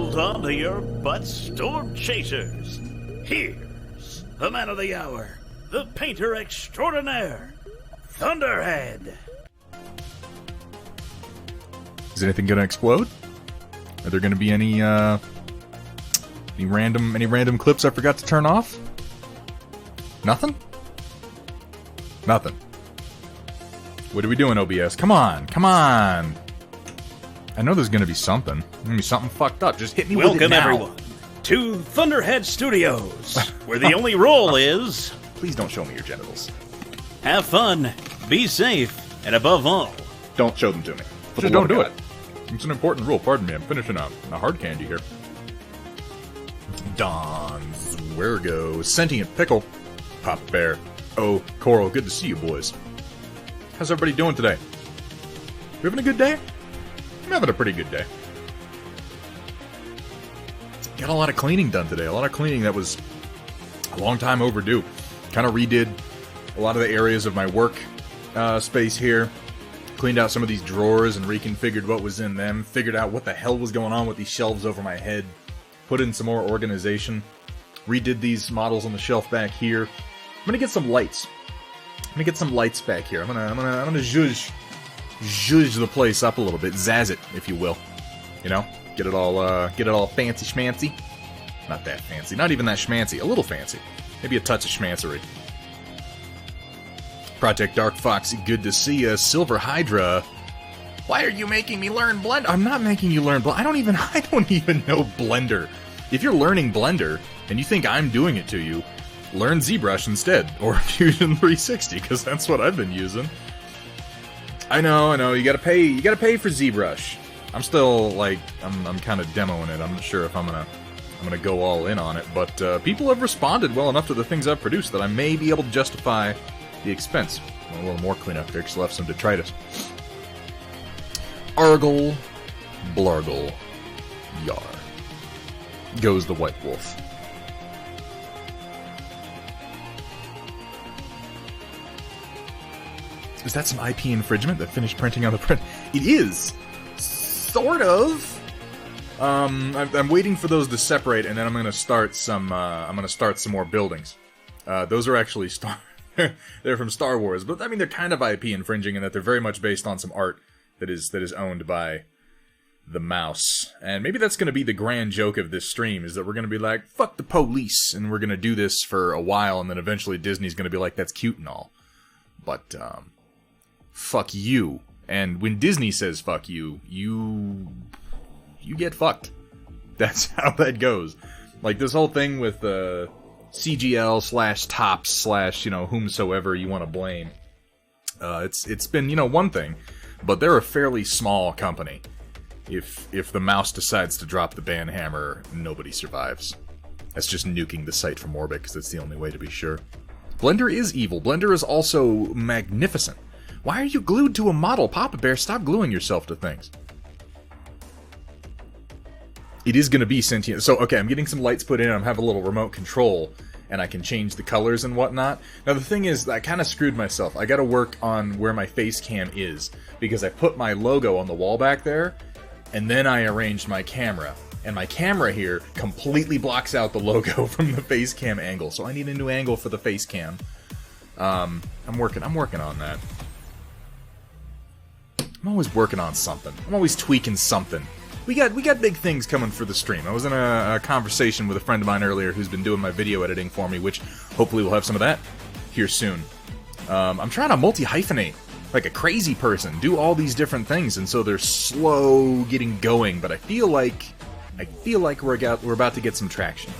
Hold on to your butt, storm chasers. Here's the man of the hour, the painter extraordinaire, Thunderhead. Is anything gonna explode? Are there gonna be any random clips I forgot to turn off? Nothing? Nothing. What are we doing, OBS? Come on, come on! I know there's gonna be something. There's gonna be something fucked up. Just hit me with it Welcome, now. everyone, to Thunderhead Studios, where the only rule is... Please don't show me your genitals. Have fun, be safe, and above all... Don't show them to me. Just don't do it. It's an important rule. Pardon me, I'm finishing a hard candy here. Don Zwergo, Sentient Pickle, Pop Bear. Oh, Coral, good to see you boys. How's everybody doing today? You having a good day? I'm having a pretty good day. Got a lot of cleaning done today. A lot of cleaning that was a long time overdue. Kind of redid a lot of the areas of my work space here. Cleaned out some of these drawers and reconfigured what was in them. Figured out what the hell was going on with these shelves over my head. Put in some more organization. Redid these models on the shelf back here. I'm gonna get some lights. I'm gonna get some lights back here. I'm gonna zhuzh the place up a little bit, zazz it, if you will. You know, get it all fancy schmancy. Not that fancy, not even that schmancy. A little fancy, maybe a touch of schmancery. Project Dark Fox, good to see you. Silver Hydra, why are you making me learn Blender? I'm not making you learn Blender. I don't even know Blender. If you're learning Blender and you think I'm doing it to you, learn ZBrush instead, or Fusion 360, because that's what I've been using. I know, you gotta pay for ZBrush. I'm still, like, I'm kind of demoing it. I'm not sure if I'm gonna go all in on it, but people have responded well enough to the things I've produced that I may be able to justify the expense. A little more cleanup here, because I left some detritus. Argle, Blargle, Yar. Goes the White Wolf. Is that some IP infringement that finished printing on the print? It is! Sort of! I'm waiting for those to separate, and then I'm gonna start some more buildings. Those are actually they're from Star Wars, but I mean they're kind of IP infringing in that they're very much based on some art that is owned by the mouse. And maybe that's gonna be the grand joke of this stream, is that we're gonna be like, fuck the police, and we're gonna do this for a while, and then eventually Disney's gonna be like, that's cute and all. But, fuck you. And when Disney says fuck you, you get fucked. That's how that goes. Like this whole thing with CGL/Tops/ whomsoever you want to blame. It's been, one thing, but they're a fairly small company. If the mouse decides to drop the ban hammer, nobody survives. That's just nuking the site from orbit, because that's the only way to be sure. Blender is evil. Blender is also magnificent. Why are you glued to a model? Papa Bear, stop gluing yourself to things. It is going to be sentient. So, okay, I'm getting some lights put in. I have a little remote control, and I can change the colors and whatnot. Now, the thing is, I kind of screwed myself. I got to work on where my face cam is, because I put my logo on the wall back there, and then I arranged my camera. And my camera here completely blocks out the logo from the face cam angle. So I need a new angle for the face cam. I'm working on that. I'm always working on something. I'm always tweaking something. We got big things coming for the stream. I was in a conversation with a friend of mine earlier who's been doing my video editing for me, which hopefully we'll have some of that here soon. I'm trying to multi-hyphenate like a crazy person, do all these different things, and so they're slow getting going, but I feel like we're about to get some traction.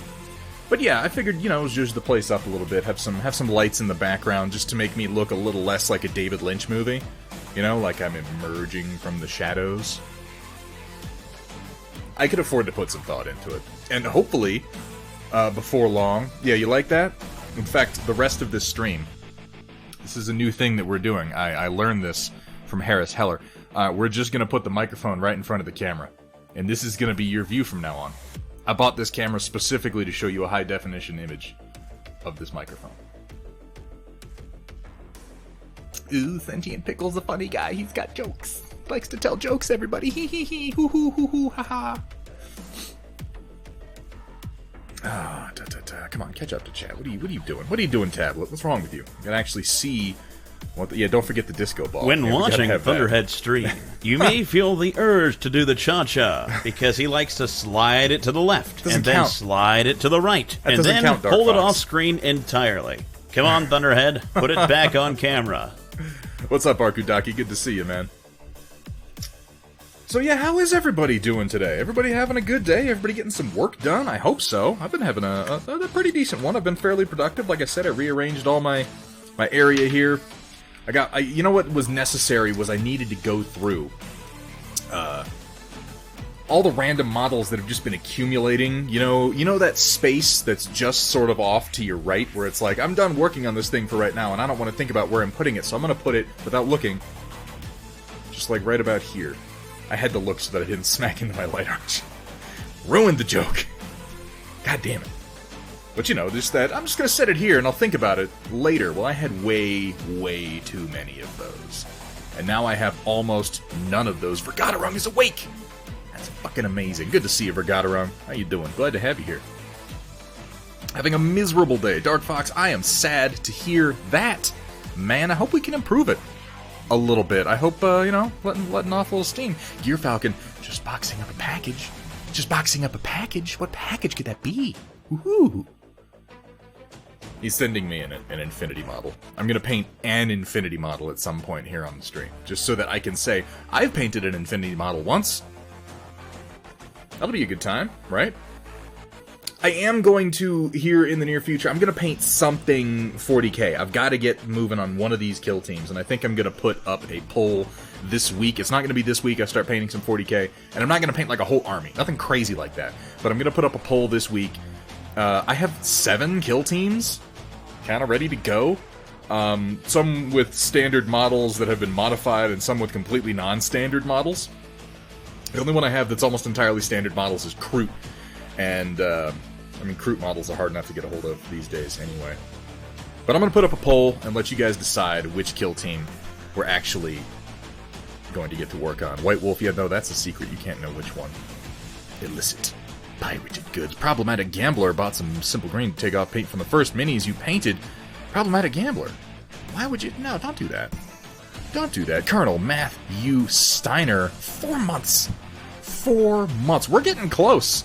But yeah, I figured, zhuzh the place up a little bit, have some lights in the background just to make me look a little less like a David Lynch movie. Like I'm emerging from the shadows. I could afford to put some thought into it. And hopefully, before long... Yeah, you like that? In fact, the rest of this stream... This is a new thing that we're doing. I learned this from Harris Heller. We're just going to put the microphone right in front of the camera. And this is going to be your view from now on. I bought this camera specifically to show you a high-definition image of this microphone. Ooh, Sentient Pickle's a funny guy. He's got jokes. Likes to tell jokes, everybody. Hee hee hee. Hoo hoo hoo hoo ha ha. Come on, catch up to chat. What are you doing? What are you doing, tablet? What's wrong with you? You gotta actually see. Yeah, don't forget the disco ball. When watching Thunderhead stream, you may feel the urge to do the cha-cha because he likes to slide it to the left and then slide it to the right and then pull it off screen entirely. Come on, Thunderhead, put it back on camera. What's up, Arkudaki? Good to see you, man. So yeah, how is everybody doing today? Everybody having a good day? Everybody getting some work done? I hope so. I've been having a pretty decent one. I've been fairly productive. Like I said, I rearranged all my area here. You know what was necessary was I needed to go through all the random models that have just been accumulating. You know that space that's just sort of off to your right, where it's like, I'm done working on this thing for right now, and I don't want to think about where I'm putting it, so I'm going to put it, without looking, just like right about here. I had to look so that I didn't smack into my light arch. Ruined the joke. God damn it. But just that, I'm just going to set it here and I'll think about it later. Well, I had way, way too many of those. And now I have almost none of those. Vergadarung is awake! That's fucking amazing. Good to see you, Vergadarung. How you doing? Glad to have you here. Having a miserable day. Dark Fox, I am sad to hear that. Man, I hope we can improve it a little bit. I hope, letting off a little steam. Gear Falcon, just boxing up a package. Just boxing up a package? What package could that be? Woohoo! He's sending me an Infinity model. I'm going to paint an Infinity model at some point here on the stream, just so that I can say, I've painted an Infinity model once. That'll be a good time, right? I am going to, here in the near future, I'm going to paint something 40k. I've got to get moving on one of these kill teams, and I think I'm going to put up a poll this week. It's not going to be this week. I start painting some 40k, and I'm not going to paint like a whole army. Nothing crazy like that. But I'm going to put up a poll this week. I have 7 kill teams kind of ready to go. Some with standard models that have been modified, and some with completely non-standard models. The only one I have that's almost entirely standard models is Kroot. And, Kroot models are hard enough to get a hold of these days anyway. But I'm going to put up a poll and let you guys decide which kill team we're actually going to get to work on. White Wolf, yeah, no, that's a secret. You can't know which one. Illicit. Pirated goods. Problematic Gambler bought some Simple Green to take off paint from the first minis you painted. Problematic Gambler. Why would you? No, don't do that. Don't do that. Colonel Matthew Steiner. 4 months. 4 months. We're getting close.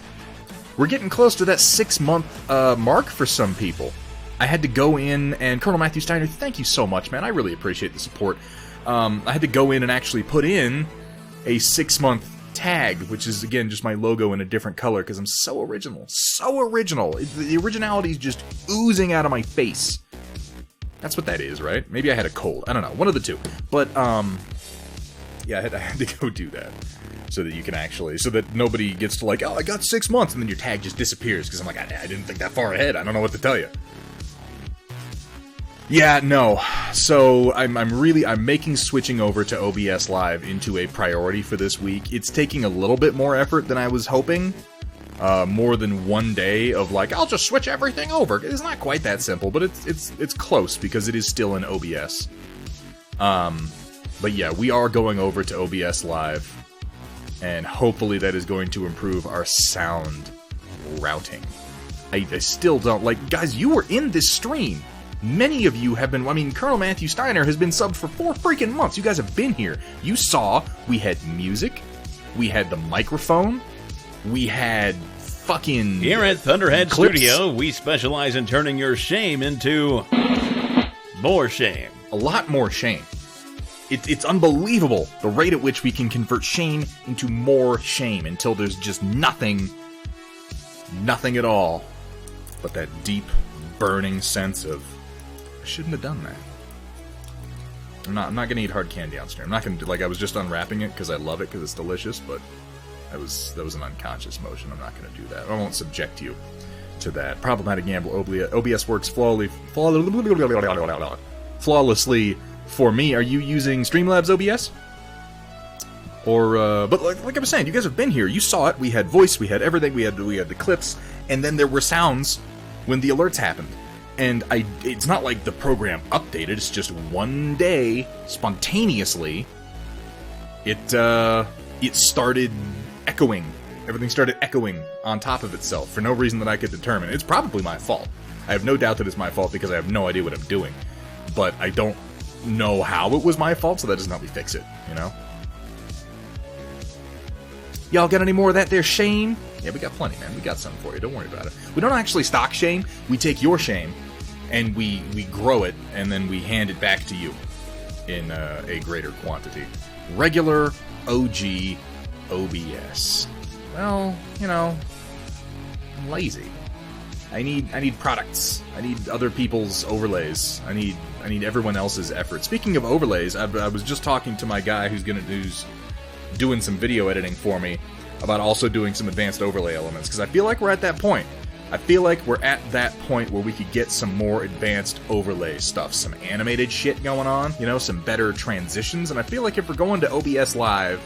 We're getting close to that 6-month mark for some people. I had to go in and... Colonel Matthew Steiner, thank you so much, man. I really appreciate the support. I had to go in and actually put in a 6-month tag, which is, again, just my logo in a different color, because I'm so original. So original. The originality is just oozing out of my face. That's what that is, right? Maybe I had a cold. I don't know. One of the two. But, yeah, I had to go do that. So that you can actually... So that nobody gets to like, oh, I got 6 months, and then your tag just disappears, because I'm like, I didn't think that far ahead. I don't know what to tell you. Yeah, no. So I'm making switching over to OBS Live into a priority for this week. It's taking a little bit more effort than I was hoping. More than one day of like, I'll just switch everything over. It's not quite that simple, but it's close because it is still in OBS. But yeah, we are going over to OBS Live, and hopefully that is going to improve our sound routing. I still don't like, guys. You were in this stream. Many of you have been, I mean, Colonel Matthew Steiner has been subbed for 4 freaking months. You guys have been here. You saw we had music, we had the microphone, we had fucking here at Thunderhead clips. Studio, we specialize in turning your shame into more shame. A lot more shame. It's unbelievable the rate at which we can convert shame into more shame until there's just nothing at all but that deep, burning sense of, I shouldn't have done that. I'm not gonna eat hard candy on stream. I'm not gonna do, like, I was just unwrapping it because I love it because it's delicious, but that was an unconscious motion. I'm not gonna do that. I won't subject you to that. Problematic Gamble. OBS works flawlessly for me. Are you using Streamlabs OBS? Or but like I was saying, you guys have been here. You saw it. We had voice. We had everything. We had the clips, and then there were sounds when the alerts happened. And it's not like the program updated, it's just one day, spontaneously, it started echoing Everything started echoing on top of itself for no reason that I could determine. It's probably my fault. I have no doubt that it's my fault because I have no idea what I'm doing. But I don't know how it was my fault, so that doesn't help me fix it, you know? Y'all got any more of that there shame? Yeah, we got plenty, man. We got something for you. Don't worry about it. We don't actually stock shame. We take your shame, and we grow it, and then we hand it back to you in a greater quantity. Regular OG OBS. Well, you know, I'm lazy. I need products. I need other people's overlays. I need everyone else's effort. Speaking of overlays, I was just talking to my guy who's doing some video editing for me about also doing some advanced overlay elements, because I feel like we're at that point. I feel like we're at that point where we could get some more advanced overlay stuff, some animated shit going on, you know, some better transitions, and I feel like if we're going to OBS Live,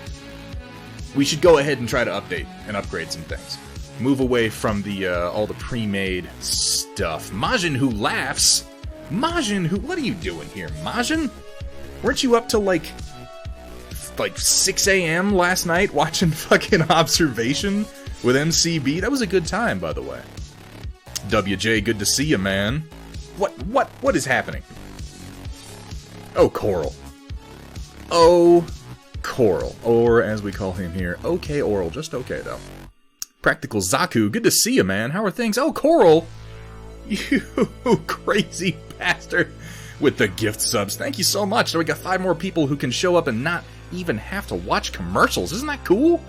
we should go ahead and try to update and upgrade some things. Move away from the all the pre-made stuff. Majin who laughs. Majin who, what are you doing here, Majin? Weren't you up till like 6 a.m. last night watching fucking Observation with MCB? That was a good time, by the way. WJ, good to see you, man. What is happening? Oh, Coral. Oh, Coral. Or, as we call him here, OK Oral. Just okay, though. Practical Zaku, good to see you, man. How are things? Oh, Coral! You crazy bastard. With the gift subs. Thank you so much. So we got 5 more people who can show up and not even have to watch commercials. Isn't that cool?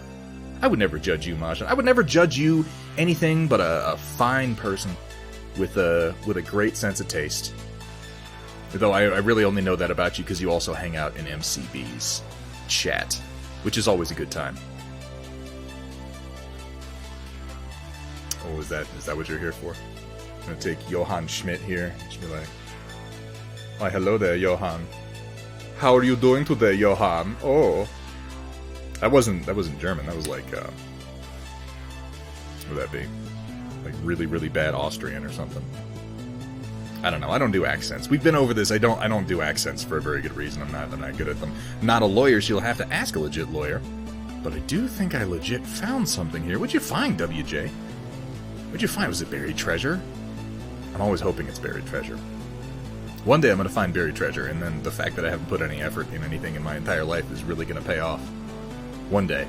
I would never judge you, Majin. I would never judge you anything but a fine person with a great sense of taste. Though I really only know that about you because you also hang out in MCB's chat, which is always a good time. Oh, is that what you're here for? I'm gonna take Johann Schmidt here. Just be like, "Why, hello there, Johann. How are you doing today, Johann? Oh." That wasn't German. That was like, what would that be? Like really, really bad Austrian or something. I don't know. I don't do accents. We've been over this. I don't do accents for a very good reason. I'm not good at them. Not a lawyer, so you'll have to ask a legit lawyer. But I do think I legit found something here. What'd you find, WJ? What'd you find? Was it buried treasure? I'm always hoping it's buried treasure. One day I'm going to find buried treasure, and then the fact that I haven't put any effort in anything in my entire life is really going to pay off. One day.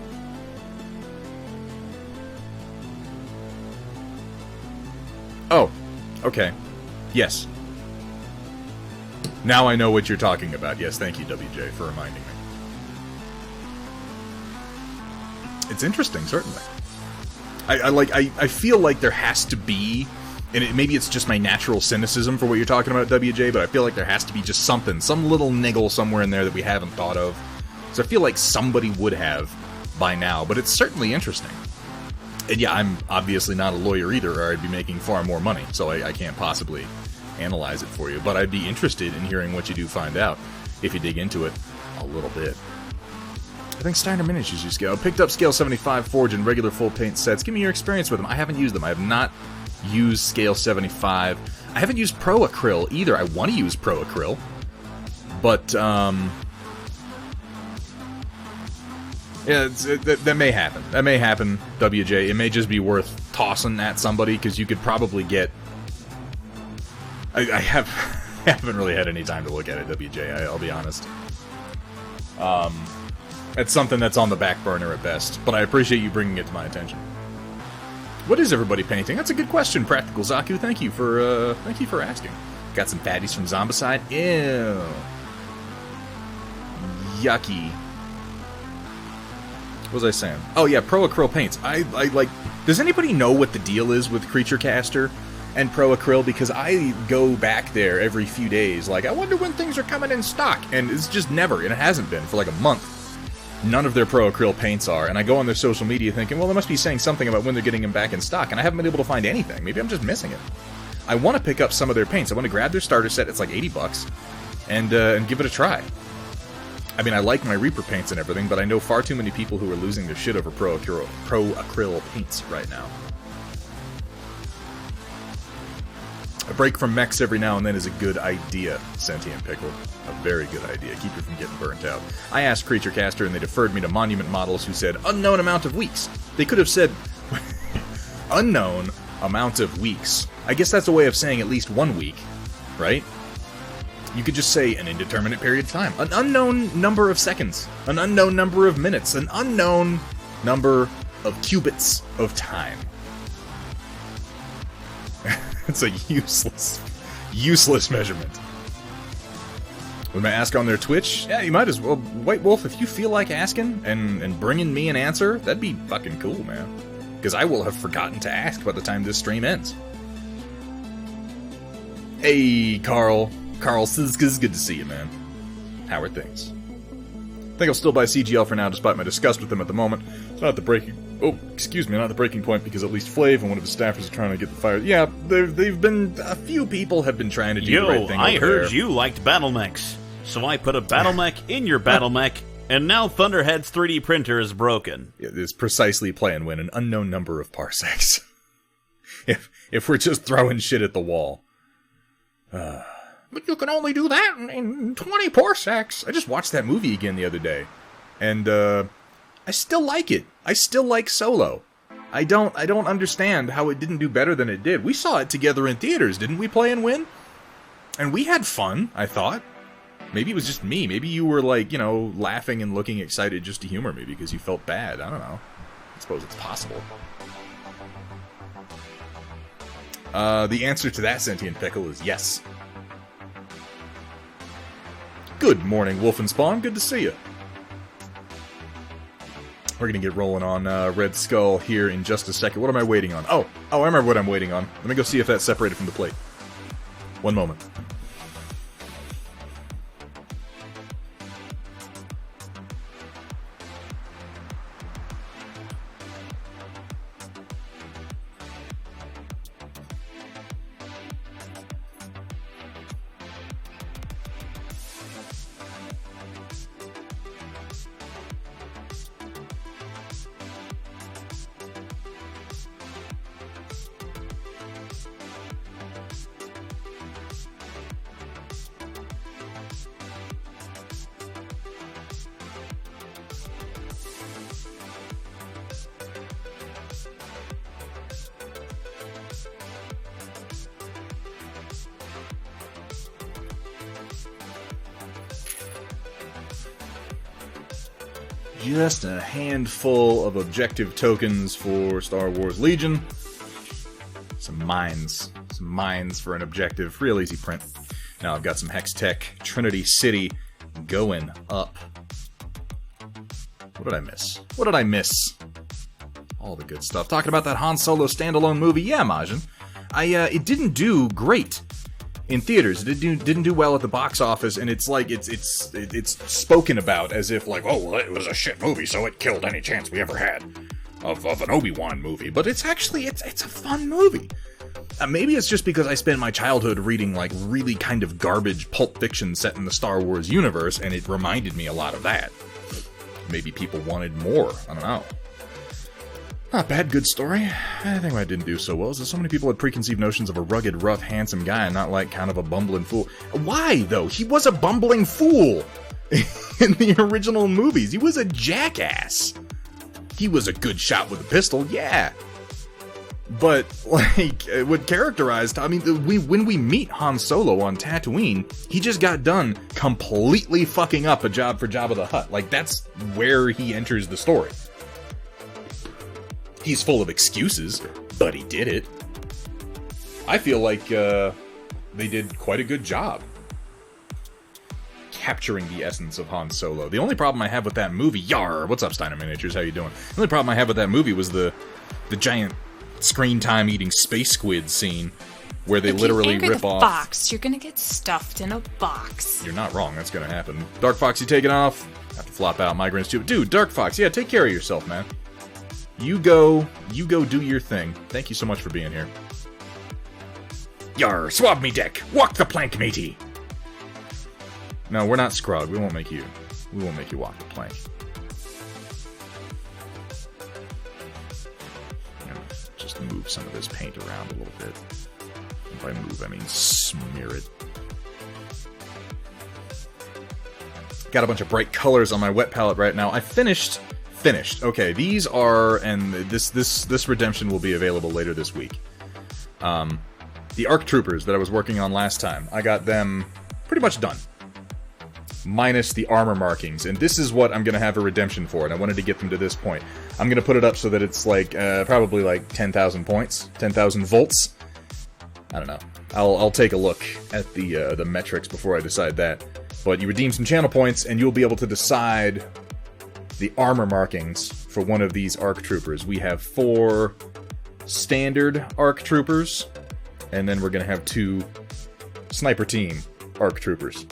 Oh, okay. Yes. Now I know what you're talking about. Yes, thank you, WJ, for reminding me. It's interesting, certainly. I feel like there has to be, and maybe it's just my natural cynicism for what you're talking about, WJ, but I feel like there has to be just something, some little niggle somewhere in there that we haven't thought of. So I feel like somebody would have by now, but it's certainly interesting. And yeah, I'm obviously not a lawyer either, or I'd be making far more money, so I can't possibly analyze it for you. But I'd be interested in hearing what you do find out, if you dig into it a little bit. I think Steiner Miniatures use Scale. Picked up Scale 75 Forge and regular full paint sets. Give me your experience with them. I haven't used them. I have not used Scale 75. I haven't used Pro Acryl either. I want to use Pro Acryl. But, yeah, that may happen. That may happen, WJ. It may just be worth tossing at somebody, because you could probably get... I haven't really had any time to look at it, WJ, I'll be honest. It's something that's on the back burner at best, but I appreciate you bringing it to my attention. What is everybody painting? That's a good question, Practical Zaku. Thank you for asking. Got some fatties from Zombicide. Ew. Yucky. What was I saying? Oh yeah, Pro Acryl paints. I like... Does anybody know what the deal is with Creature Caster and Pro Acryl? Because I go back there every few days, like, I wonder when things are coming in stock, and it's just never, and it hasn't been for like a month. None of their Pro Acryl paints are, and I go on their social media thinking, well, they must be saying something about when they're getting them back in stock, and I haven't been able to find anything. Maybe I'm just missing it. I want to pick up some of their paints. I want to grab their starter set, it's like $80, and give it a try. I mean, I like my Reaper paints and everything, but I know far too many people who are losing their shit over Pro Acryl paints right now. A break from mechs every now and then is a good idea, Sentient Pickle. A very good idea. Keep you from getting burnt out. I asked Creature Caster, and they deferred me to Monument Models, who said, unknown amount of weeks. They could have said unknown amount of weeks. I guess that's a way of saying at least 1 week, right? You could just say an indeterminate period of time. An unknown number of seconds. An unknown number of minutes. An unknown number of cubits of time. It's a useless measurement. When I ask on their Twitch, yeah, you might as well. White Wolf, if you feel like asking and bringing me an answer, that'd be fucking cool, man. Because I will have forgotten to ask by the time this stream ends. Hey, Carl. Carl, it's good to see you, man. How are things? I think I'll still buy CGL for now, despite my disgust with them at the moment. It's not the breaking... Oh, excuse me, not the breaking point, because at least Flav and one of his staffers are trying to get the fire... Yeah, they've been... A few people have been trying to do the right thing I heard you liked battle mechs, so I put a battle mech in your battle mech, and now Thunderhead's 3D printer is broken. It is precisely play and win, an unknown number of parsecs. if we're just throwing shit at the wall. But you can only do that in 20 parsecs. I just watched that movie again the other day, and I still like it. I still like Solo. I don't understand how it didn't do better than it did. We saw it together in theaters, didn't we, Play and Win? And we had fun, I thought. Maybe it was just me. Maybe you were, like, you know, laughing and looking excited just to humor me because you felt bad. I don't know. I suppose it's possible. The answer to that sentient pickle is yes. Good morning, Wolf and Spawn. Good to see you. We're going to get rolling on Red Skull here in just a second. What am I waiting on? Oh, I remember what I'm waiting on. Let me go see if that's separated from the plate. One moment. Just a handful of objective tokens for Star Wars Legion. Some mines for an objective. Real easy print. Now I've got some Hex Tech Trinity City going up. What did I miss? All the good stuff. Talking about that Han Solo standalone movie. Yeah, Majin. It didn't do great in theaters. It didn't do well at the box office, and it's like it's spoken about as if like, oh, well, it was a shit movie, so it killed any chance we ever had of an Obi-Wan movie. But it's actually it's a fun movie. Maybe it's just because I spent my childhood reading like really kind of garbage pulp fiction set in the Star Wars universe, and it reminded me a lot of that. Maybe people wanted more. I don't know. Not bad, good story. I think why it didn't do so well is that so many people had preconceived notions of a rugged, rough, handsome guy and not like kind of a bumbling fool. Why, though? He was a bumbling fool in the original movies. He was a jackass. He was a good shot with a pistol, yeah. But, like, what characterized... I mean, when we meet Han Solo on Tatooine, he just got done completely fucking up a job for Jabba the Hutt. Like, that's where he enters the story. He's full of excuses, but he did it. I feel like they did quite a good job capturing the essence of Han Solo. The only problem I have with that movie... Yar! What's up, Steiner Miniatures? How you doing? The only problem I have with that movie was the giant screen time eating space squid scene where they literally rip off... box. You're gonna get stuffed in a box. You're not wrong. That's gonna happen. Dark Fox, you taking off? Have to flop out. Migraines too. Dude, Dark Fox, yeah, take care of yourself, man. You go do your thing. Thank you so much for being here. Yar, swab me dick. Walk the plank, matey. No, we're not Scrog. We won't make you walk the plank. Just move some of this paint around a little bit. If I move, I mean smear it. Got a bunch of bright colors on my wet palette right now. I finished finished. Okay, these are, and this redemption will be available later this week. The ARC Troopers that I was working on last time, I got them pretty much done. Minus the armor markings, and this is what I'm going to have a redemption for, and I wanted to get them to this point. I'm going to put it up so that it's like, probably like 10,000 points, 10,000 volts. I don't know. I'll take a look at the metrics before I decide that. But you redeem some channel points, and you'll be able to decide the armor markings for one of these ARC Troopers. We have 4 standard ARC Troopers, and then we're going to have 2 Sniper Team ARC Troopers.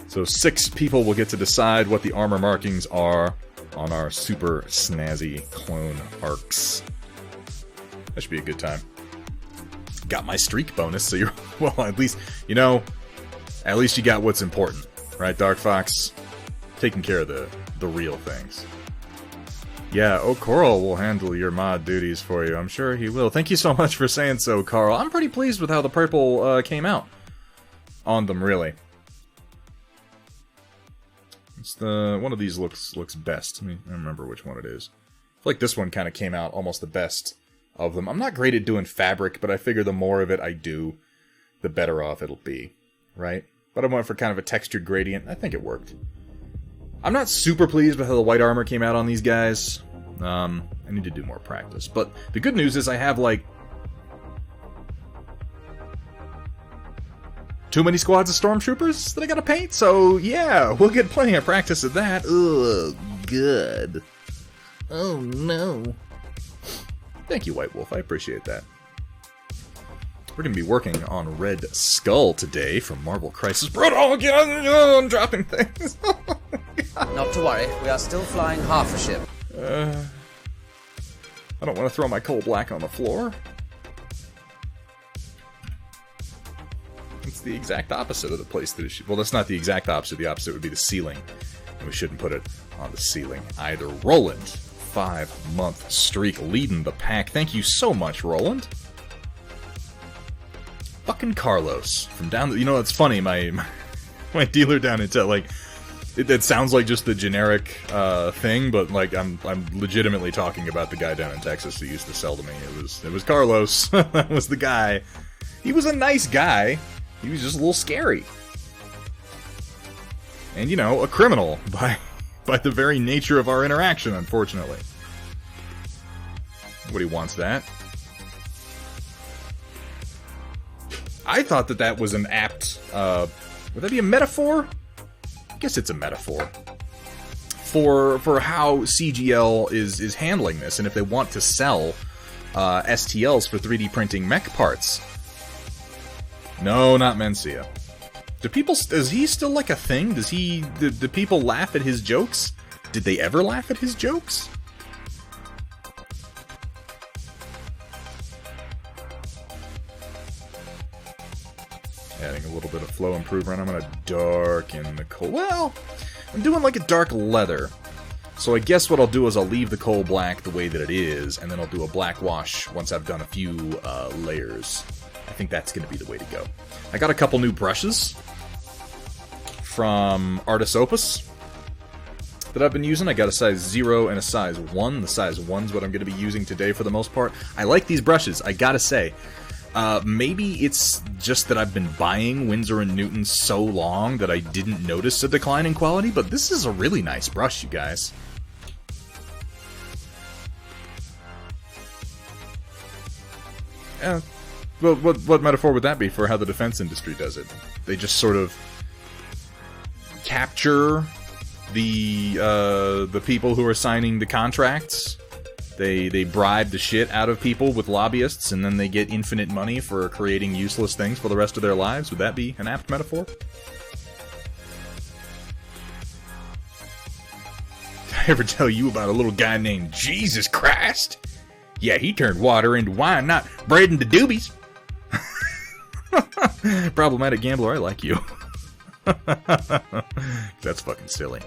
So 6 people will get to decide what the armor markings are on our super snazzy clone ARCs. That should be a good time. Got my streak bonus, so you're... Well, at least, you know, at least you got what's important. Right, Dark Fox? Taking care of the real things. Yeah, Coral will handle your mod duties for you. I'm sure he will. Thank you so much for saying so, Carl. I'm pretty pleased with how the purple came out on them, really. It's one of these looks best. I don't remember which one it is. I feel like this one kind of came out almost the best of them. I'm not great at doing fabric, but I figure the more of it I do, the better off it'll be, right? But I went for kind of a textured gradient. I think it worked. I'm not super pleased with how the white armor came out on these guys. I need to do more practice. But the good news is I have, like, too many squads of stormtroopers that I gotta paint, so yeah, we'll get plenty of practice at that. Ugh, good. Oh no. Thank you, White Wolf, I appreciate that. We're gonna be working on Red Skull today from Marvel Crisis. I'm dropping things. Not to worry, we are still flying half a ship. I don't want to throw my coal black on the floor. It's the exact opposite of the place that it should... Well, that's not the exact opposite. The opposite would be the ceiling. And we shouldn't put it on the ceiling either. Roland, 5-month streak leading the pack. Thank you so much, Roland. Fucking Carlos from down... You know, it's funny, my dealer down in like... It sounds like just the generic thing, but like I'm legitimately talking about the guy down in Texas who used to sell to me. It was Carlos. That was the guy. He was a nice guy. He was just a little scary. And, you know, a criminal by the very nature of our interaction, unfortunately. Nobody wants that. I thought that was an apt... would that be a metaphor? I guess it's a metaphor. For how CGL is handling this, and if they want to sell STLs for 3D printing mech parts. No, not Mencia. Is he still like a thing? Do people laugh at his jokes? Did they ever laugh at his jokes? Adding a little bit of flow improvement. I'm gonna darken the coal. Well, I'm doing like a dark leather. So I guess what I'll do is I'll leave the coal black the way that it is, and then I'll do a black wash once I've done a few layers. I think that's going to be the way to go. I got a couple new brushes from Artis Opus that I've been using. I got a size 0 and a size 1. The size 1's what I'm going to be using today for the most part. I like these brushes, I gotta say. Maybe it's just that I've been buying Winsor & Newton so long that I didn't notice a decline in quality, but this is a really nice brush, you guys. Yeah. Well, what metaphor would that be for how the defense industry does it? They just sort of capture the people who are signing the contracts. They bribe the shit out of people with lobbyists, and then they get infinite money for creating useless things for the rest of their lives. Would that be an apt metaphor? Did I ever tell you about a little guy named Jesus Christ? Yeah, he turned water into wine, not bread into doobies. Problematic gambler, I like you. That's fucking silly.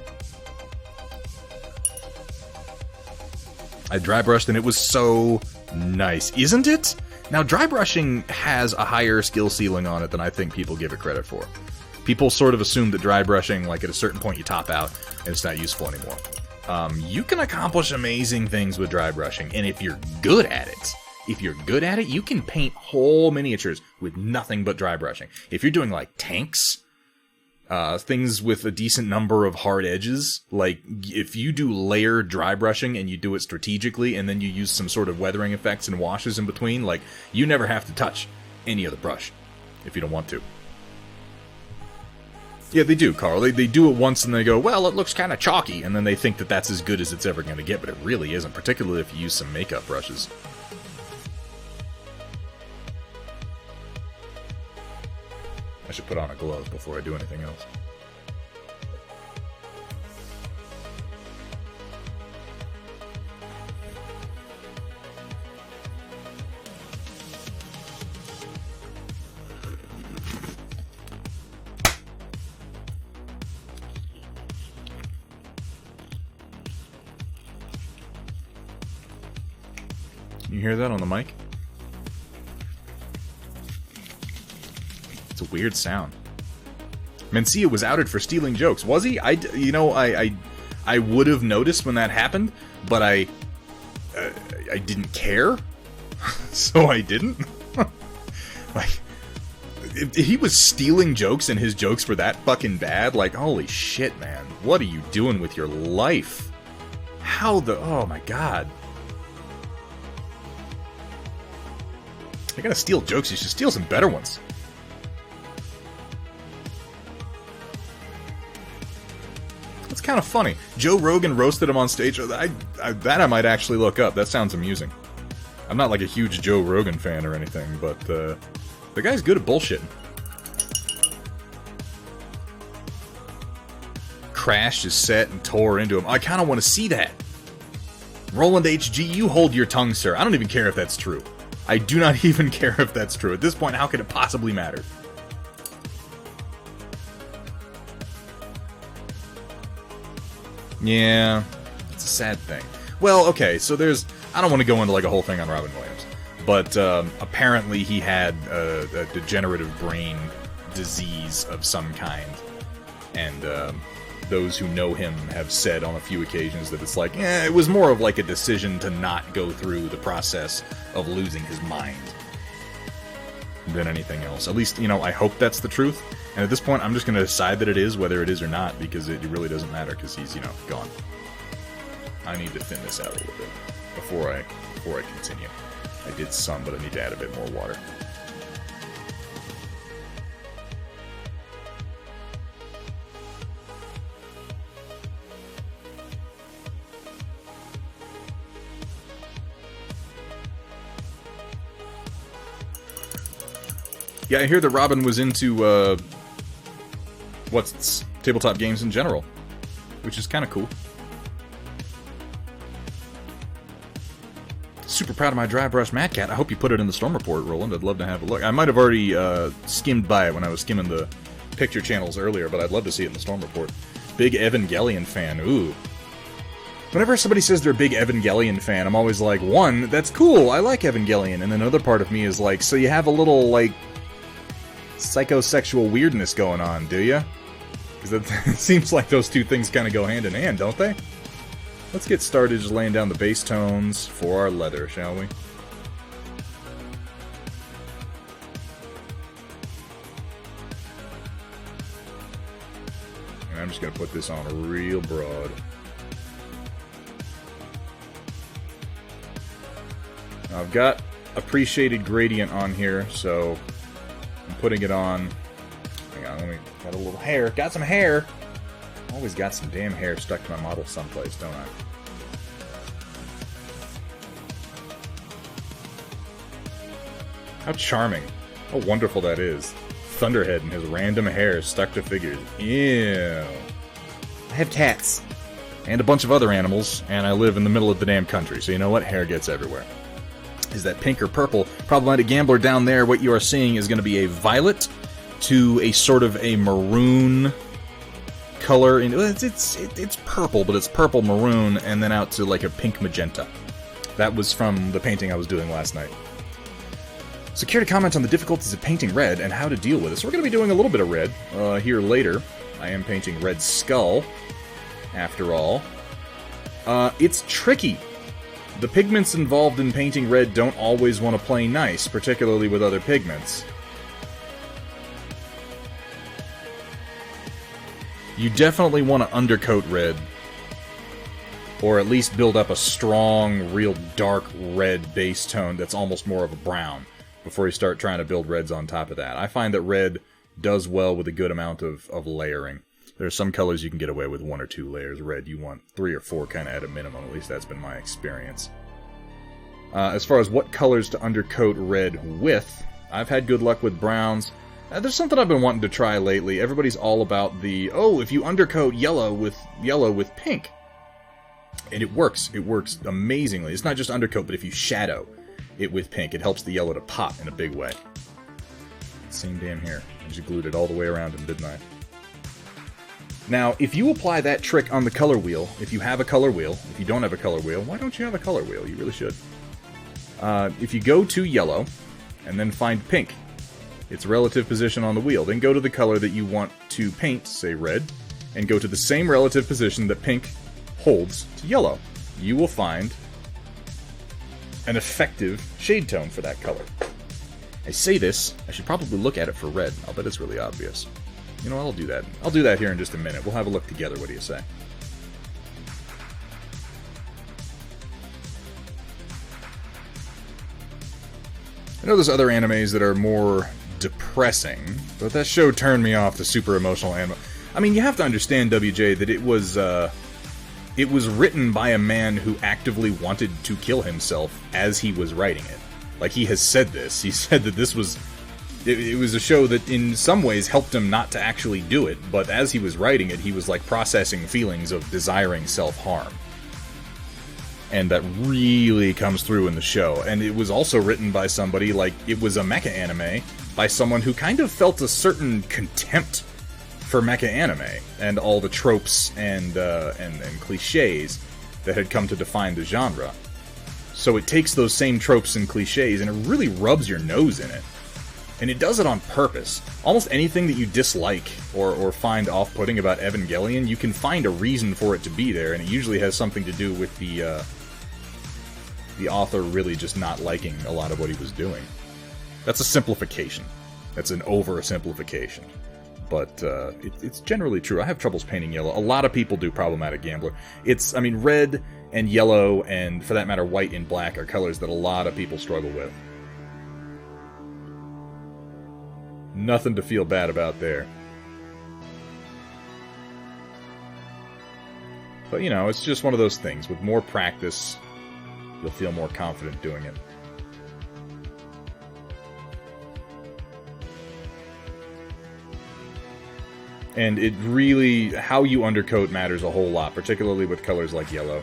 I dry brushed and it was so nice, isn't it? Now, dry brushing has a higher skill ceiling on it than I think people give it credit for. People sort of assume that dry brushing, like at a certain point you top out, and it's not useful anymore. you can accomplish amazing things with dry brushing. And if you're good at it, you can paint whole miniatures with nothing but dry brushing. If you're doing, like, tanks, things with a decent number of hard edges, like, if you do layered dry brushing and you do it strategically, and then you use some sort of weathering effects and washes in between, like, you never have to touch any of the brush if you don't want to. Yeah, they do, Carl. They do it once and they go, well, it looks kind of chalky, and then they think that that's as good as it's ever going to get, but it really isn't, particularly if you use some makeup brushes. I should put on a glove before I do anything else. You hear that on the mic? It's a weird sound. Mencia was outed for stealing jokes. Was he? I would have noticed when that happened, but I didn't care, so I didn't. Like, if he was stealing jokes and his jokes were that fucking bad, like, holy shit, man. What are you doing with your life? Oh my god. You're gonna steal jokes, you should steal some better ones. That's kind of funny. Joe Rogan roasted him on stage. That I might actually look up. That sounds amusing. I'm not like a huge Joe Rogan fan or anything, but the guy's good at bullshitting. Crashed his set and tore into him. I kind of want to see that. Roland HG, you hold your tongue, sir. I don't even care if that's true. I do not even care if that's true. At this point, how could it possibly matter? Yeah, it's a sad thing. Well, okay, so I don't want to go into like a whole thing on Robin Williams, but apparently he had a degenerative brain disease of some kind, and those who know him have said on a few occasions that it's like, it was more of like a decision to not go through the process of losing his mind than anything else. At least, I hope that's the truth. And at this point, I'm just going to decide that it is, whether it is or not, because it really doesn't matter, because he's, gone. I need to thin this out a little bit before I continue. I did some, but I need to add a bit more water. Yeah, I hear that Robin was into, tabletop games in general, which is kind of cool. Super proud of my dry brush Mad Cat. I hope you put it in the Storm Report, Roland. I'd love to have a look. I might have already skimmed by it when I was skimming the picture channels earlier, but I'd love to see it in the Storm Report. Big Evangelion fan. Ooh. Whenever somebody says they're a big Evangelion fan, I'm always like, one, that's cool, I like Evangelion. And then another part of me is like, so you have a little, like, psychosexual weirdness going on, do ya? Because it seems like those two things kind of go hand in hand, don't they? Let's get started just laying down the bass tones for our leather, shall we? And I'm just going to put this on real broad. Now, I've got appreciated gradient on here, so I'm putting it on. Hang on, got a little hair. Got some hair! Always got some damn hair stuck to my model someplace, don't I? How charming. How wonderful that is. Thunderhead and his random hair stuck to figures. Ew. I have cats. And a bunch of other animals, and I live in the middle of the damn country, so you know what? Hair gets everywhere. Is that pink or purple? Problematic Gambler down there, what you are seeing is going to be a violet to a sort of a maroon color. It's purple, but it's purple maroon, and then out to like a pink magenta. That was from the painting I was doing last night. So care to comment on the difficulties of painting red and how to deal with it. So we're going to be doing a little bit of red here later. I am painting Red Skull, after all. It's tricky. The pigments involved in painting red don't always want to play nice, particularly with other pigments. You definitely want to undercoat red, or at least build up a strong, real dark red base tone that's almost more of a brown, before you start trying to build reds on top of that. I find that red does well with a good amount of layering. There are some colors you can get away with 1 or 2 layers. Red, you want 3 or 4 kind of at a minimum. At least that's been my experience. As far as what colors to undercoat red with, I've had good luck with browns. There's something I've been wanting to try lately. Everybody's all about the, oh, if you undercoat yellow with pink. And it works. It works amazingly. It's not just undercoat, but if you shadow it with pink, it helps the yellow to pop in a big way. Same damn here. I just glued it all the way around him, didn't I? Now, if you apply that trick on the color wheel, if you have a color wheel, if you don't have a color wheel, why don't you have a color wheel? You really should. If you go to yellow, and then find pink, its relative position on the wheel, then go to the color that you want to paint, say red, and go to the same relative position that pink holds to yellow. You will find an effective shade tone for that color. I say this, I should probably look at it for red. I'll bet it's really obvious. You know, I'll do that. I'll do that here in just a minute. We'll have a look together. What do you say? I know there's other animes that are more depressing, but that show turned me off the super emotional anime. I mean, you have to understand, WJ, that it was written by a man who actively wanted to kill himself as he was writing it. Like, he has said this. He said that this was... It was a show that in some ways helped him not to actually do it, but as he was writing it, he was like processing feelings of desiring self-harm. And that really comes through in the show. And it was also written by somebody, like, it was a mecha anime, by someone who kind of felt a certain contempt for mecha anime, and all the tropes and cliches that had come to define the genre. So it takes those same tropes and cliches, and it really rubs your nose in it. And it does it on purpose. Almost anything that you dislike or find off-putting about Evangelion, you can find a reason for it to be there, and it usually has something to do with the author really just not liking a lot of what he was doing. That's a simplification. That's an oversimplification. But it's generally true. I have troubles painting yellow. A lot of people do Problematic Gambler. I mean, red and yellow, and for that matter, white and black are colors that a lot of people struggle with. Nothing to feel bad about there. But, you know, it's just one of those things. With more practice, you'll feel more confident doing it. And it really... how you undercoat matters a whole lot, particularly with colors like yellow.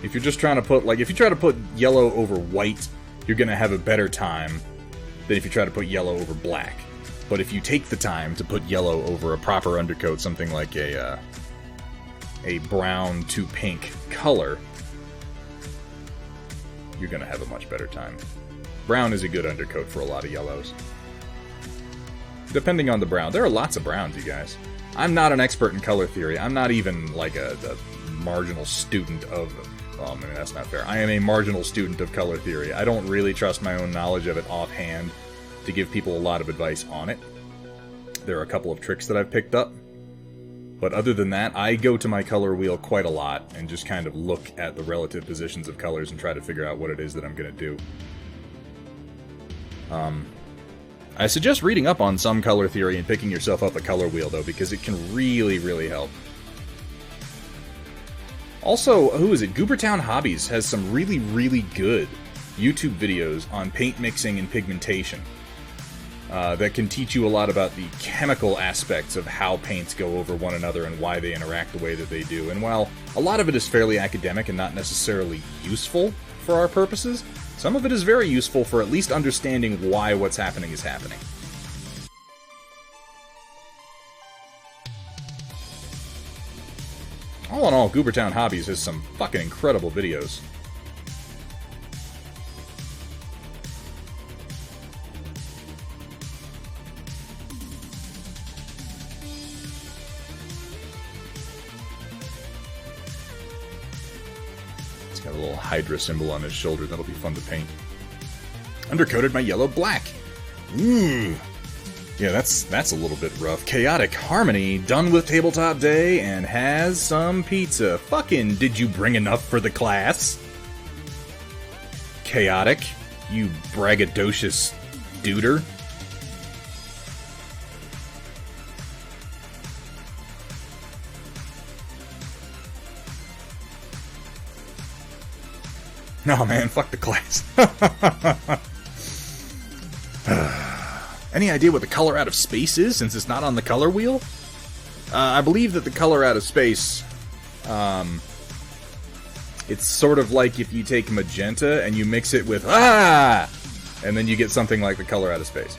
If you're just trying to put... like, if you try to put yellow over white, you're gonna have a better time than if you try to put yellow over black. But if you take the time to put yellow over a proper undercoat, something like a brown to pink color, you're going to have a much better time. Brown is a good undercoat for a lot of yellows. Depending on the brown. There are lots of browns, you guys. I'm not an expert in color theory. I'm not even like a marginal student of... well, maybe that's not fair. I am a marginal student of color theory. I don't really trust my own knowledge of it offhand to give people a lot of advice on it. There are a couple of tricks that I've picked up. But other than that, I go to my color wheel quite a lot and just kind of look at the relative positions of colors and try to figure out what it is that I'm going to do. I suggest reading up on some color theory and picking yourself up a color wheel, though, because it can really, really help. Also, who is it? Goobertown Hobbies has some really, really good YouTube videos on paint mixing and pigmentation that can teach you a lot about the chemical aspects of how paints go over one another and why they interact the way that they do. And while a lot of it is fairly academic and not necessarily useful for our purposes, some of it is very useful for at least understanding why what's happening is happening. All in all, Goobertown Hobbies has some fucking incredible videos. got a little Hydra symbol on his shoulder. That'll be fun to paint. Undercoated my yellow black. Ooh. Yeah, that's a little bit rough. Chaotic Harmony, done with Tabletop Day, and has some pizza. Fucking, did you bring enough for the class? Chaotic, you braggadocious duder. No, man, fuck the class. Any idea what the color out of space is, since it's not on the color wheel? I believe that the color out of space, it's sort of like if you take magenta and you mix it with and then you get something like the color out of space.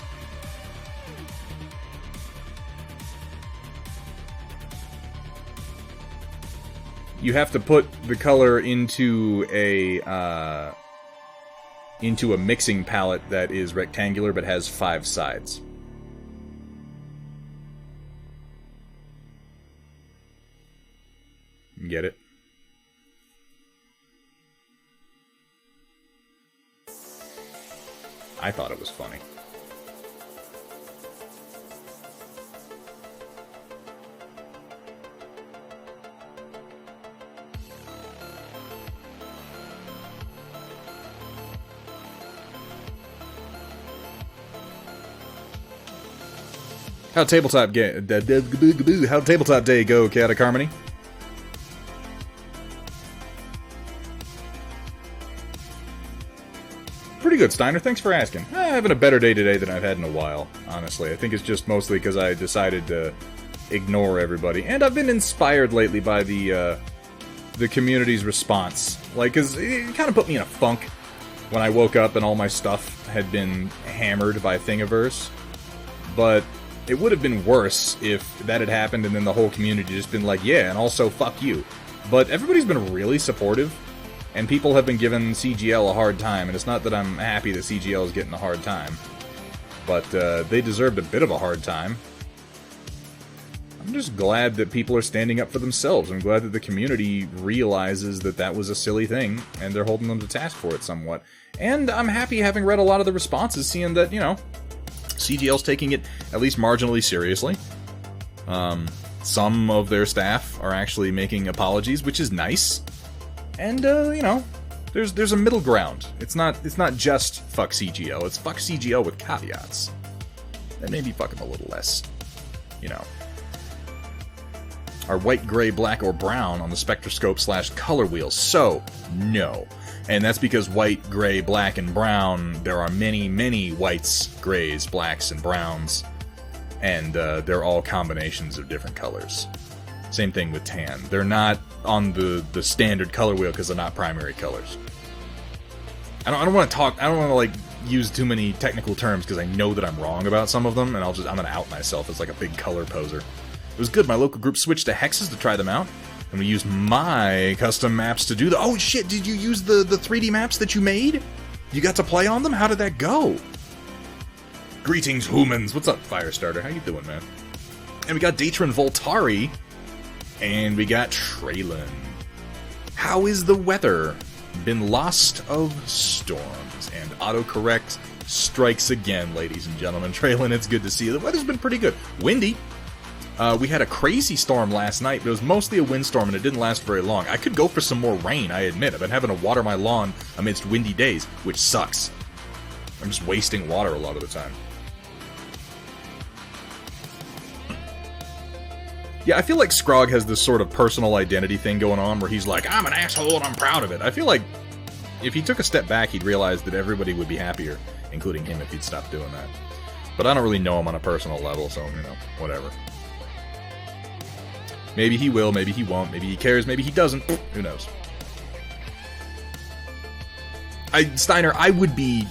You have to put the color into a mixing palette that is rectangular but has 5 sides. Get it? I thought it was funny. How'd Tabletop Day go, Chaotic Harmony? Pretty good, Steiner. Thanks for asking. Having a better day today than I've had in a while, honestly. I think it's just mostly because I decided to ignore everybody. And I've been inspired lately by the community's response. Like, because it kind of put me in a funk when I woke up and all my stuff had been hammered by Thingiverse. But it would have been worse if that had happened and then the whole community just been like, yeah, and also fuck you. But everybody's been really supportive, and people have been giving CGL a hard time, and it's not that I'm happy that CGL is getting a hard time, but they deserved a bit of a hard time. I'm just glad that people are standing up for themselves. I'm glad that the community realizes that that was a silly thing, and they're holding them to task for it somewhat. And I'm happy, having read a lot of the responses, seeing that, you know, CGL's taking it at least marginally seriously. Some of their staff are actually making apologies, which is nice. And, you know, there's a middle ground. It's not just fuck CGL, it's fuck CGL with caveats. And maybe fuck them a little less, you know. Are white, gray, black, or brown on the spectroscope / color wheel? So, no. And that's because white, gray, black, and brown, there are many, many whites, grays, blacks, and browns. And they're all combinations of different colors. Same thing with tan. They're not on the standard color wheel because they're not primary colors. I don't want to like use too many technical terms because I know that I'm wrong about some of them, and I'm gonna out myself as like a big color poser. It was good. My local group switched to hexes to try them out, and we used my custom maps to do the. Oh shit! Did you use the 3D maps that you made? You got to play on them? How did that go? Greetings, humans. What's up, Firestarter? How you doing, man? And we got Datron Voltari, and we got Traylon. How is the weather? Been lost of storms, and autocorrect strikes again, ladies and gentlemen. Traylon, it's good to see you. The weather's been pretty good. Windy. We had a crazy storm last night, but it was mostly a windstorm, and it didn't last very long. I could go for some more rain, I admit. I've been having to water my lawn amidst windy days, which sucks. I'm just wasting water a lot of the time. Yeah, I feel like Scrog has this sort of personal identity thing going on where he's like, I'm an asshole and I'm proud of it. I feel like if he took a step back, he'd realize that everybody would be happier, including him, if he'd stopped doing that. But I don't really know him on a personal level, so, you know, whatever. Maybe he will, maybe he won't, maybe he cares, maybe he doesn't. Who knows? Steiner, I would be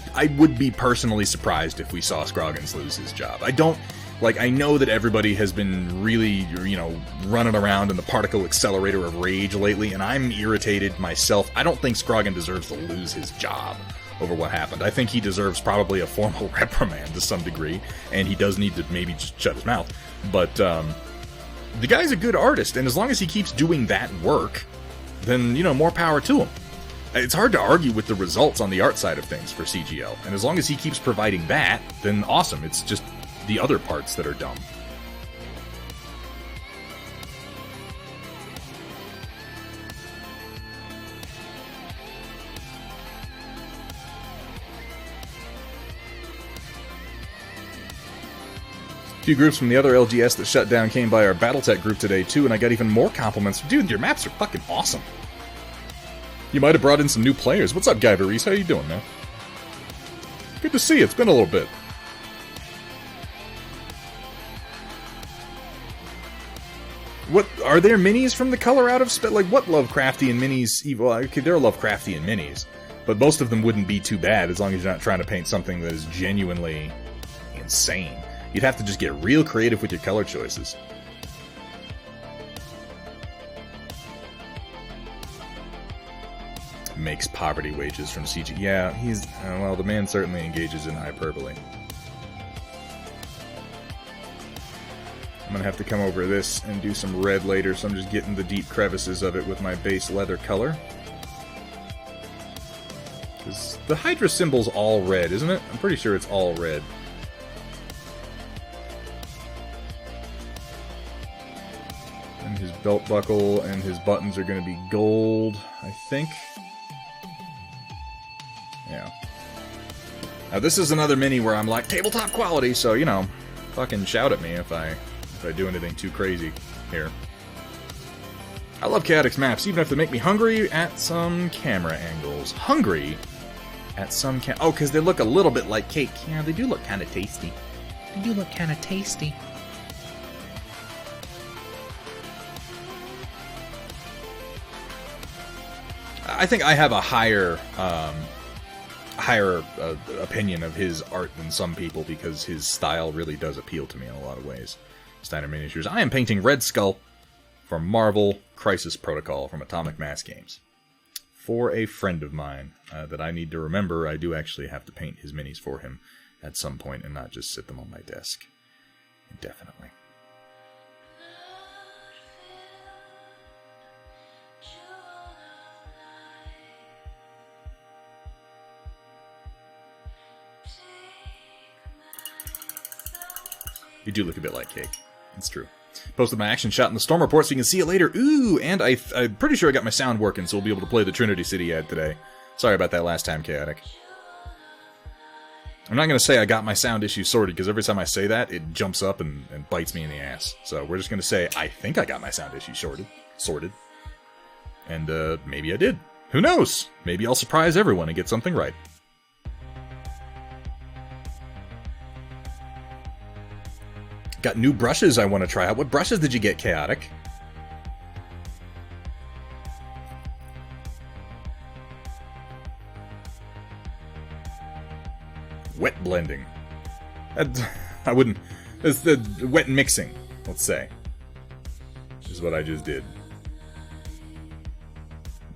personally surprised if we saw Scroggins lose his job. I know that everybody has been really, you know, running around in the particle accelerator of rage lately, and I'm irritated myself. I don't think Scroggin deserves to lose his job over what happened. I think he deserves probably a formal reprimand to some degree, and he does need to maybe just shut his mouth. But, the guy's a good artist, and as long as he keeps doing that work, then, you know, more power to him. It's hard to argue with the results on the art side of things for CGL, and as long as he keeps providing that, then awesome. It's just the other parts that are dumb. A few groups from the other LGS that shut down came by our Battletech group today too, and I got even more compliments. Dude, your maps are fucking awesome. You might have brought in some new players. What's up, Guy Varese? How you doing, man? Good to see you. It's been a little bit. What are there minis from the color out of like what Lovecraftian minis? Well, okay, there are Lovecraftian minis, but most of them wouldn't be too bad as long as you're not trying to paint something that is genuinely insane. You'd have to just get real creative with your color choices. Makes poverty wages from CG. Yeah, he's... well, the man certainly engages in hyperbole. I'm gonna have to come over this and do some red later, so I'm just getting the deep crevices of it with my base leather color. The Hydra symbol's all red, isn't it? I'm pretty sure it's all red. And his belt buckle and his buttons are gonna be gold, I think. Yeah. Now this is another mini where I'm like, tabletop quality, so, you know, fucking shout at me if I do anything too crazy here. I love Chaotix maps, even if they make me hungry at some camera angles. Hungry at some oh, because they look a little bit like cake. Yeah, they do look kind of tasty. They do look kind of tasty. I think I have a higher opinion of his art than some people because his style really does appeal to me in a lot of ways. Steiner Miniatures. I am painting Red Skull from Marvel Crisis Protocol from Atomic Mass Games. For a friend of mine that I need to remember, I do actually have to paint his minis for him at some point and not just sit them on my desk indefinitely. You do look a bit like cake. It's true. Posted my action shot in the storm report so you can see it later. Ooh, and I'm pretty sure I got my sound working, so we'll be able to play the Trinity City ad today. Sorry about that last time, Chaotic. I'm not going to say I got my sound issue sorted, because every time I say that, it jumps up and bites me in the ass. So we're just going to say, I think I got my sound issue sorted. And maybe I did. Who knows? Maybe I'll surprise everyone and get something right. Got new brushes I want to try out. What brushes did you get, Chaotic? Wet blending. I wouldn't... It's the wet mixing, let's say. Is what I just did.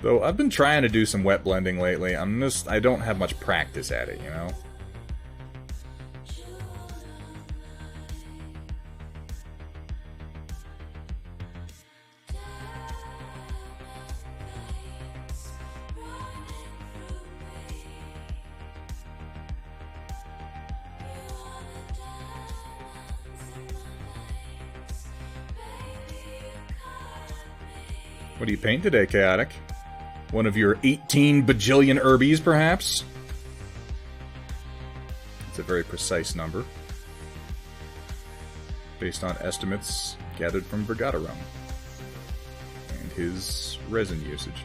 Though I've been trying to do some wet blending lately. I don't have much practice at it, you know? What do you paint today, Chaotic? One of your 18 bajillion Urbies, perhaps? It's a very precise number. Based on estimates gathered from Vergata Rum. And his resin usage.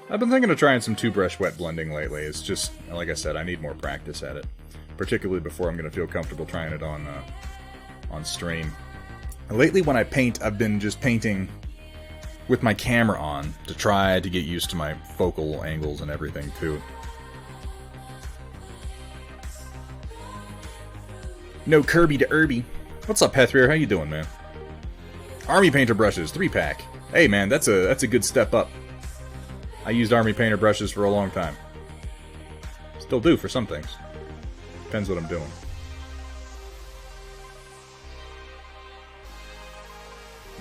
I've been thinking of trying some two-brush wet blending lately. It's just, like I said, I need more practice at it. Particularly before I'm going to feel comfortable trying it on stream. Lately when I paint, I've been just painting with my camera on to try to get used to my focal angles and everything too. No Kirby to Irby. What's up, Pethrier? How you doing, man? Army Painter brushes, 3-pack. Hey man, that's a good step up. I used Army Painter brushes for a long time. Still do for some things. Depends what I'm doing.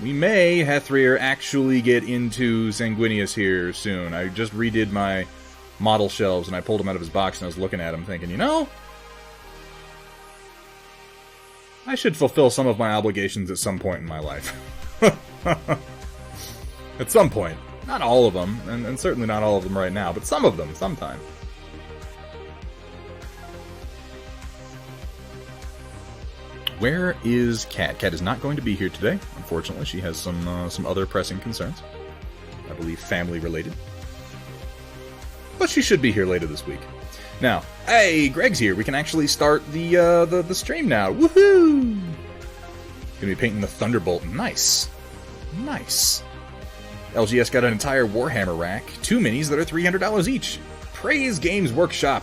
We may, Hethrier, actually get into Sanguinius here soon. I just redid my model shelves, and I pulled him out of his box, and I was looking at him thinking, you know, I should fulfill some of my obligations at some point in my life. At some point. Not all of them, and certainly not all of them right now, but some of them, sometime. Where is Kat? Kat is not going to be here today, unfortunately. She has some other pressing concerns. I believe family-related. But she should be here later this week. Now, hey, Greg's here. We can actually start the stream now. Woohoo! Gonna be painting the Thunderbolt. Nice. Nice. LGS got an entire Warhammer rack. 2 minis that are $300 each. Praise Games Workshop.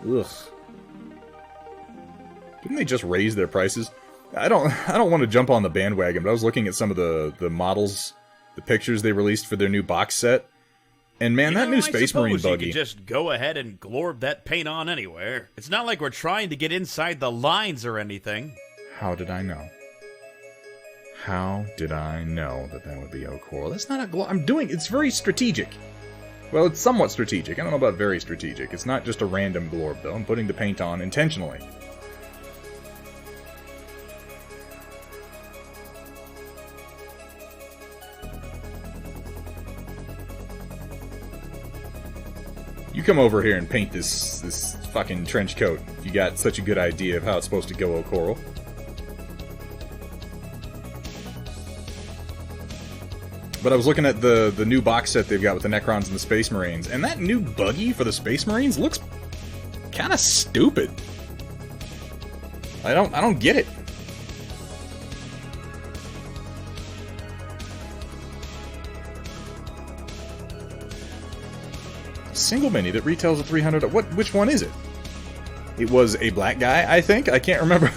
Ugh. Didn't they just raise their prices? I don't want to jump on the bandwagon, but I was looking at some of the models, the pictures they released for their new box set. And man, that new Space Marine buggy. You could just go ahead and glorb that paint on anywhere. It's not like we're trying to get inside the lines or anything. How did I know? How did I know that would be O'Coral? That's not a I'm doing. It's very strategic. Well, it's somewhat strategic. I don't know about very strategic. It's not just a random glorb, though. I'm putting the paint on intentionally. You come over here and paint this fucking trench coat. You got such a good idea of how it's supposed to go, O'Coral. But I was looking at the new box set they've got with the Necrons and the Space Marines, and that new buggy for the Space Marines looks kind of stupid. I don't get it. Single mini that retails at $300. Which one is it? It was a black guy, I think. I can't remember.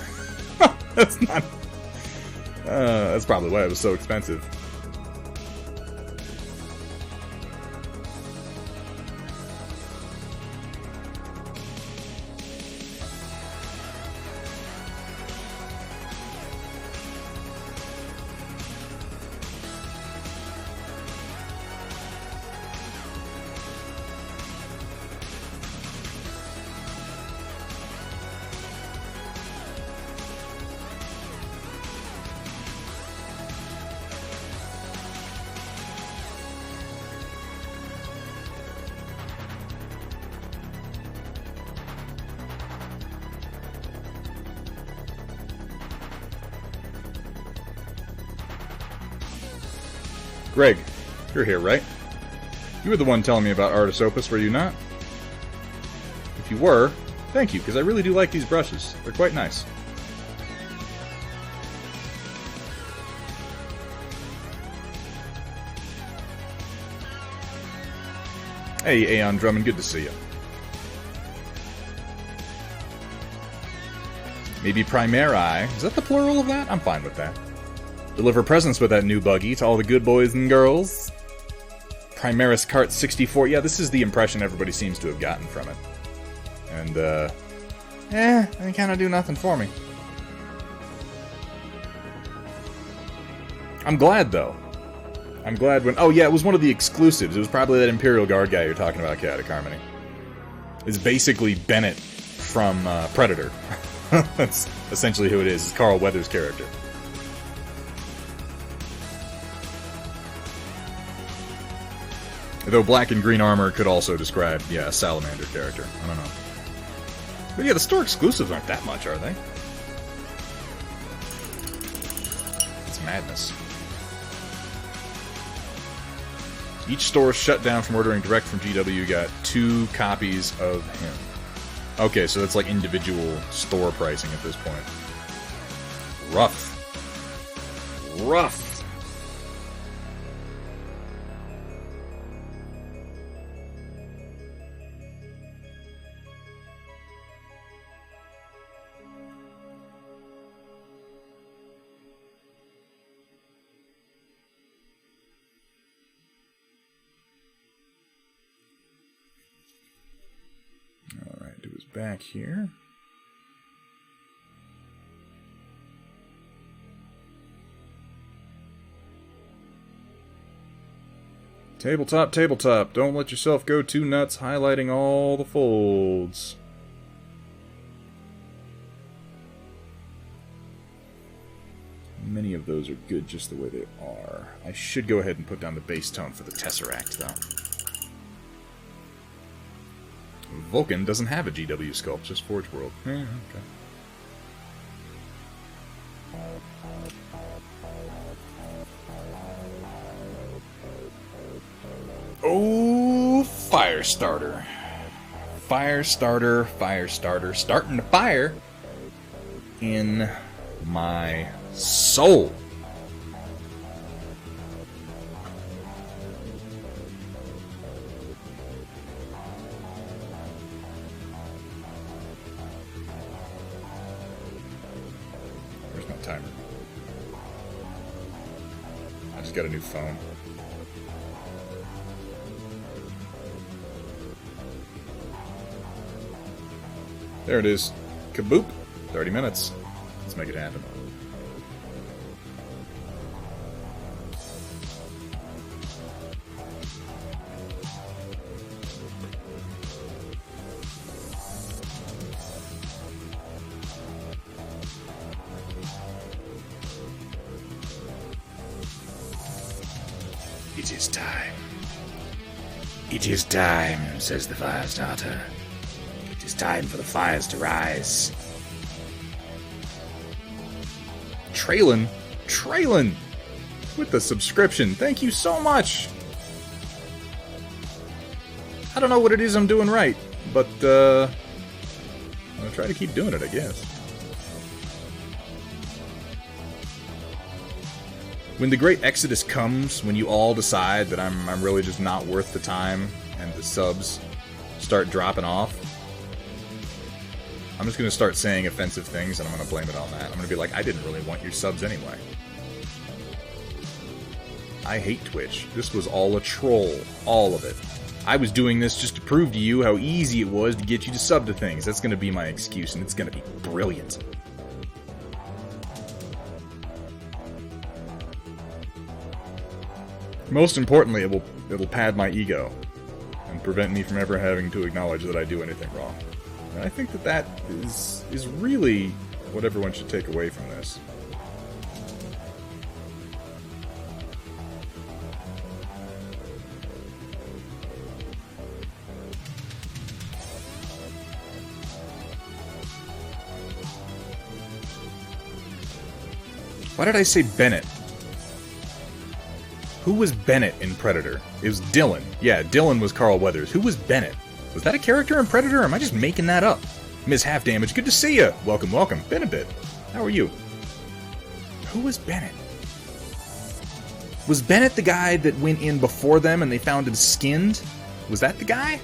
That's not. That's probably why it was so expensive. Greg, you're here, right? You were the one telling me about Artis Opus, were you not? If you were, thank you, because I really do like these brushes. They're quite nice. Hey, Aeon Drummond, good to see you. Maybe Primeri. Is that the plural of that? I'm fine with that. Deliver presents with that new buggy to all the good boys and girls. Primaris Cart 64. Yeah, this is the impression everybody seems to have gotten from it. And, they kind of do nothing for me. I'm glad, though. I'm glad when... Oh, yeah, it was one of the exclusives. It was probably that Imperial Guard guy you're talking about, Chaotic Harmony. It's basically Bennett from Predator. That's essentially who it is. It's Carl Weathers' character. Though black and green armor could also describe, yeah, a Salamander character. I don't know. But yeah, the store exclusives aren't that much, are they? It's madness. Each store shut down from ordering direct from GW got 2 copies of him. Okay, so that's like individual store pricing at this point. Rough. Rough. Back here. Tabletop, tabletop. Don't let yourself go too nuts, highlighting all the folds. Many of those are good just the way they are. I should go ahead and put down the base tone for the Tesseract, though. Vulcan doesn't have a GW sculpt, just Forge World. Yeah, okay. Oh, Firestarter. Firestarter, Firestarter. Starting to fire in my soul. Where's my timer? I just got a new phone. There it is. Kaboop. 30 minutes. Let's make it happen. It is time. It is time, says the Firestarter. It is time for the fires to rise. Traylon? Traylon! With the subscription. Thank you so much! I don't know what it is I'm doing right, but, I'm gonna try to keep doing it, I guess. When the great exodus comes, when you all decide that I'm really just not worth the time, and the subs start dropping off, I'm just going to start saying offensive things, and I'm going to blame it on that. I'm going to be like, I didn't really want your subs anyway. I hate Twitch. This was all a troll. All of it. I was doing this just to prove to you how easy it was to get you to sub to things. That's going to be my excuse, and it's going to be brilliant. Most importantly, it'll pad my ego and prevent me from ever having to acknowledge that I do anything wrong. And I think that is really what everyone should take away from this. Why did I say Bennett? Who was Bennett in Predator? It was Dylan. Yeah, Dylan was Carl Weathers. Who was Bennett? Was that a character in Predator, or am I just making that up? Miss Half Damage, good to see you. Welcome, welcome. Been a bit. How are you? Who was Bennett? Was Bennett the guy that went in before them and they found him skinned? Was that the guy?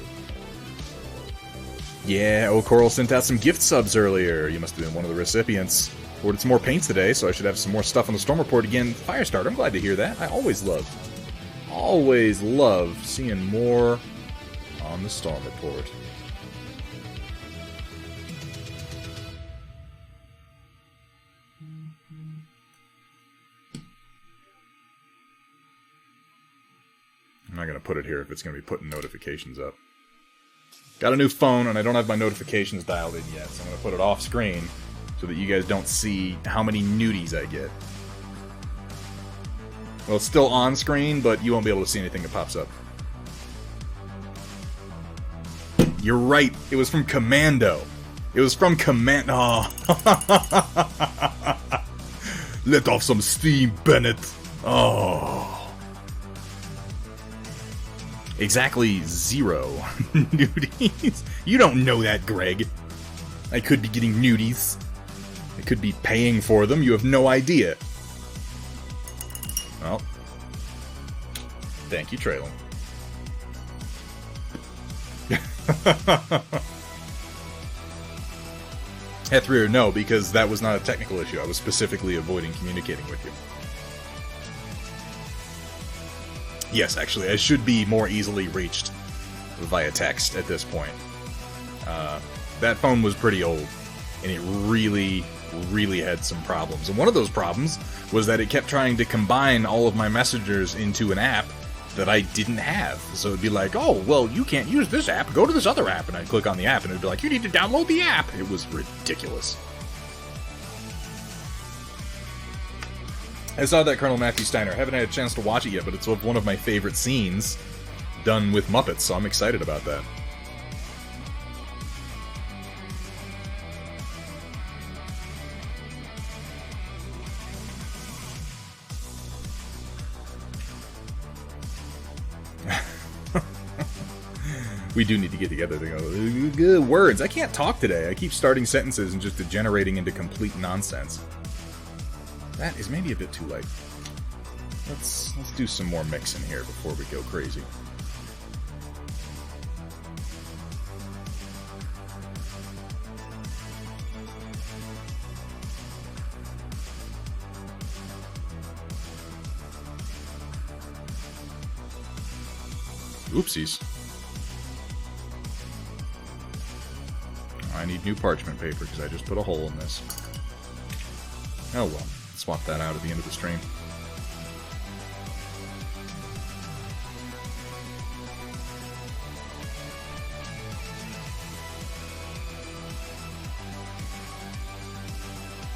Yeah, O'Coral sent out some gift subs earlier. You must have been one of the recipients. Ordered some more paints today, so I should have some more stuff on the Storm Report again. Firestarter, I'm glad to hear that. I always love seeing more on the Storm Report. I'm not going to put it here if it's going to be putting notifications up. Got a new phone, and I don't have my notifications dialed in yet, so I'm going to put it off screen so that you guys don't see how many nudies I get. Well, it's still on screen, but you won't be able to see anything that pops up. You're right, it was from Commando. It was from Commando. Oh. Let off some steam, Bennett. Oh. Exactly 0 nudies. You don't know that, Greg. I could be getting nudies. I could be paying for them. You have no idea. Well, thank you, Traylon. Hethrier, no, because that was not a technical issue. I was specifically avoiding communicating with you. Yes, actually, I should be more easily reached via text at this point. That phone was pretty old, and it really had some problems. And one of those problems was that it kept trying to combine all of my messengers into an app that I didn't have. So it'd be like, oh, well, you can't use this app. Go to this other app. And I'd click on the app, and it'd be like, you need to download the app. It was ridiculous. I saw that Colonel Matthew Steiner. I haven't had a chance to watch it yet, but it's one of my favorite scenes done with Muppets, so I'm excited about that. We do need to get together. Good words. I can't talk today. I keep starting sentences and just degenerating into complete nonsense. That is maybe a bit too late. Let's do some more mixing here before we go crazy. Oopsies. I need new parchment paper because I just put a hole in this. Oh well. Swap that out at the end of the stream.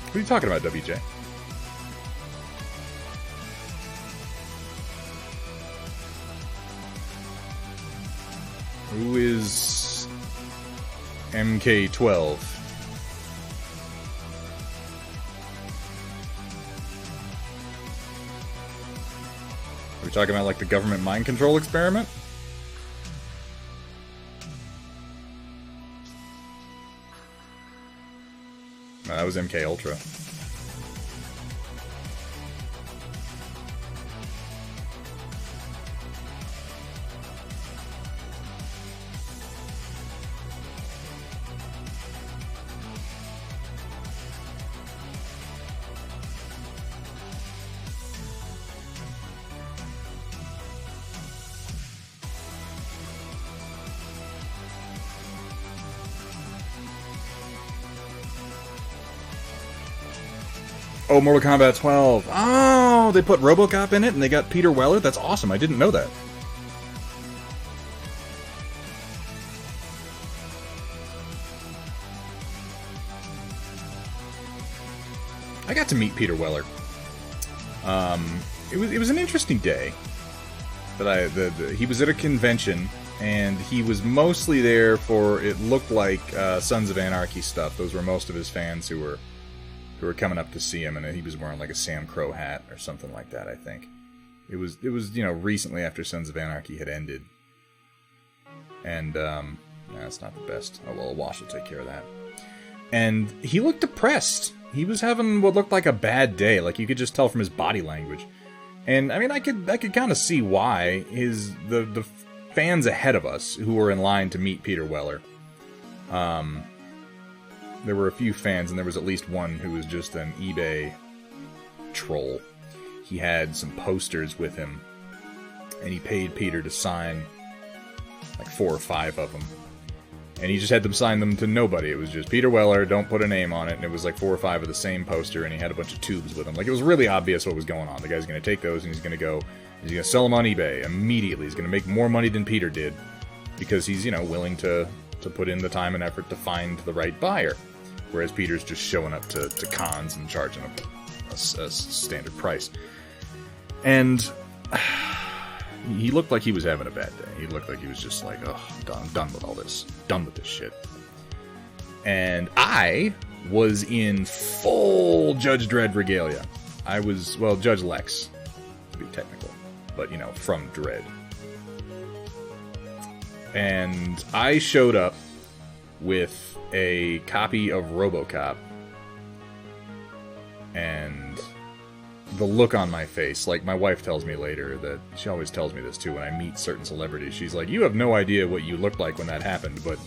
What are you talking about, WJ? Who is MK12? Are we talking about like the government mind control experiment? No, that was MK Ultra. Oh, Mortal Kombat 12. Oh, they put RoboCop in it and they got Peter Weller? That's awesome. I didn't know that. I got to meet Peter Weller. It was an interesting day. But he was at a convention and he was mostly there for, it looked like, Sons of Anarchy stuff. Those were most of his fans who were coming up to see him, and he was wearing like a Sam Crow hat or something like that, I think. It was recently after Sons of Anarchy had ended. And, that's not the best. Oh, well, Wash will take care of that. And he looked depressed. He was having what looked like a bad day, like you could just tell from his body language. And, I mean, I could kind of see why the fans ahead of us who were in line to meet Peter Weller, there were a few fans, and there was at least one who was just an eBay troll. He had some posters with him, and he paid Peter to sign like 4 or 5 of them. And he just had them sign them to nobody. It was just Peter Weller, don't put a name on it, and it was like 4 or 5 of the same poster, and he had a bunch of tubes with him. Like, it was really obvious what was going on. The guy's going to take those, and he's going to sell them on eBay immediately. He's going to make more money than Peter did, because he's, willing to put in the time and effort to find the right buyer. Whereas Peter's just showing up to cons and charging them a standard price. And he looked like he was having a bad day. He looked like he was just like, oh, I'm done with all this. Done with this shit. And I was in full Judge Dredd regalia. I was, well, Judge Lex, to be technical. But, from Dredd. And I showed up with a copy of RoboCop, and the look on my face, like my wife tells me later, that she always tells me this too when I meet certain celebrities, she's like, you have no idea what you looked like when that happened, but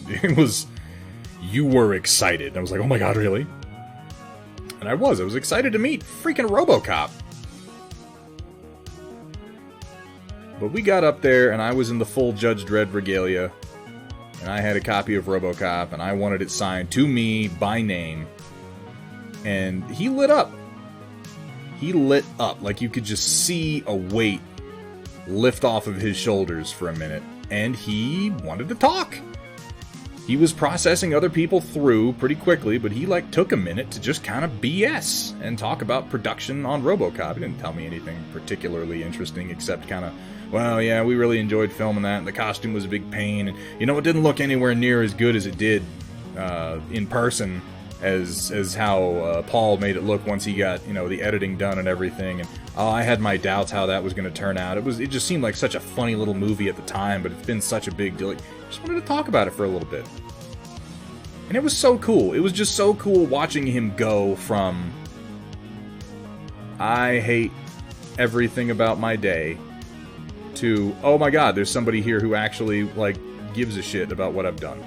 you were excited. And I was like, oh my god, really? And I was excited to meet freaking RoboCop. But we got up there, and I was in the full Judge Dredd regalia, and I had a copy of RoboCop, and I wanted it signed to me by name. And he lit up. He lit up. Like, you could just see a weight lift off of his shoulders for a minute, and he wanted to talk. He was processing other people through pretty quickly, but he took a minute to just kind of BS and talk about production on RoboCop. He didn't tell me anything particularly interesting except kind of, well, yeah, we really enjoyed filming that, and the costume was a big pain, and it didn't look anywhere near as good as it did in person as how Paul made it look once he got, the editing done and everything, and I had my doubts how that was going to turn out. It just seemed like such a funny little movie at the time, but it's been such a big deal. Just wanted to talk about it for a little bit. And it was so cool. It was just so cool watching him go from I hate everything about my day to, oh my god, there's somebody here who actually, gives a shit about what I've done.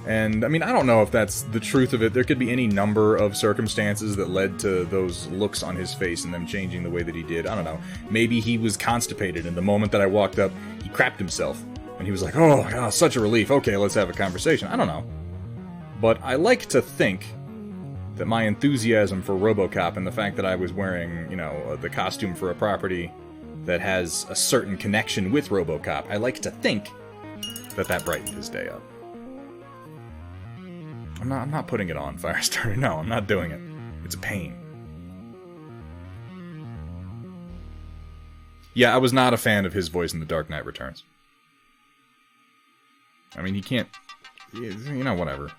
And, I mean, I don't know if that's the truth of it. There could be any number of circumstances that led to those looks on his face and them changing the way that he did. I don't know. Maybe he was constipated, and the moment that I walked up, he crapped himself. And he was like, oh, God, such a relief. Okay, let's have a conversation. I don't know. But I like to think that my enthusiasm for RoboCop and the fact that I was wearing, the costume for a property that has a certain connection with RoboCop, I like to think that brightened his day up. I'm not putting it on, Firestarter. No, I'm not doing it. It's a pain. Yeah, I was not a fan of his voice in The Dark Knight Returns. I mean, he can't... whatever.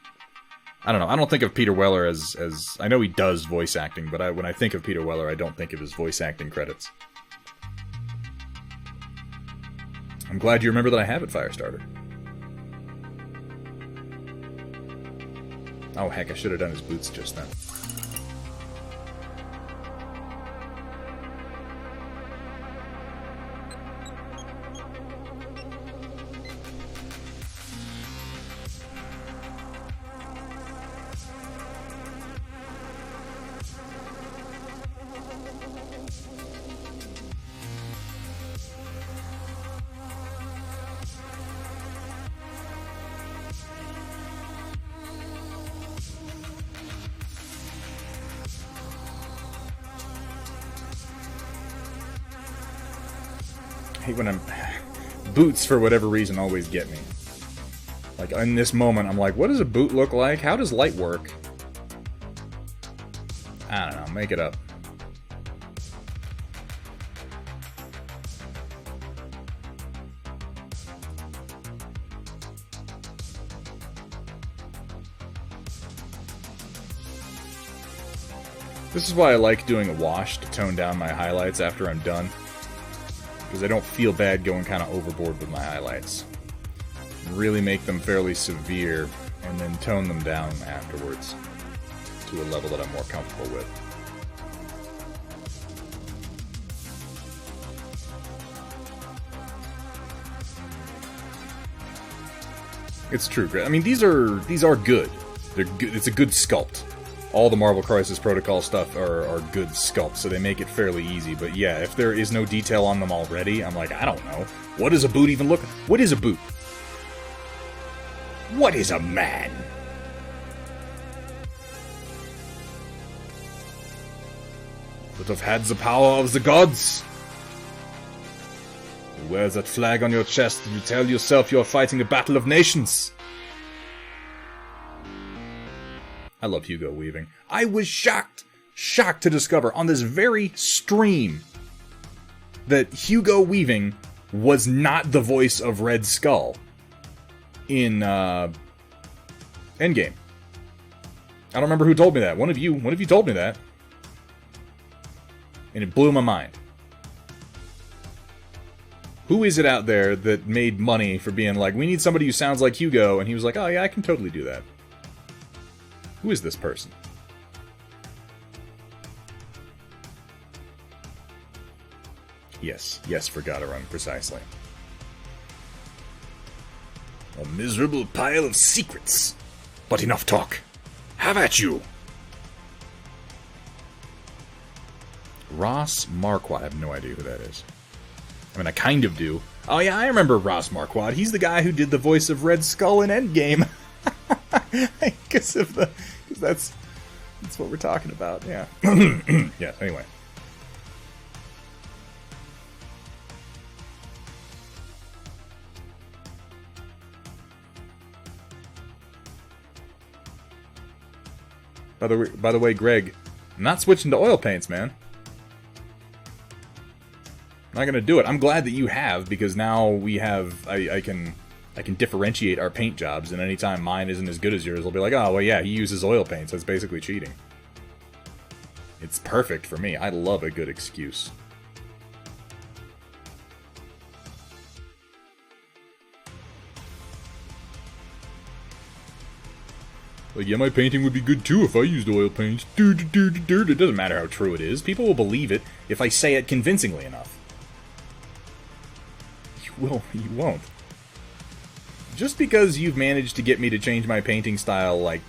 I don't know. I don't think of Peter Weller as... I know he does voice acting, but when I think of Peter Weller, I don't think of his voice acting credits. I'm glad you remember that I have it, Firestarter. Oh, heck, I should have done his boots just then. I hate when boots, for whatever reason, always get me. In this moment, I'm like, what does a boot look like? How does light work? I don't know, make it up. This is why I like doing a wash to tone down my highlights after I'm done. Because I don't feel bad going kind of overboard with my highlights. Really make them fairly severe, and then tone them down afterwards to a level that I'm more comfortable with. It's true, I mean, these are good. They're good. It's a good sculpt. All the Marvel Crisis Protocol stuff are good sculpts, so they make it fairly easy. But yeah, if there is no detail on them already, I'm like, I don't know. What does a boot even look like? What is a boot? What is a man? But have had the power of the gods. You wear that flag on your chest and you tell yourself you're fighting a battle of nations. I love Hugo Weaving. I was shocked to discover on this very stream that Hugo Weaving was not the voice of Red Skull in Endgame. I don't remember who told me that. One of you told me that. And it blew my mind. Who is it out there that made money for being like, we need somebody who sounds like Hugo, and he was like, oh yeah, I can totally do that. Who is this person? Yes, Forgotta Run, precisely. A miserable pile of secrets. But enough talk. Have at you! Ross Marquardt. I have no idea who that is. I mean, I kind of do. Oh yeah, I remember Ross Marquardt. He's the guy who did the voice of Red Skull in Endgame. Because that's what we're talking about, yeah. Yeah, anyway. By the way, Greg, I'm not switching to oil paints, man. I'm not gonna do it. I'm glad that you have, because now we have... I can differentiate our paint jobs, and anytime mine isn't as good as yours, I'll be like, oh, well, yeah, he uses oil paints. That's basically cheating. It's perfect for me. I love a good excuse. Like, yeah, my painting would be good too if I used oil paints. It doesn't matter how true it is. People will believe it if I say it convincingly enough. You won't. Just because you've managed to get me to change my painting style, like,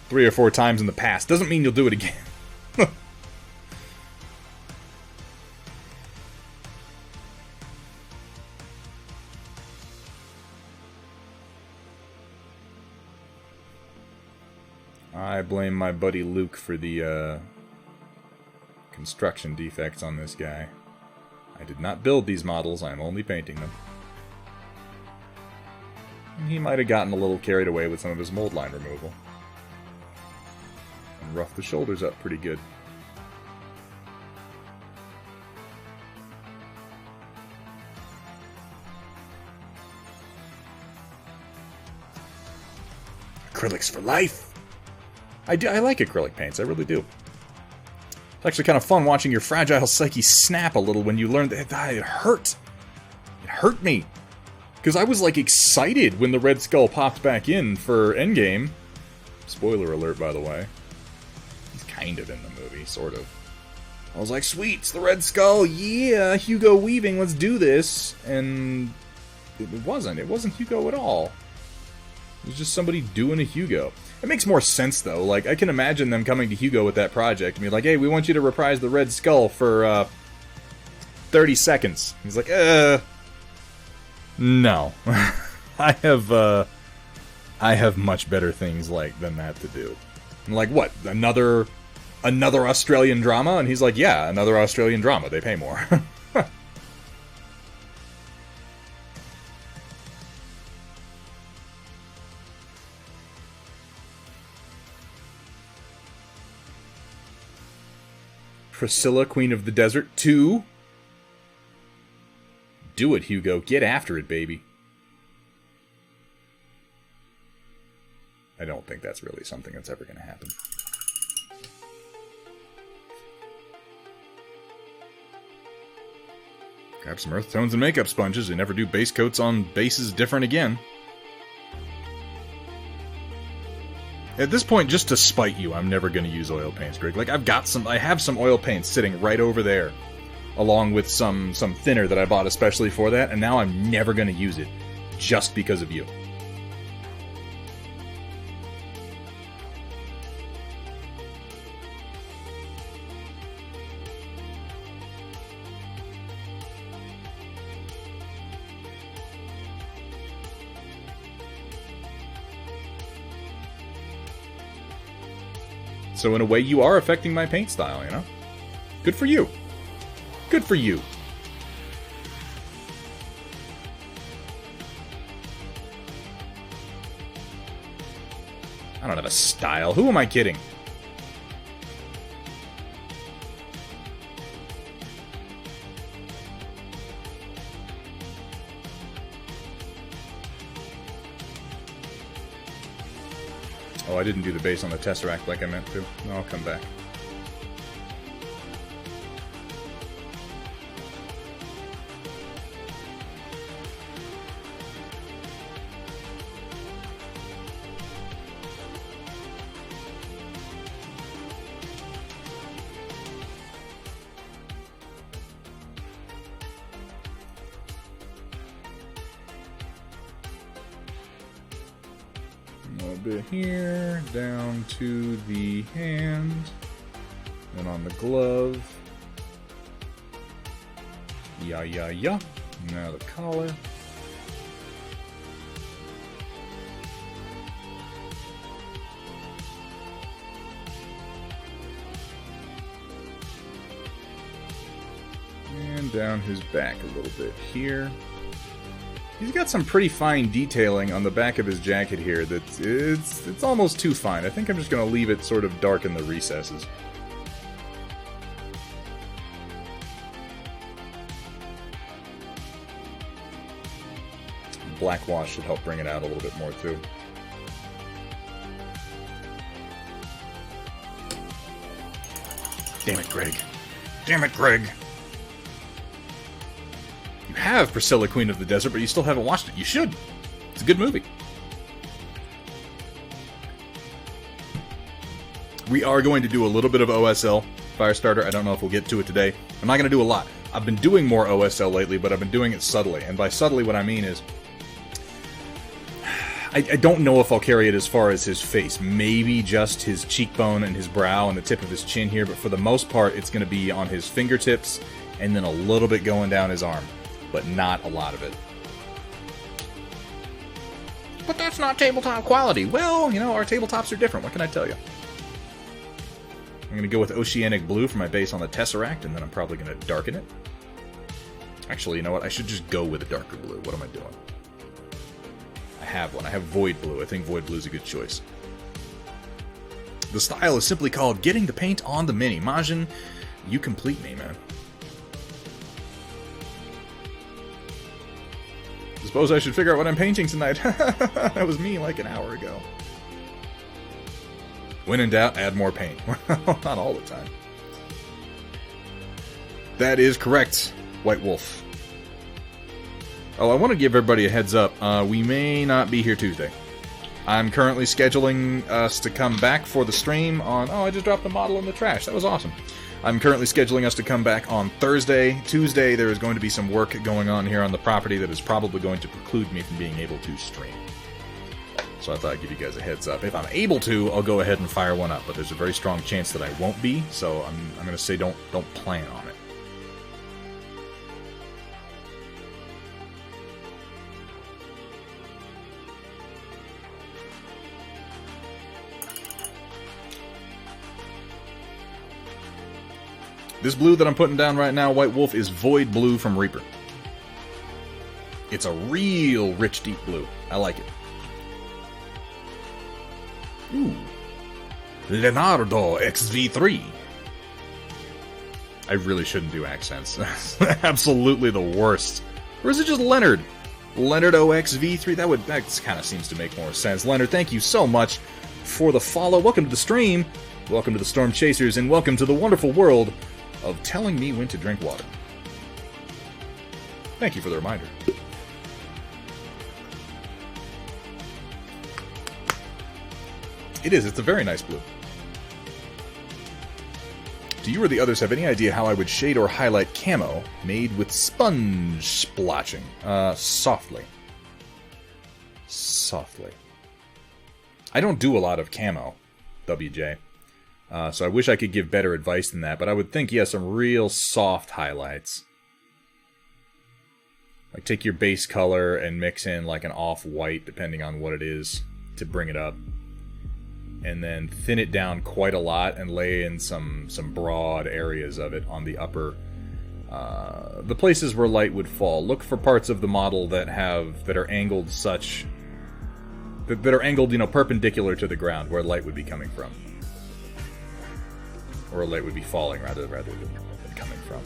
3 or 4 times in the past, doesn't mean you'll do it again. I blame my buddy Luke for the, construction defects on this guy. I did not build these models, I am only painting them. He might have gotten a little carried away with some of his mold line removal. And roughed the shoulders up pretty good. Acrylics for life! I like acrylic paints, I really do. It's actually kind of fun watching your fragile psyche snap a little when you learn that it hurt. It hurt me. Because I was, like, excited when the Red Skull popped back in for Endgame. Spoiler alert, by the way. He's kind of in the movie, sort of. I was like, sweet, it's the Red Skull, yeah, Hugo Weaving, let's do this. And it wasn't. It wasn't Hugo at all. It was just somebody doing a Hugo. It makes more sense, though. Like, I can imagine them coming to Hugo with that project and be like, hey, we want you to reprise the Red Skull for, 30 seconds. He's like, no. I have much better things than that to do. I'm like, what? Another Australian drama? And he's like, yeah, another Australian drama. They pay more. Priscilla, Queen of the Desert 2. Do it, Hugo. Get after it, baby. I don't think that's really something that's ever going to happen. Grab some earth tones and makeup sponges and never do base coats on bases different again. At this point, just to spite you, I'm never going to use oil paints, Greg. Like, I have some oil paints sitting right over there, along with some thinner that I bought especially for that, and now I'm never going to use it, just because of you. So in a way, you are affecting my paint style, you know? Good for you. Good for you. I don't have a style. Who am I kidding? Oh, I didn't do the base on the Tesseract like I meant to. I'll come back. Bit here, down to the hand, and on the glove. Yeah. Now the collar. And down his back a little bit here. He's got some pretty fine detailing on the back of his jacket here. It's almost too fine. I think I'm just going to leave it sort of dark in the recesses. Black wash should help bring it out a little bit more too. Damn it, Greg. Damn it, Greg. You have Priscilla, Queen of the Desert, but you still haven't watched it. You should. It's a good movie. We are going to do a little bit of OSL Firestarter. I don't know if we'll get to it today. I'm not going to do a lot. I've been doing more OSL lately, but I've been doing it subtly. And by subtly, what I mean is I don't know if I'll carry it as far as his face. Maybe just his cheekbone and his brow and the tip of his chin here, but for the most part, it's going to be on his fingertips and then a little bit going down his arm, but not a lot of it. But that's not tabletop quality. Well, you know, our tabletops are different. What can I tell you? I'm going to go with Oceanic Blue for my base on the Tesseract, and then I'm probably going to darken it. Actually, you know what? I should just go with a darker blue. What am I doing? I have one. I have Void Blue. I think Void Blue is a good choice. The style is simply called Getting the Paint on the Mini. Majin, you complete me, man. I suppose I should figure out what I'm painting tonight. That was me like an hour ago. When in doubt, add more paint. Not all the time. That is correct, White Wolf. Oh, I want to give everybody a heads up. We may not be here Tuesday. I'm currently scheduling us to come back for the stream on... Oh, I just dropped the model in the trash. That was awesome. I'm currently scheduling us to come back on Thursday. Tuesday, there is going to be some work going on here on the property that is probably going to preclude me from being able to stream. So I thought I'd give you guys a heads up. If I'm able to, I'll go ahead and fire one up, but there's a very strong chance that I won't be, so I'm going to say don't plan on it. This blue that I'm putting down right now, White Wolf, is Void Blue from Reaper. It's a real rich, deep blue. I like it. Ooh. Leonardo XV3. I really shouldn't do accents. Absolutely the worst. Or is it just Leonard? Leonard OXV3? That kind of seems to make more sense. Leonard, thank you so much for the follow. Welcome to the stream. Welcome to the Storm Chasers, and welcome to the wonderful world of telling me when to drink water. Thank you for the reminder. It is. It's a very nice blue. Do you or the others have any idea how I would shade or highlight camo made with sponge splotching? Softly. Softly. I don't do a lot of camo, WJ. So I wish I could give better advice than that, but I would think, yeah, some real soft highlights. Like, take your base color and mix in, like, an off-white, depending on what it is, to bring it up. And then thin it down quite a lot and lay in some broad areas of it on the upper... the places where light would fall. Look for parts of the model that are angled such... that are angled, you know, perpendicular to the ground, where light would be coming from. Or light would be falling rather than coming from.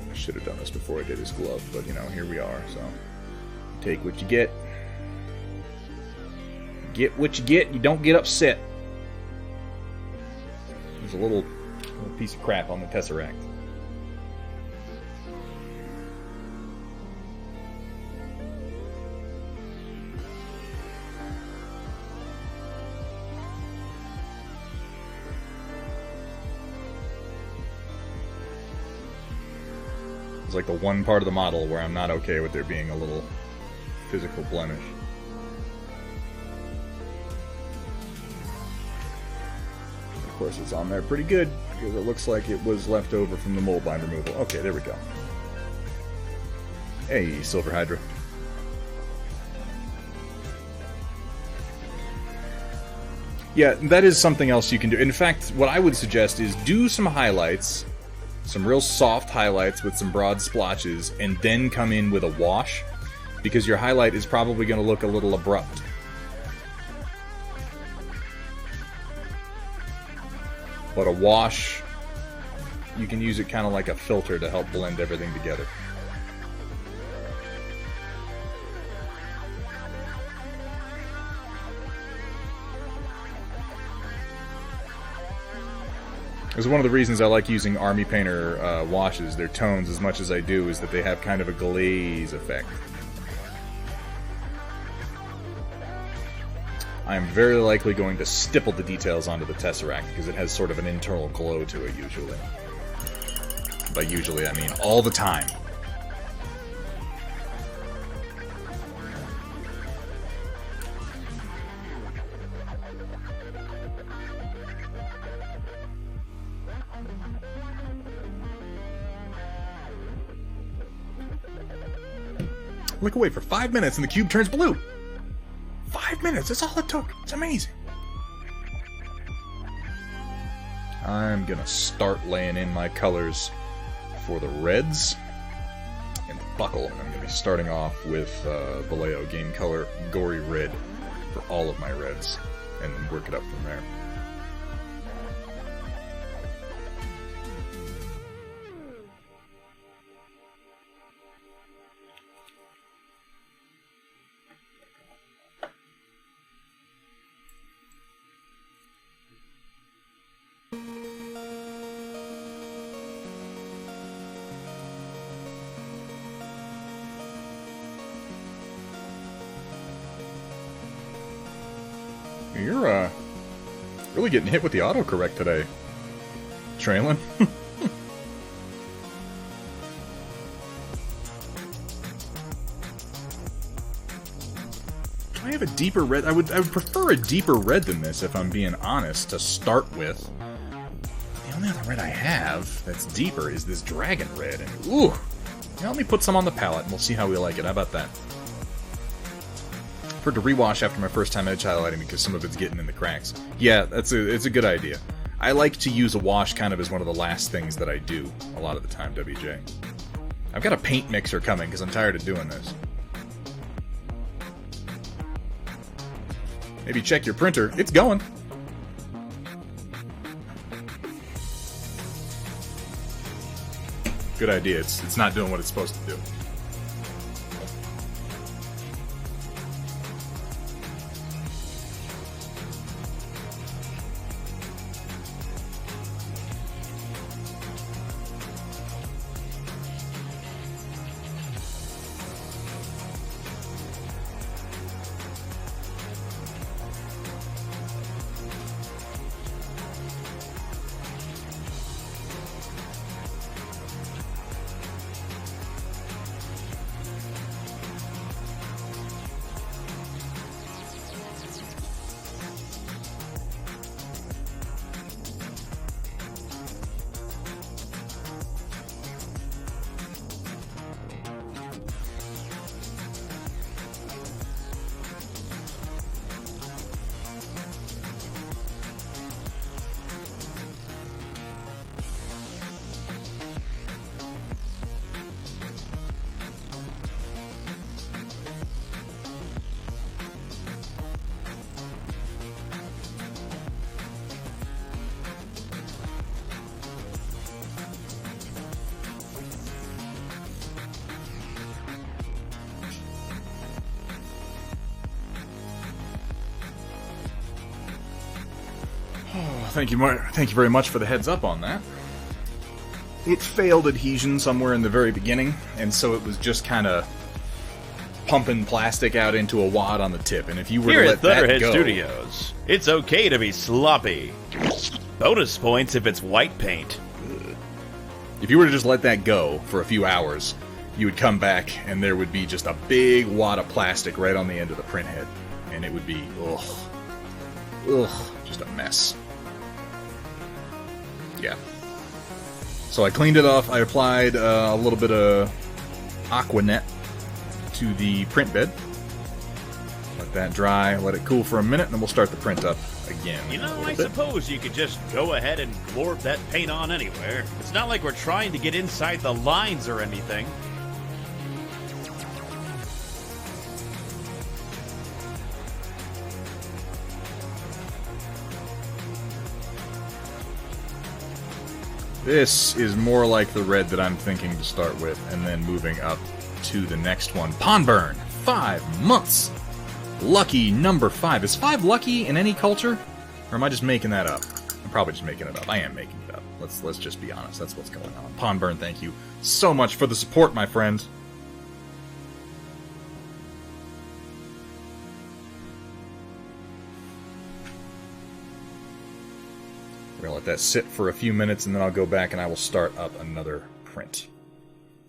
I should have done this before I did his glove, but you know, here we are, so take what you get. Get what you get, you don't get upset. There's a little piece of crap on the Tesseract. It's like the one part of the model where I'm not okay with there being a little physical blemish. Of course, it's on there pretty good, because it looks like it was left over from the mold bind removal. Okay, there we go. Hey, Silver Hydra. Yeah, that is something else you can do. In fact, what I would suggest is do some highlights, some real soft highlights with some broad splotches, and then come in with a wash, because your highlight is probably going to look a little abrupt. But a wash, you can use it kind of like a filter to help blend everything together. It's one of the reasons I like using Army Painter washes, their tones, as much as I do, is that they have kind of a glaze effect. I'm very likely going to stipple the details onto the Tesseract, because it has sort of an internal glow to it, usually. By usually, I mean all the time. Look away for 5 minutes and the cube turns blue. 5 minutes, that's all it took. It's amazing. I'm gonna start laying in my colors for the reds and the buckle. I'm gonna be starting off with Vallejo Game Color Gory Red for all of my reds, and then work it up from there. You're really getting hit with the autocorrect today, Traylon. I have a deeper red. I would prefer a deeper red than this, if I'm being honest, to start with. The only other red I have that's deeper is this dragon red. And ooh, yeah, let me put some on the palette and we'll see how we like it. How about that? I prefer to rewash after my first time edge highlighting because some of it's getting in the cracks. Yeah, it's a good idea. I like to use a wash kind of as one of the last things that I do a lot of the time, WJ. I've got a paint mixer coming because I'm tired of doing this. Maybe check your printer. It's going. Good idea. It's not doing what it's supposed to do. Thank you very much for the heads up on that. It failed adhesion somewhere in the very beginning, and so it was just kind of pumping plastic out into a wad on the tip. And if you were to let that go... Here at Thunderhead Studios, it's okay to be sloppy. Bonus points if it's white paint. If you were to just let that go for a few hours, you would come back and there would be just a big wad of plastic right on the end of the print head. And it would be, just a mess. Yeah. So I cleaned it off. I applied a little bit of Aquanet to the print bed. Let that dry, let it cool for a minute, and then we'll start the print up again. You know, I suppose you could just go ahead and glorp that paint on anywhere. It's not like we're trying to get inside the lines or anything. This is more like the red that I'm thinking to start with, and then moving up to the next one. Pawnburn, 5 months. Lucky number 5. Is 5 lucky in any culture? Or am I just making that up? I'm probably just making it up. I am making it up. Let's just be honest. That's what's going on. Pawnburn, thank you so much for the support, my friend. We're going to let that sit for a few minutes, and then I'll go back and I will start up another print.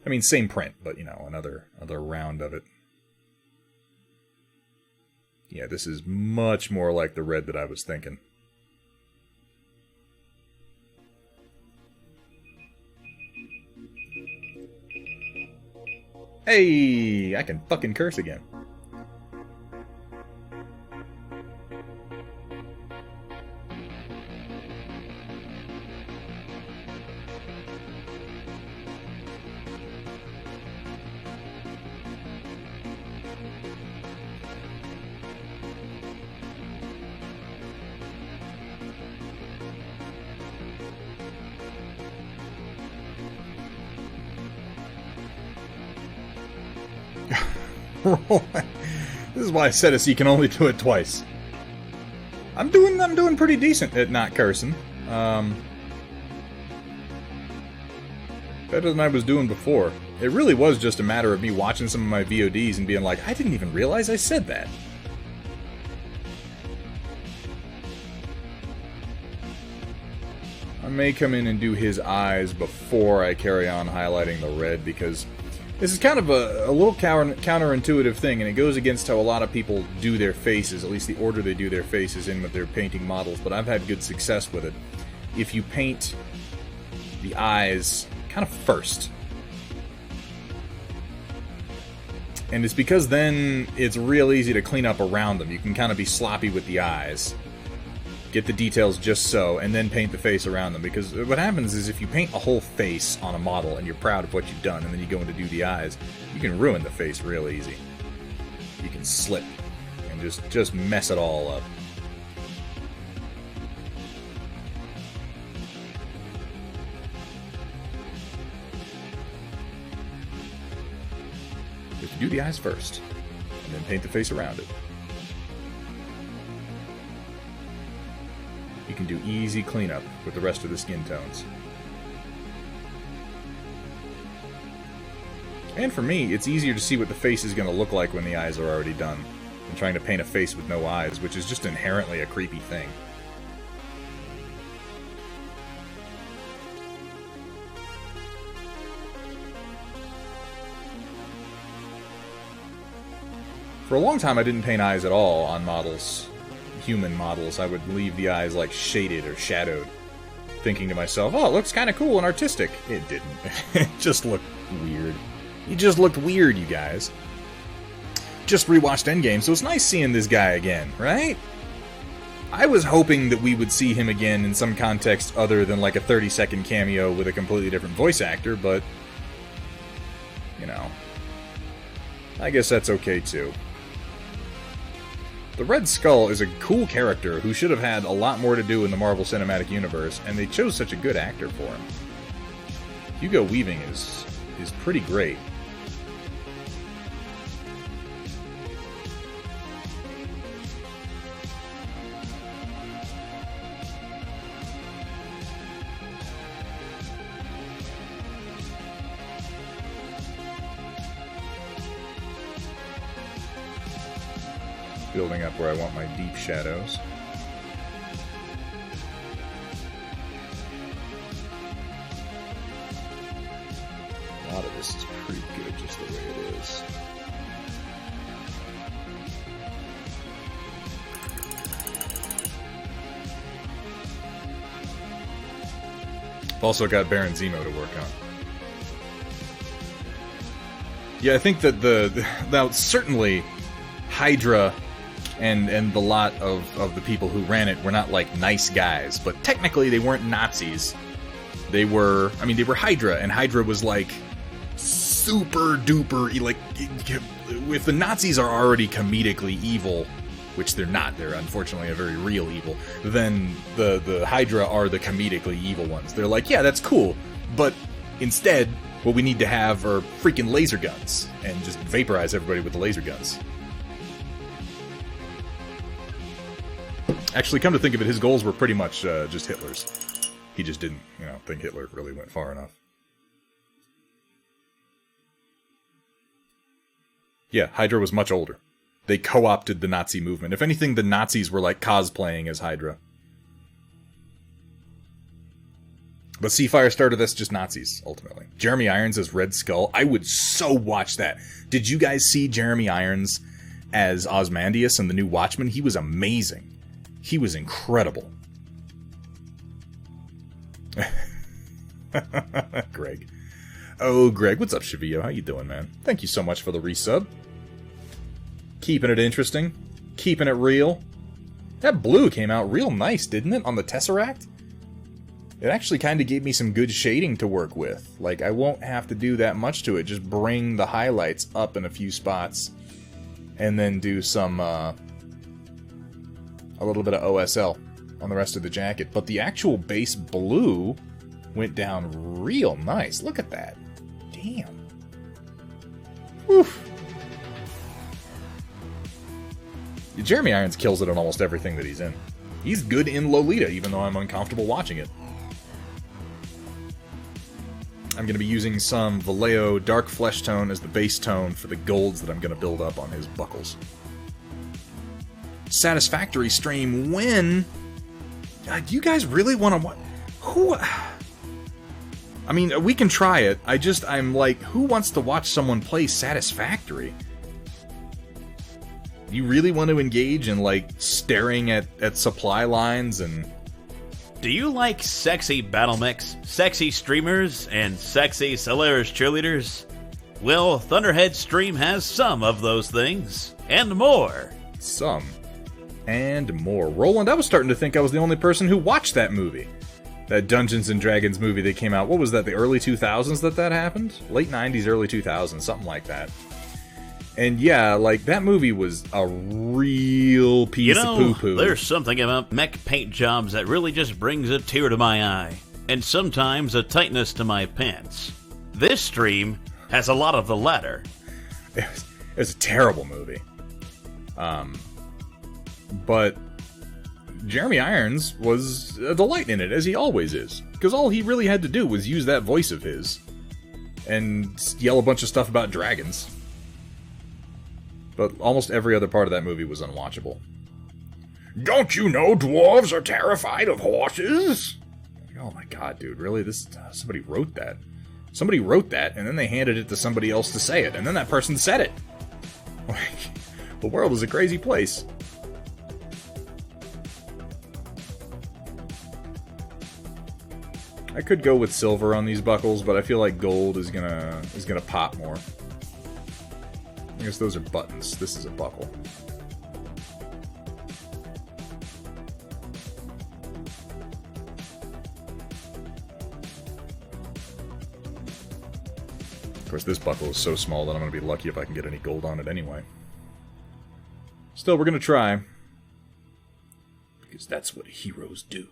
I mean, same print, but, you know, another round of it. Yeah, this is much more like the red that I was thinking. Hey, I can fucking curse again. This is why I said you can only do it twice. I'm doing pretty decent at not cursing. Better than I was doing before. It really was just a matter of me watching some of my VODs and being like, I didn't even realize I said that. I may come in and do his eyes before I carry on highlighting the red, because this is kind of a little counterintuitive thing, and it goes against how a lot of people do their faces, at least the order they do their faces in with their painting models, but I've had good success with it. If you paint the eyes kind of first. And it's because then it's real easy to clean up around them. You can kind of be sloppy with the eyes. Get the details just so, and then paint the face around them. Because what happens is if you paint a whole face on a model and you're proud of what you've done, and then you go in to do the eyes, you can ruin the face real easy. You can slip and just mess it all up. You have to do the eyes first, and then paint the face around it. You can do easy cleanup with the rest of the skin tones. And for me, it's easier to see what the face is going to look like when the eyes are already done, than trying to paint a face with no eyes, which is just inherently a creepy thing. For a long time, I didn't paint eyes at all on models. Human models. I would leave the eyes like shaded or shadowed, thinking to myself, oh, it looks kind of cool and artistic. It didn't. It just looked weird. It just looked weird, you guys. Just rewatched Endgame, so it's nice seeing this guy again, right? I was hoping that we would see him again in some context other than like a 30-second cameo with a completely different voice actor, but, you know, I guess that's okay too. The Red Skull is a cool character who should have had a lot more to do in the Marvel Cinematic Universe, and they chose such a good actor for him. Hugo Weaving is pretty great. Building up where I want my deep shadows. A lot of this is pretty good just the way it is. I've also got Baron Zemo to work on. Yeah, I think that now certainly Hydra And the lot of the people who ran it were not, like, nice guys. But technically, they weren't Nazis. They were Hydra, and Hydra was, like, super duper, like, if the Nazis are already comedically evil, which they're not, they're unfortunately a very real evil, then the Hydra are the comedically evil ones. They're like, yeah, that's cool, but instead, what we need to have are freaking laser guns, and just vaporize everybody with the laser guns. Actually, come to think of it, his goals were pretty much just Hitler's. He just didn't, think Hitler really went far enough. Yeah, Hydra was much older. They co-opted the Nazi movement. If anything, the Nazis were like cosplaying as Hydra. But see, Firestarter, that's just Nazis, ultimately. Jeremy Irons as Red Skull, I would so watch that. Did you guys see Jeremy Irons as Ozymandias in the new Watchmen? He was amazing. He was incredible. Greg. Oh, Greg, what's up, Shavio? How you doing, man? Thank you so much for the resub. Keeping it interesting. Keeping it real. That blue came out real nice, didn't it, on the Tesseract? It actually kind of gave me some good shading to work with. Like, I won't have to do that much to it. Just bring the highlights up in a few spots. And then do some, a little bit of OSL on the rest of the jacket. But the actual base blue went down real nice. Look at that. Damn. Oof. Jeremy Irons kills it on almost everything that he's in. He's good in Lolita, even though I'm uncomfortable watching it. I'm going to be using some Vallejo Dark Flesh Tone as the base tone for the golds that I'm going to build up on his buckles. Satisfactory stream when? Do you guys really want to... Who... I mean, we can try it. I'm like, who wants to watch someone play Satisfactory? You really want to engage in, like, staring at supply lines and... Do you like sexy battle mechs, sexy streamers, and sexy Solaris cheerleaders? Well, Thunderhead Stream has some of those things, and more. Some. And more. Roland, I was starting to think I was the only person who watched that movie. That Dungeons & Dragons movie that came out, what was that, the early 2000s that happened? Late 90s, early 2000s, something like that. And yeah, like, that movie was a real piece of poo-poo. There's something about mech paint jobs that really just brings a tear to my eye, and sometimes a tightness to my pants. This stream has a lot of the latter. It was a terrible movie. But Jeremy Irons was a delight in it, as he always is. Because all he really had to do was use that voice of his and yell a bunch of stuff about dragons. But almost every other part of that movie was unwatchable. Don't you know dwarves are terrified of horses? Oh my god, dude, really? Somebody wrote that. Somebody wrote that, and then they handed it to somebody else to say it, and then that person said it. The world is a crazy place. I could go with silver on these buckles, but I feel like gold is gonna pop more. I guess those are buttons. This is a buckle. Of course, this buckle is so small that I'm going to be lucky if I can get any gold on it anyway. Still, we're going to try. Because that's what heroes do.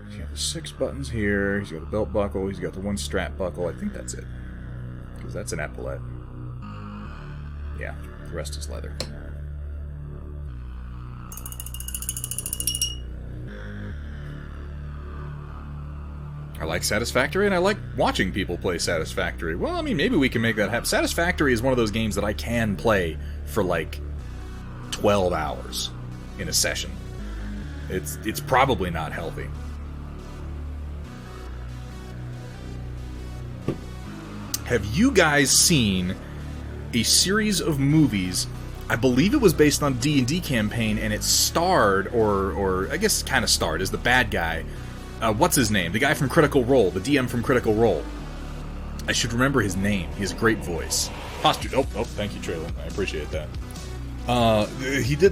He's got the 6 buttons here, he's got the belt buckle, he's got the 1 strap buckle. I think that's it. Because that's an epaulette. Yeah, the rest is leather. I like Satisfactory, and I like watching people play Satisfactory. Well, I mean, maybe we can make that happen. Satisfactory is one of those games that I can play for, like, 12 hours in a session. It's probably not healthy. Have you guys seen a series of movies? I believe it was based on D&D campaign, and it starred, or I guess kind of starred, as the bad guy, what's his name? The guy from Critical Role, the DM from Critical Role. I should remember his name. He has a great voice. Thank you, Traylon. I appreciate that.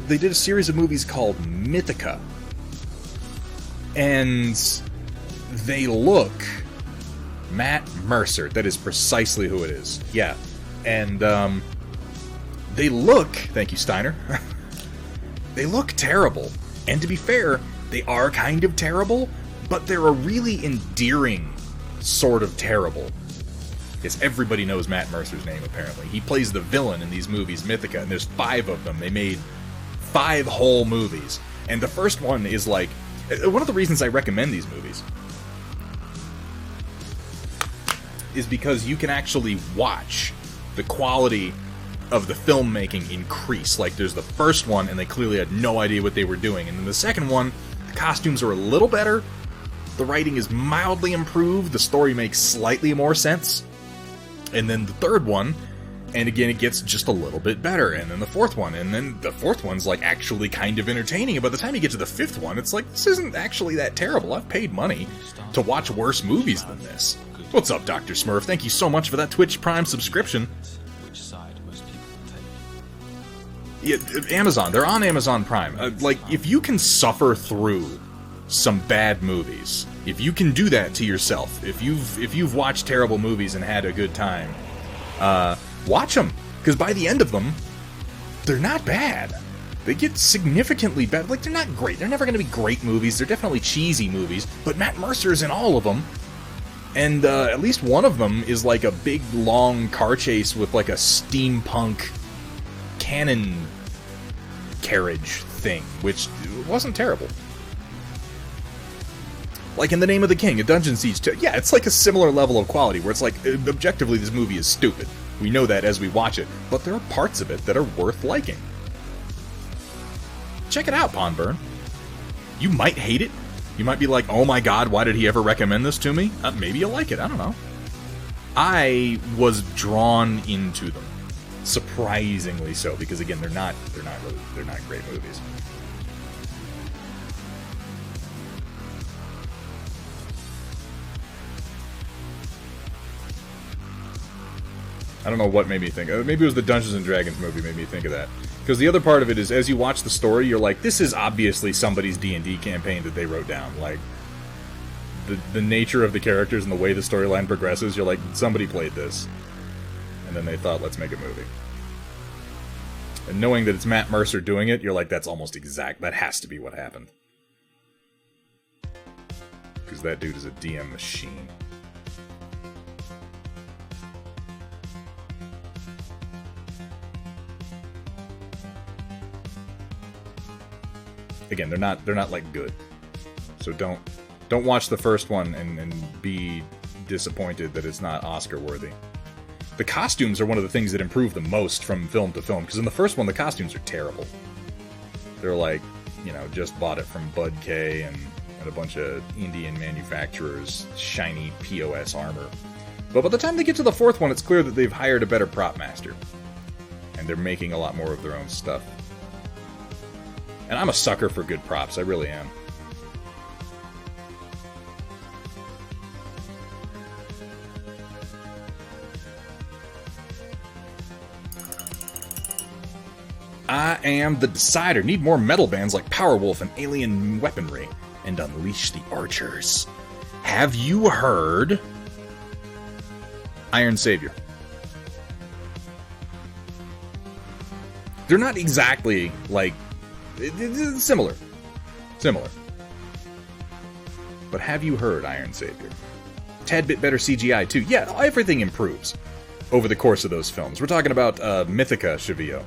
They did a series of movies called Mythica. And they look... Matt Mercer. That is precisely who it is. Yeah. And, they look... Thank you, Steiner. They look terrible. And to be fair, they are kind of terrible, but they're a really endearing sort of terrible. Yes, everybody knows Matt Mercer's name, apparently. He plays the villain in these movies, Mythica, and there's 5 of them. They made 5 whole movies. And the first one is like... One of the reasons I recommend these movies is because you can actually watch the quality of the filmmaking increase. Like, there's the first one, and they clearly had no idea what they were doing. And then the second one, the costumes are a little better, the writing is mildly improved, the story makes slightly more sense. And then the third one, and again, it gets just a little bit better. And then the fourth one, and then the fourth one's, like, actually kind of entertaining. And by the time you get to the fifth one, it's like, this isn't actually that terrible. I've paid money to watch worse movies than this. What's up, Dr. Smurf? Thank you so much for that Twitch Prime subscription. Yeah, Amazon. They're on Amazon Prime. Like, if you can suffer through some bad movies, if you can do that to yourself, if you've watched terrible movies and had a good time, watch them. Because by the end of them, they're not bad. They get significantly better. Like, they're not great. They're never going to be great movies. They're definitely cheesy movies. But Matt Mercer's in all of them. And at least one of them is like a big, long car chase with like a steampunk cannon carriage thing, which wasn't terrible. Like in The Name of the King, a Dungeon Siege 2. Yeah, it's like a similar level of quality, where it's like, objectively, this movie is stupid. We know that as we watch it, but there are parts of it that are worth liking. Check it out, Pondburn. You might hate it. You might be like, oh my god, why did he ever recommend this to me? Maybe you'll like it, I don't know. I was drawn into them. Surprisingly so, because again, they're not great movies. I don't know what made me think. Maybe it was the Dungeons and Dragons movie made me think of that. Because the other part of it is, as you watch the story, you're like, this is obviously somebody's D&D campaign that they wrote down. Like, the nature of the characters and the way the storyline progresses, you're like, somebody played this. And then they thought, let's make a movie. And knowing that it's Matt Mercer doing it, you're like, that's almost exact. That has to be what happened. Because that dude is a DM machine. Again, they're not like good. So don't watch the first one and be disappointed that it's not Oscar worthy. The costumes are one of the things that improve the most from film to film, because in the first one the costumes are terrible. They're like, you know, just bought it from Bud K and a bunch of Indian manufacturers, shiny POS armor. But by the time they get to the fourth one, it's clear that they've hired a better prop master. And they're making a lot more of their own stuff. And I'm a sucker for good props, I really am. I am the Decider. Need more metal bands like Powerwolf and Alien Weaponry. And unleash the archers. Have you heard Iron Savior? They're not exactly like... Similar. But have you heard Iron Savior? Tad bit better CGI too. Yeah, everything improves over the course of those films. We're talking about Mythica, Chevillo.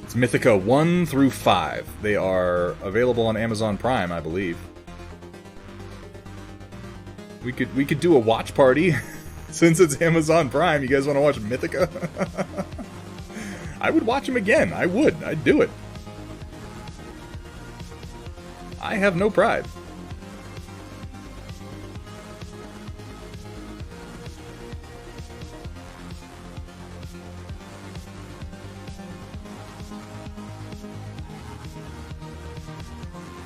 It's Mythica 1 through 5. They are available on Amazon Prime, I believe. We could do a watch party since it's Amazon Prime. You guys want to watch Mythica? I would watch them again. I would. I'd do it. I have no pride.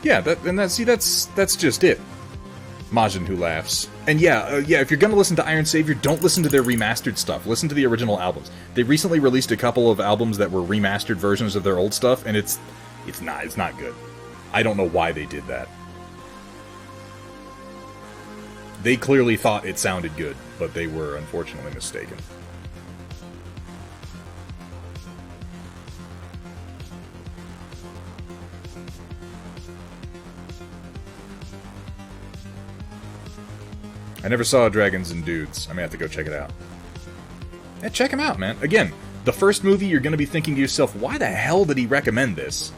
Yeah, that's just it. Majin who laughs. And yeah, if you're gonna listen to Iron Savior, don't listen to their remastered stuff. Listen to the original albums. They recently released a couple of albums that were remastered versions of their old stuff, and it's not good. I don't know why they did that. They clearly thought it sounded good, but they were unfortunately mistaken. I never saw Dragons and Dudes. I may have to go check it out. Yeah, check him out, man. Again, the first movie, you're going to be thinking to yourself, why the hell did he recommend this?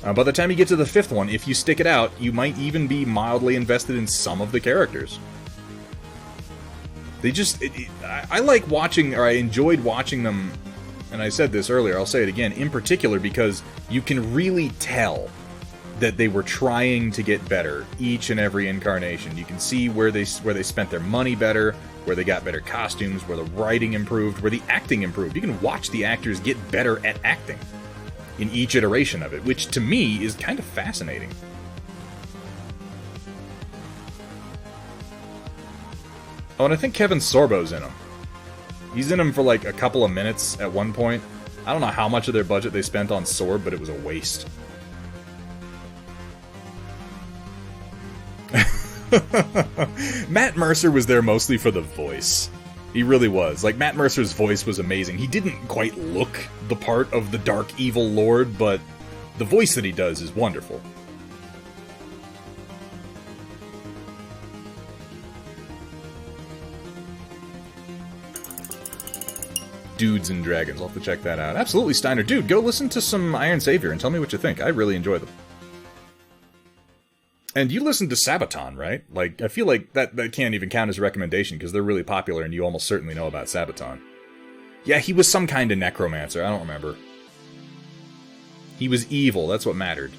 By the time you get to the fifth one, if you stick it out, you might even be mildly invested in some of the characters. They just... I like watching, or I enjoyed watching them, and I said this earlier, I'll say it again, in particular because you can really tell that they were trying to get better each and every incarnation. You can see where they spent their money better, where they got better costumes, where the writing improved, where the acting improved. You can watch the actors get better at acting in each iteration of it, which to me is kind of fascinating. Oh, and I think Kevin Sorbo's in them. He's in them for like a couple of minutes at one point. I don't know how much of their budget they spent on Sorb, but it was a waste. Matt Mercer was there mostly for the voice. He really was. Like, Matt Mercer's voice was amazing. He didn't quite look the part of the Dark Evil Lord, but the voice that he does is wonderful. Dudes and Dragons. I'll have to check that out. Absolutely, Steiner. Dude, go listen to some Iron Savior and tell me what you think. I really enjoy them. And you listened to Sabaton, right? Like, I feel like that can't even count as a recommendation, because they're really popular and you almost certainly know about Sabaton. Yeah, he was some kind of necromancer, I don't remember. He was evil, that's what mattered.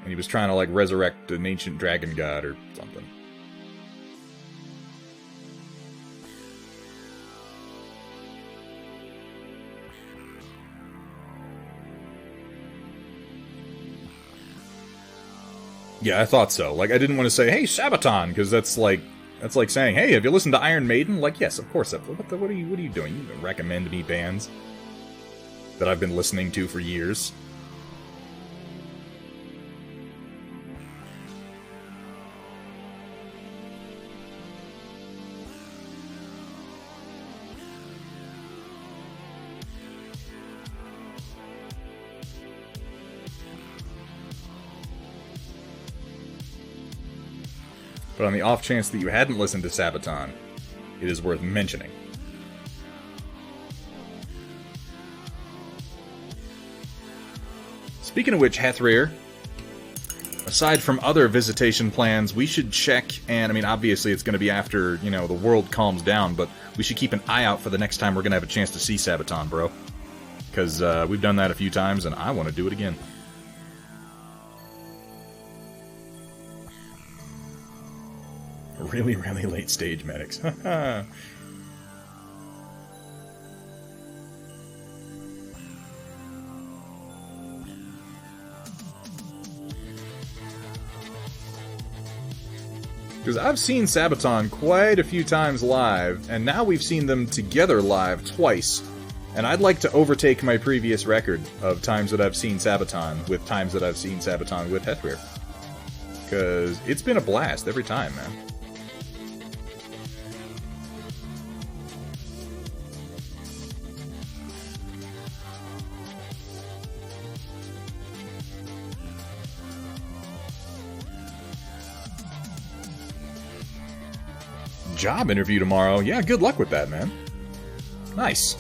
And he was trying to, like, resurrect an ancient dragon god or something. Yeah, I thought so. Like, I didn't want to say, hey, Sabaton, because that's like saying, hey, have you listened to Iron Maiden? Like, yes, of course. What are you doing? You recommend me bands that I've been listening to for years. But on the off chance that you hadn't listened to Sabaton, it is worth mentioning. Speaking of which, Hathrir, aside from other visitation plans, we should check, and I mean, obviously it's going to be after, you know, the world calms down, but we should keep an eye out for the next time we're going to have a chance to see Sabaton, bro. Because we've done that a few times, and I want to do it again. Really, really late stage medics. Because I've seen Sabaton quite a few times live, and now we've seen them together live twice. And I'd like to overtake my previous record of times that I've seen Sabaton with times that I've seen Sabaton with Hathrir. Because it's been a blast every time, man. Job interview tomorrow. Yeah, good luck with that, man. Nice.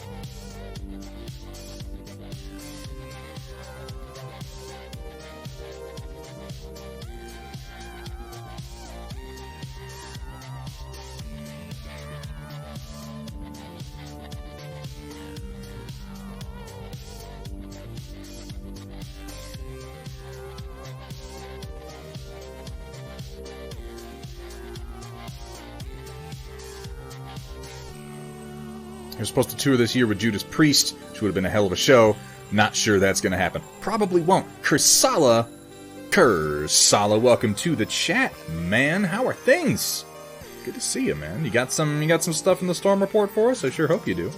We're supposed to tour this year with Judas Priest, which would have been a hell of a show. Not sure that's going to happen. Probably won't. Kursala Kursala, welcome to the chat, man. How are things? Good to see you, man. You got some stuff in the storm report for us? I sure hope you do.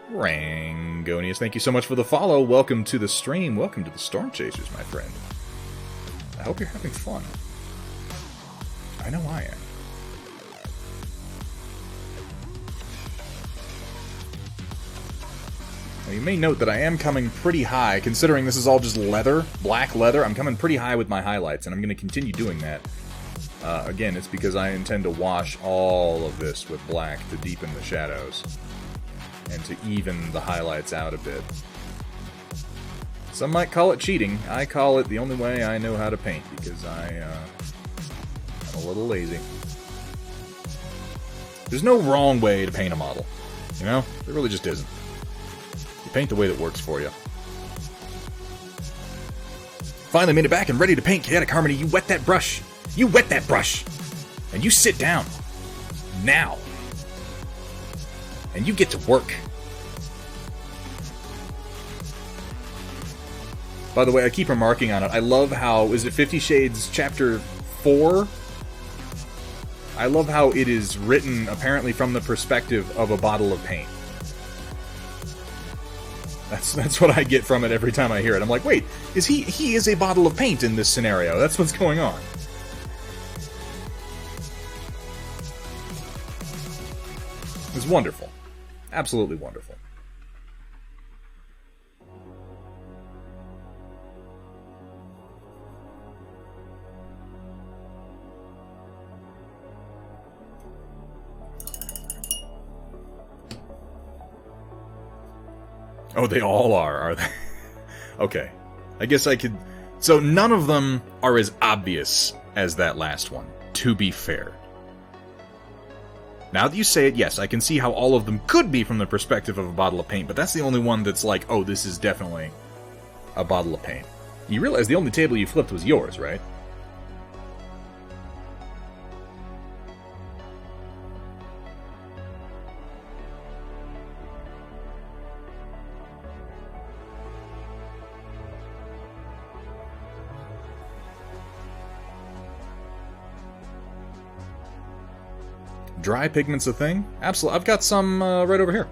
Rangonius, thank you so much for the follow. Welcome to the stream. Welcome to the Storm Chasers, my friend. I hope you're having fun. I know I am. Now, you may note that I am coming pretty high, considering this is all just leather, black leather. I'm coming pretty high with my highlights, and I'm going to continue doing that. Again, it's because I intend to wash all of this with black to deepen the shadows and to even the highlights out a bit. Some might call it cheating. I call it the only way I know how to paint, because I'm a little lazy. There's no wrong way to paint a model, you know? There really just isn't. You paint the way that works for you. Finally made it back and ready to paint. Chaotic Harmony, you wet that brush. You wet that brush, and you sit down, now, and you get to work. By the way, I keep remarking on it, I love how, is it 50 Shades Chapter 4? I love how it is written, apparently from the perspective of a bottle of paint. That's what I get from it every time I hear it. I'm like, wait, he is a bottle of paint in this scenario. That's what's going on. It's wonderful. Absolutely wonderful. Oh, they all are they? Okay. I guess I could... So none of them are as obvious as that last one, to be fair. Now that you say it, yes, I can see how all of them could be from the perspective of a bottle of paint, but that's the only one that's like, oh, this is definitely a bottle of paint. You realize the only table you flipped was yours, right? Dry pigment's a thing? Absolutely. I've got some right over here.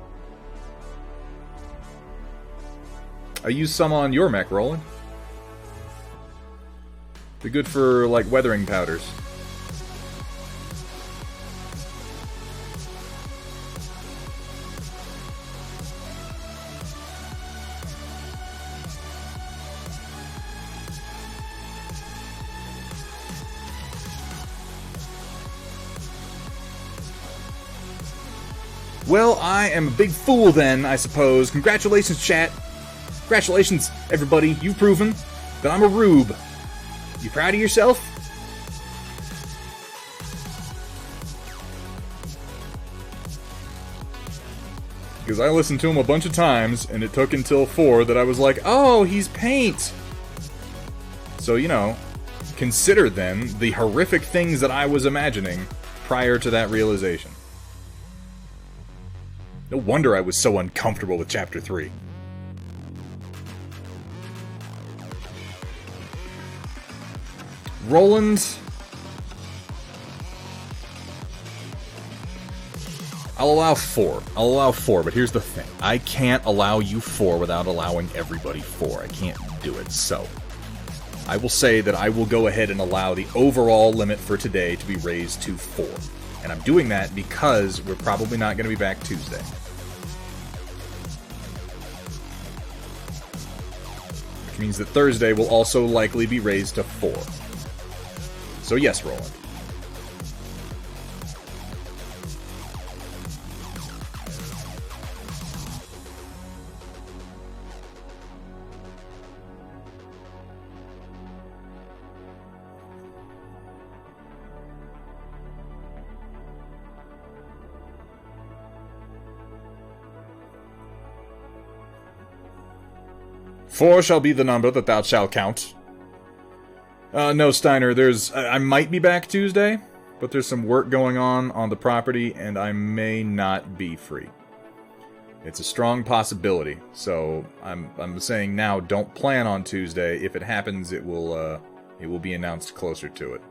I used some on your mech, Roland. They're good for, like, weathering powders. Well, I am a big fool then, I suppose. Congratulations, chat. Congratulations, everybody. You've proven that I'm a rube. You proud of yourself? Because I listened to him a bunch of times, and it took until 4 that I was like, oh, he's paint! So, you know, consider then the horrific things that I was imagining prior to that realization. No wonder I was so uncomfortable with Chapter 3. Roland... I'll allow 4. I'll allow 4, but here's the thing. I can't allow you 4 without allowing everybody 4. I can't do it, so... I will say that I will go ahead and allow the overall limit for today to be raised to 4. And I'm doing that because we're probably not going to be back Tuesday. Which means that Thursday will also likely be raised to 4. So yes, Roland. 4 shall be the number that thou shalt count. No, Steiner, I might be back Tuesday, but there's some work going on the property, and I may not be free. It's a strong possibility, so I'm saying now, don't plan on Tuesday. If it happens, it will be announced closer to it.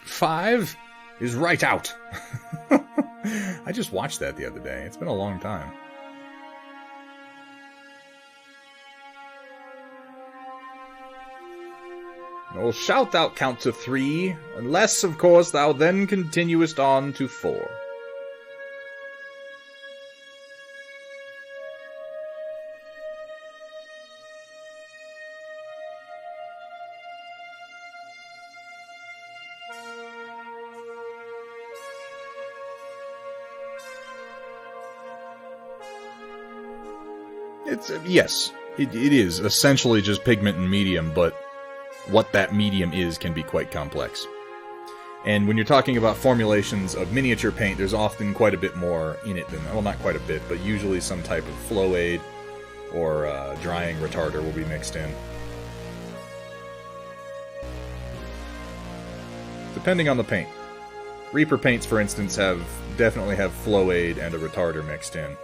Five is right out. I just watched that the other day. It's been a long time. Nor shalt thou count to 3, unless, of course, thou then continuest on to 4. Yes, it is essentially just pigment and medium, but what that medium is can be quite complex. And when you're talking about formulations of miniature paint, there's often quite a bit more in it than, well, not quite a bit, but usually some type of flow aid or drying retarder will be mixed in. Depending on the paint. Reaper paints, for instance, definitely have flow aid and a retarder mixed in.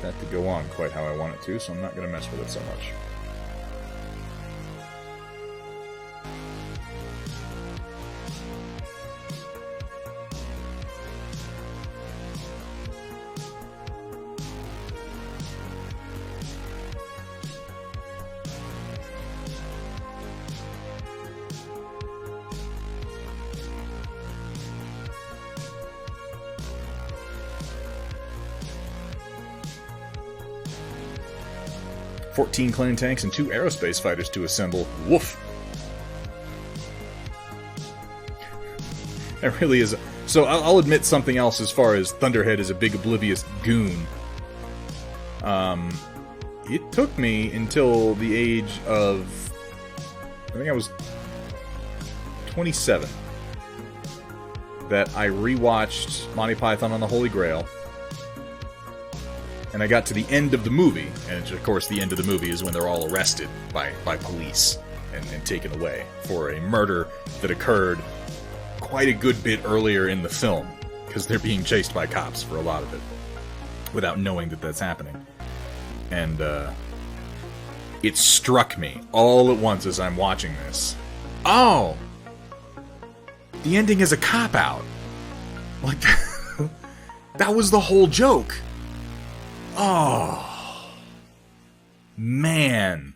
That to go on quite how I want it to, so I'm not going to mess with it so much. "14 clone tanks and 2 aerospace fighters to assemble. Woof!" That really is... So I'll admit something else as far as Thunderhead is a big oblivious goon. It took me until the age of... I think I was 27 that I rewatched Monty Python on the Holy Grail. And I got to the end of the movie, and of course the end of the movie is when they're all arrested by police and taken away for a murder that occurred quite a good bit earlier in the film, because they're being chased by cops for a lot of it, without knowing that that's happening. And it struck me all at once as I'm watching this. Oh! The ending is a cop-out. Like, that was the whole joke. Oh, man.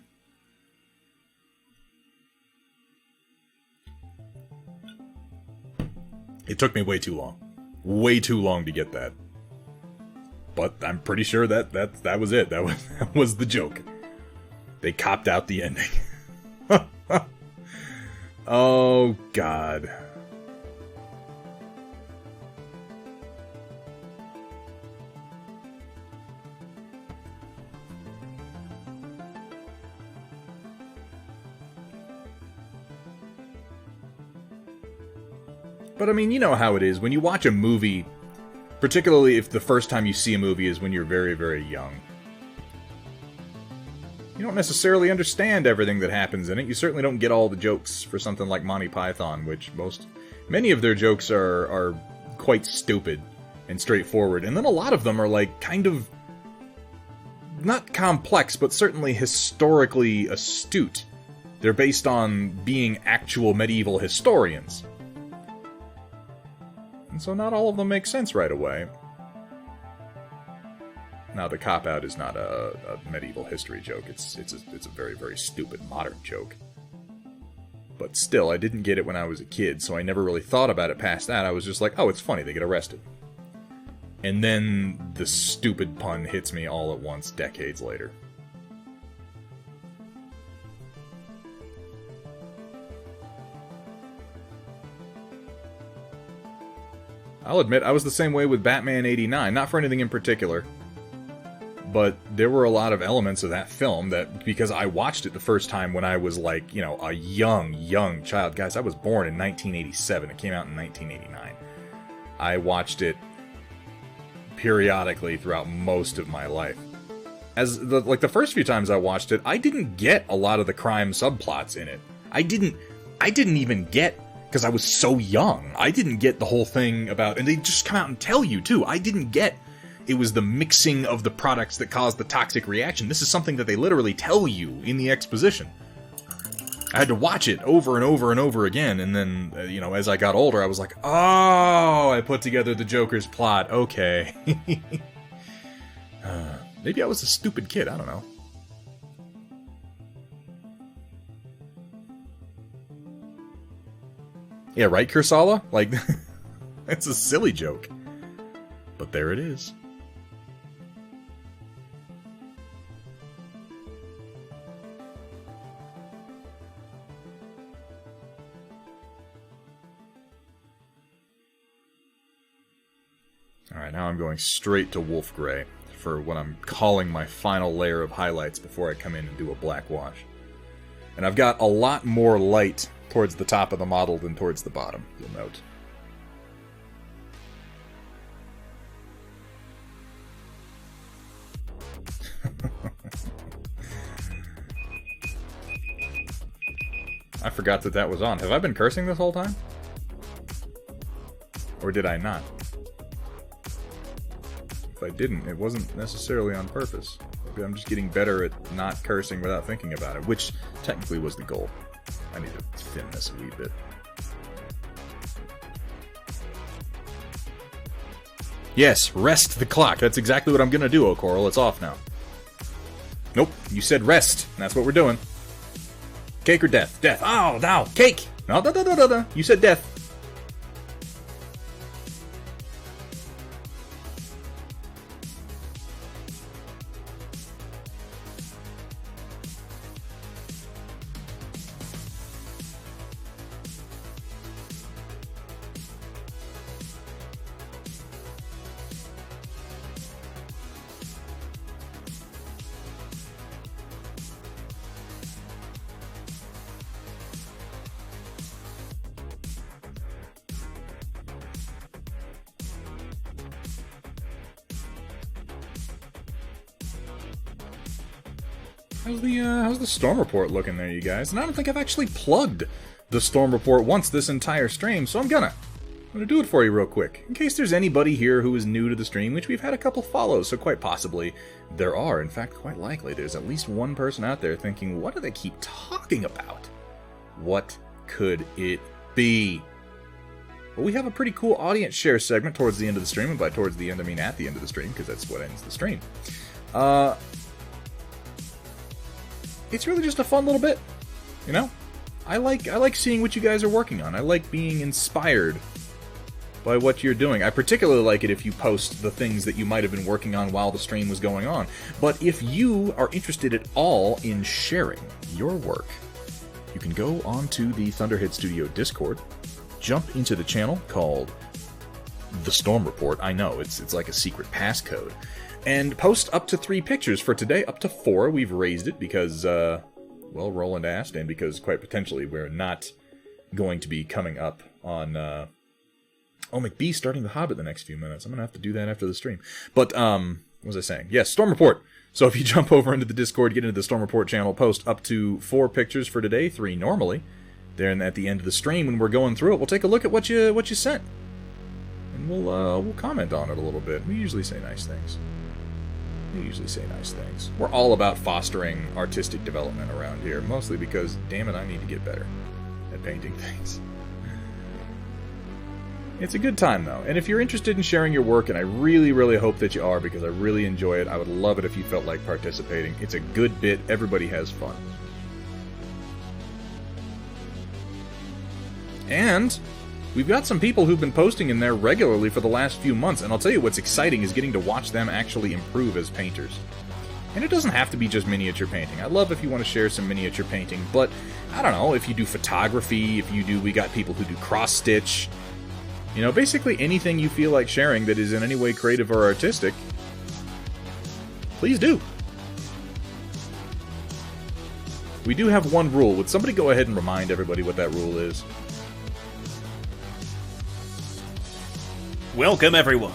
It took me way too long. Way too long to get that. But I'm pretty sure that was it. That was the joke. They copped out the ending. Oh, God. But I mean, you know how it is. When you watch a movie, particularly if the first time you see a movie is when you're very, very young, you don't necessarily understand everything that happens in it. You certainly don't get all the jokes for something like Monty Python, which many of their jokes are quite stupid and straightforward. And then a lot of them are like kind of not complex, but certainly historically astute. They're based on being actual medieval historians. And so not all of them make sense right away. Now, the cop-out is not a medieval history joke. It's a very, very stupid modern joke. But still, I didn't get it when I was a kid, so I never really thought about it past that. I was just like, oh, it's funny, they get arrested. And then the stupid pun hits me all at once decades later. I'll admit, I was the same way with Batman 89, not for anything in particular. But there were a lot of elements of that film that, because I watched it the first time when I was like, you know, a young child. Guys, I was born in 1987. It came out in 1989. I watched it periodically throughout most of my life. As the first few times I watched it, I didn't get a lot of the crime subplots in it. I didn't even get, because I was so young, I didn't get the whole thing about, and they just come out and tell you too, I didn't get it was the mixing of the products that caused the toxic reaction. This is something that they literally tell you in the exposition. I had to watch it over and over and over again, and then, you know, as I got older, I was like, oh, I put together the Joker's plot, okay. Maybe I was a stupid kid, I don't know. Yeah, right, Kursala? Like, it's a silly joke. But there it is. Alright, now I'm going straight to Wolf Grey for what I'm calling my final layer of highlights before I come in and do a black wash. And I've got a lot more light towards the top of the model than towards the bottom, you'll note. I forgot that was on. Have I been cursing this whole time? Or did I not? If I didn't, it wasn't necessarily on purpose. Maybe I'm just getting better at not cursing without thinking about it, which technically was the goal. I need to thin this a wee bit. Yes, rest the clock. That's exactly what I'm gonna do, O'Coral. It's off now. Nope, you said rest, and that's what we're doing. Cake or death? Death. Oh, no, cake! No. You said death. How's the Storm Report looking there, you guys? And I don't think I've actually plugged the Storm Report once this entire stream, so I'm gonna do it for you real quick. In case there's anybody here who is new to the stream, which we've had a couple follows, so quite possibly there are. In fact, quite likely there's at least one person out there thinking, what do they keep talking about? What could it be? Well, we have a pretty cool audience share segment towards the end of the stream, and by towards the end, I mean at the end of the stream, because that's what ends the stream. It's really just a fun little bit, you know? I like seeing what you guys are working on. I like being inspired by what you're doing. I particularly like it if you post the things that you might have been working on while the stream was going on. But if you are interested at all in sharing your work, you can go onto the Thunderhead Studio Discord, jump into the channel called The Storm Report. I know, it's like a secret passcode. And post up to 3 pictures for today, up to 4. We've raised it because, well, Roland asked, and because quite potentially we're not going to be coming up on, oh, McBee's starting The Hobbit the next few minutes. I'm going to have to do that after the stream. But, what was I saying? Yes, Storm Report. So if you jump over into the Discord, get into the Storm Report channel, post up to 4 pictures for today, 3 normally. Then at the end of the stream, when we're going through it, we'll take a look at what you sent. And we'll comment on it a little bit. We usually say nice things. We're all about fostering artistic development around here, mostly because, damn it, I need to get better at painting things. It's a good time, though, and if you're interested in sharing your work, and I really, really hope that you are, because I really enjoy it, I would love it if you felt like participating. It's a good bit, everybody has fun. And We've got some people who've been posting in there regularly for the last few months, and I'll tell you what's exciting is getting to watch them actually improve as painters. And it doesn't have to be just miniature painting. I love if you want to share some miniature painting, but I don't know, if you do photography, we got people who do cross-stitch, basically anything you feel like sharing that is in any way creative or artistic, please do. We do have one rule. Would somebody go ahead and remind everybody what that rule is? Welcome, everyone,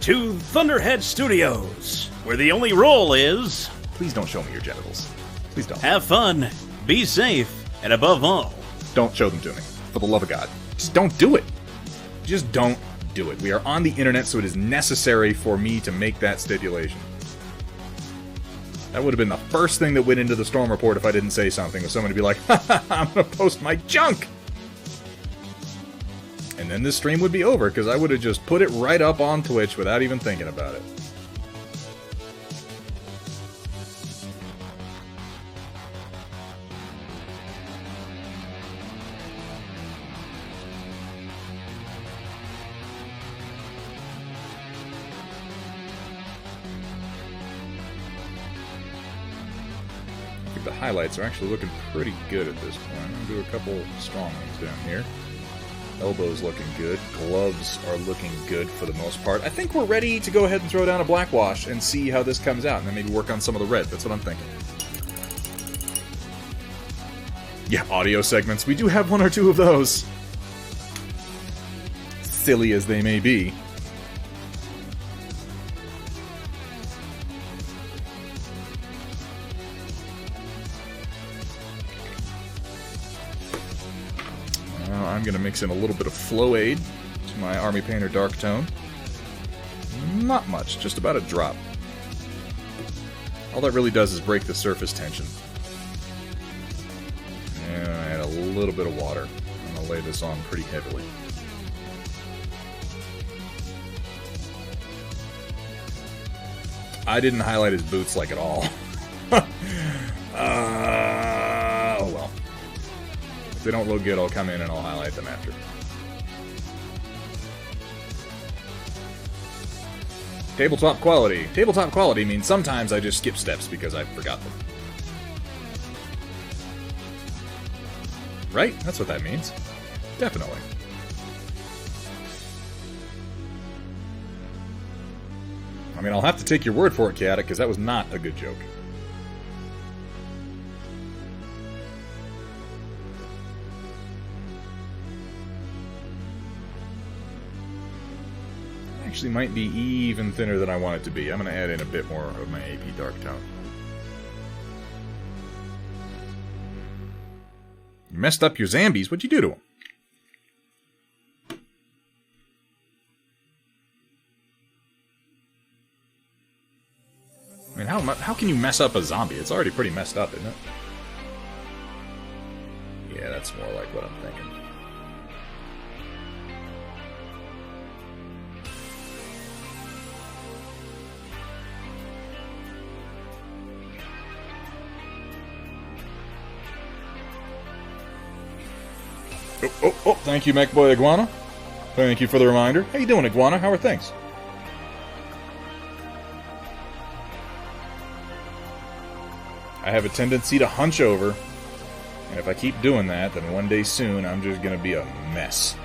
to Thunderhead Studios, where the only rule is... Please don't show me your genitals. Please don't. Have fun, be safe, and above all... Don't show them to me. For the love of God. Just don't do it. Just don't do it. We are on the internet, so it is necessary for me to make that stipulation. That would have been the first thing that went into the Storm Report if I didn't say something, was someone to be like, I'm gonna post my junk! And then this stream would be over, because I would have just put it right up on Twitch without even thinking about it. I think the highlights are actually looking pretty good at this point. I'm going to do a couple strong ones down here. Elbows looking good. Gloves are looking good for the most part. I think we're ready to go ahead and throw down a black wash and see how this comes out, and then maybe work on some of the red. That's what I'm thinking. Yeah, audio segments. We do have one or two of those. Silly as they may be. I'm going to mix in a little bit of Flow Aid to my Army Painter Dark Tone. Not much, just about a drop. All that really does is break the surface tension. And I add a little bit of water. I'm going to lay this on pretty heavily. I didn't highlight his boots like at all. Oh well. If they don't look good, I'll come in and I'll highlight them after. Tabletop quality. Tabletop quality means sometimes I just skip steps because I forgot them. Right? That's what that means. Definitely. I mean, I'll have to take your word for it, Chaotic, because that was not a good joke. Actually might be even thinner than I want it to be. I'm going to add in a bit more of my AP Dark Tone. You messed up your zombies. What'd you do to them? I mean, how can you mess up a zombie? It's already pretty messed up, isn't it? Yeah, that's more like what I'm thinking. Oh, thank you, MechBoy Iguana. Thank you for the reminder. How you doing, Iguana? How are things? I have a tendency to hunch over, and if I keep doing that, then one day soon I'm just going to be a mess.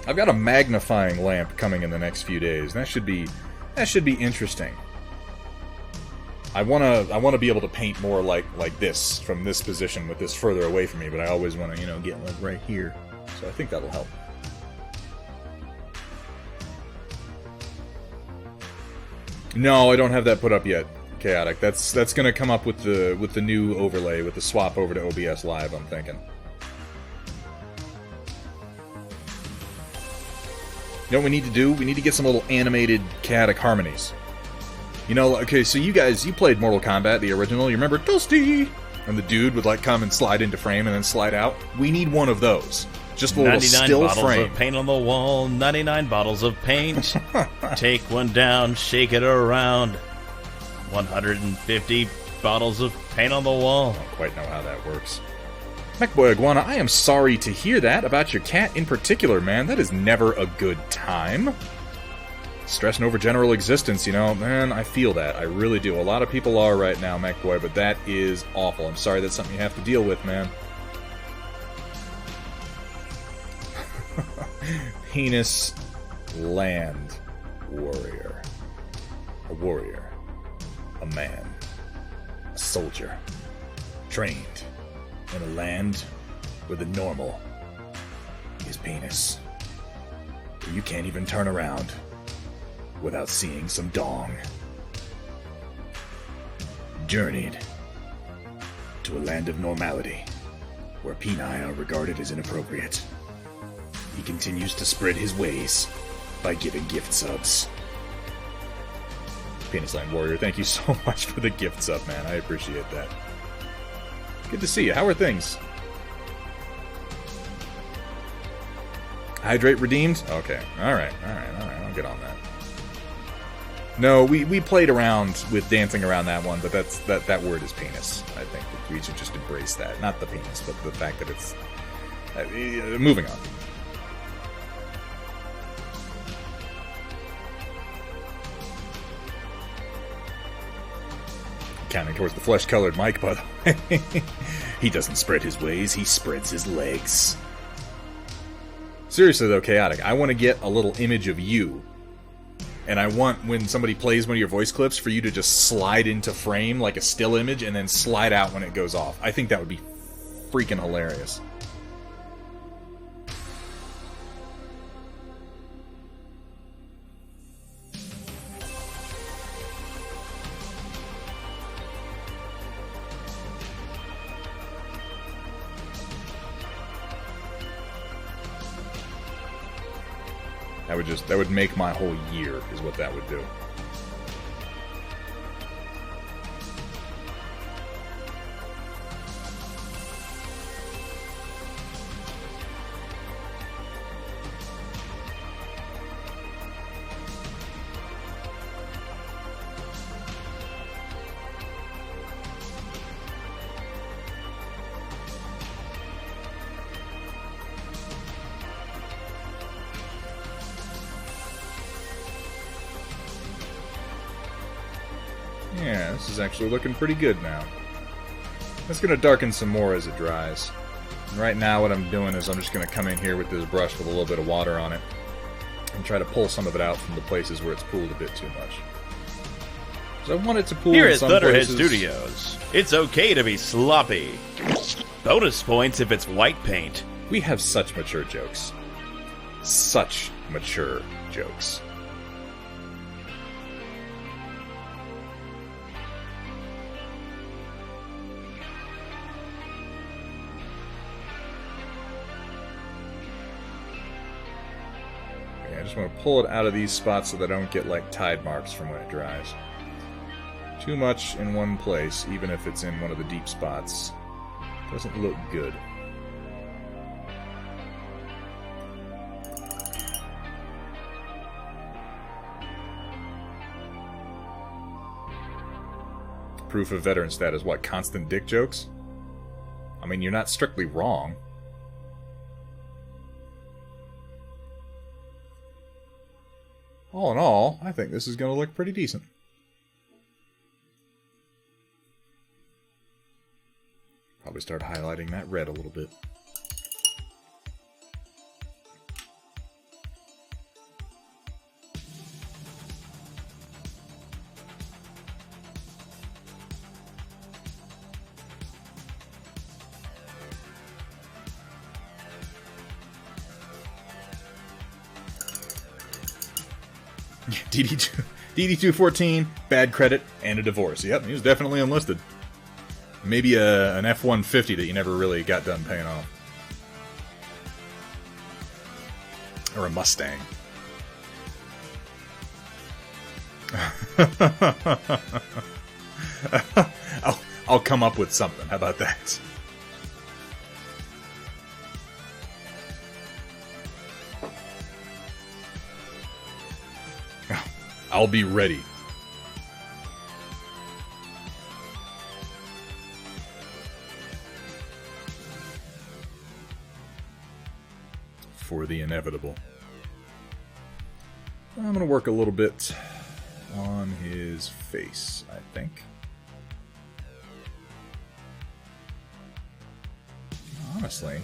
I've got a magnifying lamp coming in the next few days, and that should be interesting. I wanna be able to paint more like this from this position with this further away from me, but I always want to get like right here. So I think that'll help. No, I don't have that put up yet, Chaotic. That's gonna come up with the new overlay, with the swap over to OBS Live, I'm thinking. You know what we need to do? We need to get some little animated Chaotic harmonies. Okay, so you guys, you played Mortal Kombat, the original. You remember Dusty? And the dude would come and slide into frame and then slide out. We need one of those. Just a little still 99 bottles frame. Of paint on the wall, 99 bottles of paint. Take one down, shake it around. 150 bottles of paint on the wall. I don't quite know how that works. MechBoy Iguana, I am sorry to hear that about your cat in particular, man. That is never a good time. Stressing over general existence, you know, man, I feel that. I really do. A lot of people are right now, MechBoy, but that is awful. I'm sorry that's something you have to deal with, man. Penis land warrior. A warrior. A man. A soldier. Trained in a land where the normal is penis. Where you can't even turn around without seeing some dong. Journeyed to a land of normality where peni are regarded as inappropriate. He continues to spread his ways by giving gift subs. Penisland Warrior, thank you so much for the gift sub, man. I appreciate that. Good to see you. How are things? Hydrate redeemed? Okay. Alright. I'll get on that. No, we played around with dancing around that one, but that word is penis. I think that we should just embrace that. Not the penis, but the fact that it's... moving on. Counting towards the flesh-colored Mike, by the way. He doesn't spread his ways, he spreads his legs. Seriously, though, Chaotic, I want to get a little image of you. And I want, when somebody plays one of your voice clips, for you to just slide into frame like a still image and then slide out when it goes off. I think that would be freaking hilarious. That would make my whole year, is what that would do. Yeah, this is actually looking pretty good now. It's going to darken some more as it dries. And right now what I'm doing is I'm just going to come in here with this brush with a little bit of water on it and try to pull some of it out from the places where it's pooled a bit too much. So I want it to pool here in some Thunderhead places. Studios, it's okay to be sloppy. Bonus points if it's white paint. We have such mature jokes. Such mature jokes. I just want to pull it out of these spots so that I don't get like tide marks from when it dries. Too much in one place, even if it's in one of the deep spots, doesn't look good. Proof of veteran status, what, constant dick jokes? I mean, you're not strictly wrong. All in all, I think this is going to look pretty decent. Probably start highlighting that red a little bit. DD214, bad credit, and a divorce. Yep, he was definitely enlisted. Maybe an F-150 that you never really got done paying off. Or a Mustang. I'll come up with something. How about that? I'll be ready. for the inevitable. I'm going to work a little bit on his face, I think. Honestly,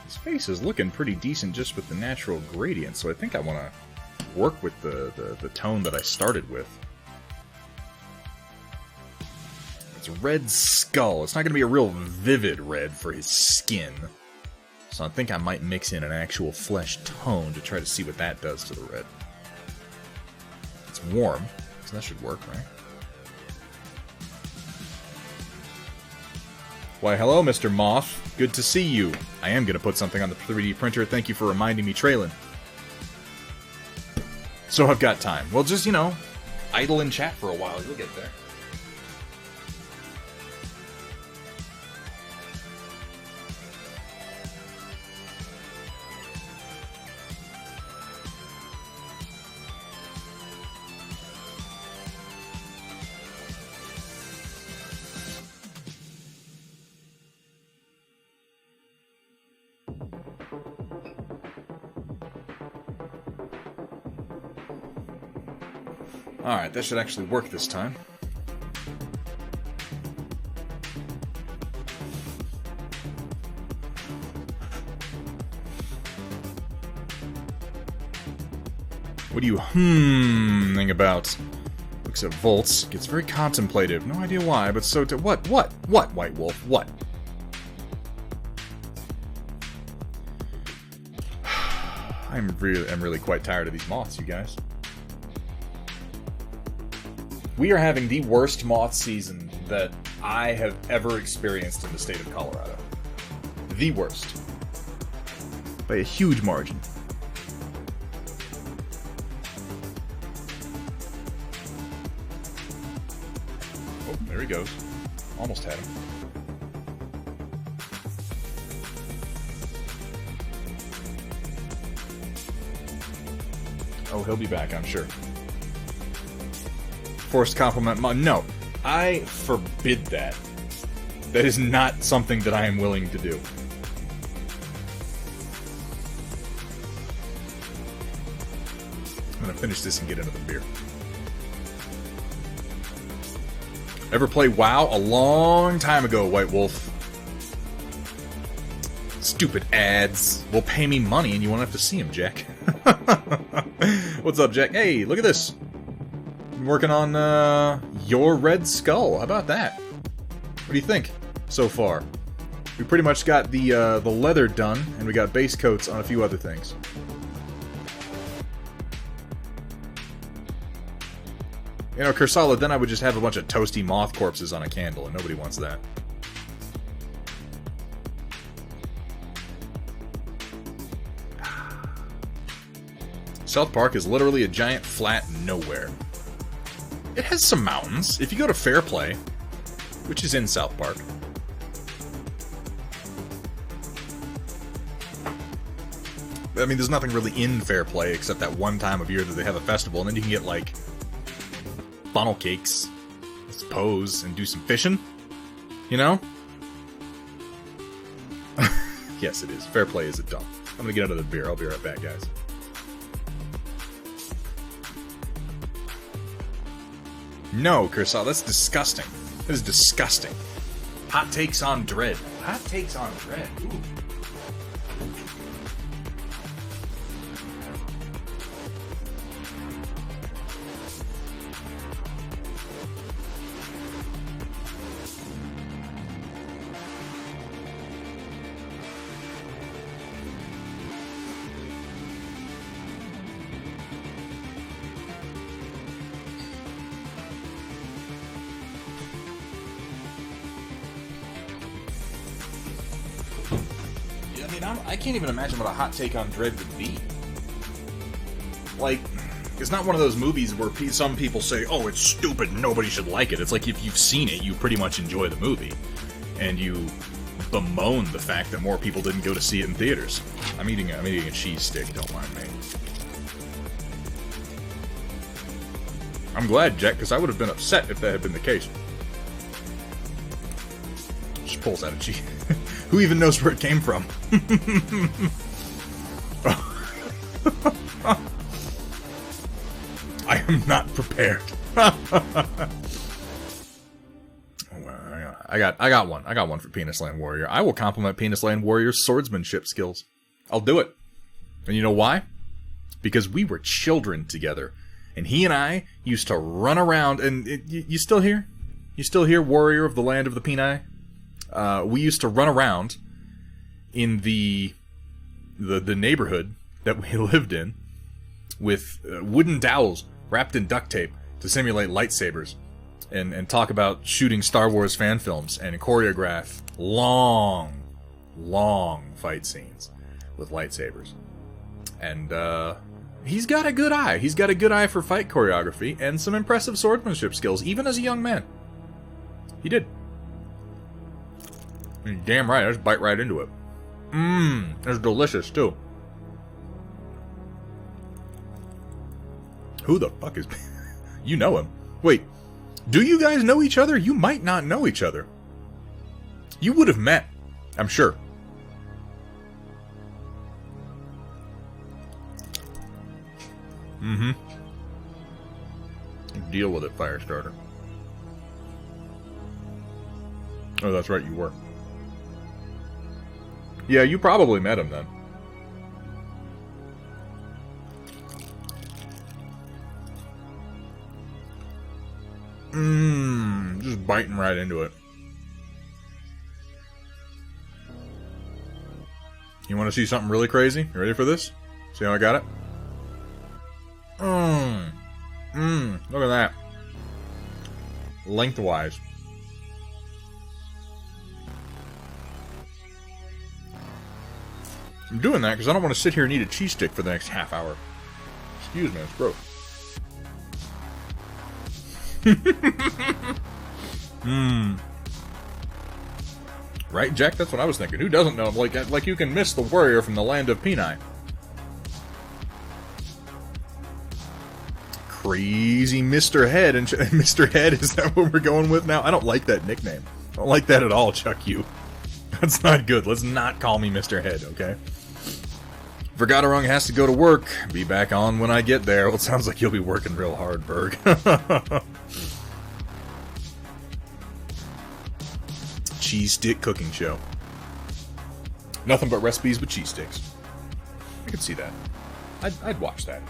his face is looking pretty decent just with the natural gradient, so I think I want to work with the tone that I started with. It's red skull. It's not going to be a real vivid red for his skin. So I think I might mix in an actual flesh tone to try to see what that does to the red. It's warm, so that should work, right? Why, hello, Mr. Moth. Good to see you. I am going to put something on the 3D printer. Thank you for reminding me, Traylon. So I've got time. Well, just, you know, idle and chat for a while. You'll get there. Alright, that should actually work this time. What are you hmming about? Looks at Volts, gets very contemplative. No idea why, but so what, White Wolf, what? I'm really quite tired of these moths, you guys. We are having the worst moth season that I have ever experienced in the state of Colorado. The worst. By a huge margin. Oh, there he goes. Almost had him. Oh, he'll be back, I'm sure. Forced compliment. No, I forbid that. That is not something that I am willing to do. I'm gonna finish this and get into the beer. Ever play WoW? A long time ago, White Wolf. Stupid ads will pay me money and you won't have to see them, Jack. What's up, Jack? Hey, look at this. I'm working on your Red Skull. How about that? What do you think so far? We pretty much got the leather done, and we got base coats on a few other things. You know, Kursala, then I would just have a bunch of toasty moth corpses on a candle, and nobody wants that. South Park is literally a giant flat nowhere. It has some mountains. If you go to Fairplay, which is in South Park, I mean, there's nothing really in Fairplay except that one time of year that they have a festival, and then you can get, like, funnel cakes, I suppose, and do some fishing, you know? Yes, it is. Fairplay is a dump. I'm gonna get out of the beer. I'll be right back, guys. No, Kursal, that's disgusting. That is disgusting. Hot takes on Dread. Hot takes on Dread. Ooh. I can't even imagine what a hot take on Dread would be. Like, it's not one of those movies where some people say, oh, it's stupid and nobody should like it. It's like if you've seen it, you pretty much enjoy the movie. And you bemoan the fact that more people didn't go to see it in theaters. I'm eating a cheese stick, don't mind me. I'm glad, Jack, because I would have been upset if that had been the case. pulls out a cheese. Who even knows where it came from? I am not prepared. I got one. I got one for Penis Land Warrior. I will compliment Penis Land Warrior's swordsmanship skills. I'll do it. And you know why? Because we were children together. And he and I used to run around, and you still here? You still here, Warrior of the Land of the Peni? We used to run around in the neighborhood that we lived in with wooden dowels wrapped in duct tape to simulate lightsabers and talk about shooting Star Wars fan films and choreograph long fight scenes with lightsabers. And he's got a good eye. He's got a good eye for fight choreography and some impressive swordsmanship skills, even as a young man. He did. You're damn right, I just bite right into it. It's delicious, too. Who the fuck is... You know him. Wait, do you guys know each other? You might not know each other. You would have met, I'm sure. Deal with it, Firestarter. Oh, that's right, you were. Yeah, you probably met him then. Just biting right into it. You want to see something really crazy? You ready for this? See how I got it? Look at that. Lengthwise. I'm doing that because I don't want to sit here and eat a cheese stick for the next half hour. Excuse me, it's gross. Right, Jack? That's what I was thinking. Who doesn't know him? Like you can miss the warrior from the land of Peni. Crazy Mr. Head. And Mr. Head, is that what we're going with now? I don't like that nickname. I don't like that at all, Chuck you. That's not good. Let's not call me Mr. Head, okay? Vergaderung has to go to work. Be back on when I get there. Well, it sounds like you'll be working real hard, Berg. Cheese stick cooking show. Nothing but recipes with cheese sticks. I could see that. I'd watch that.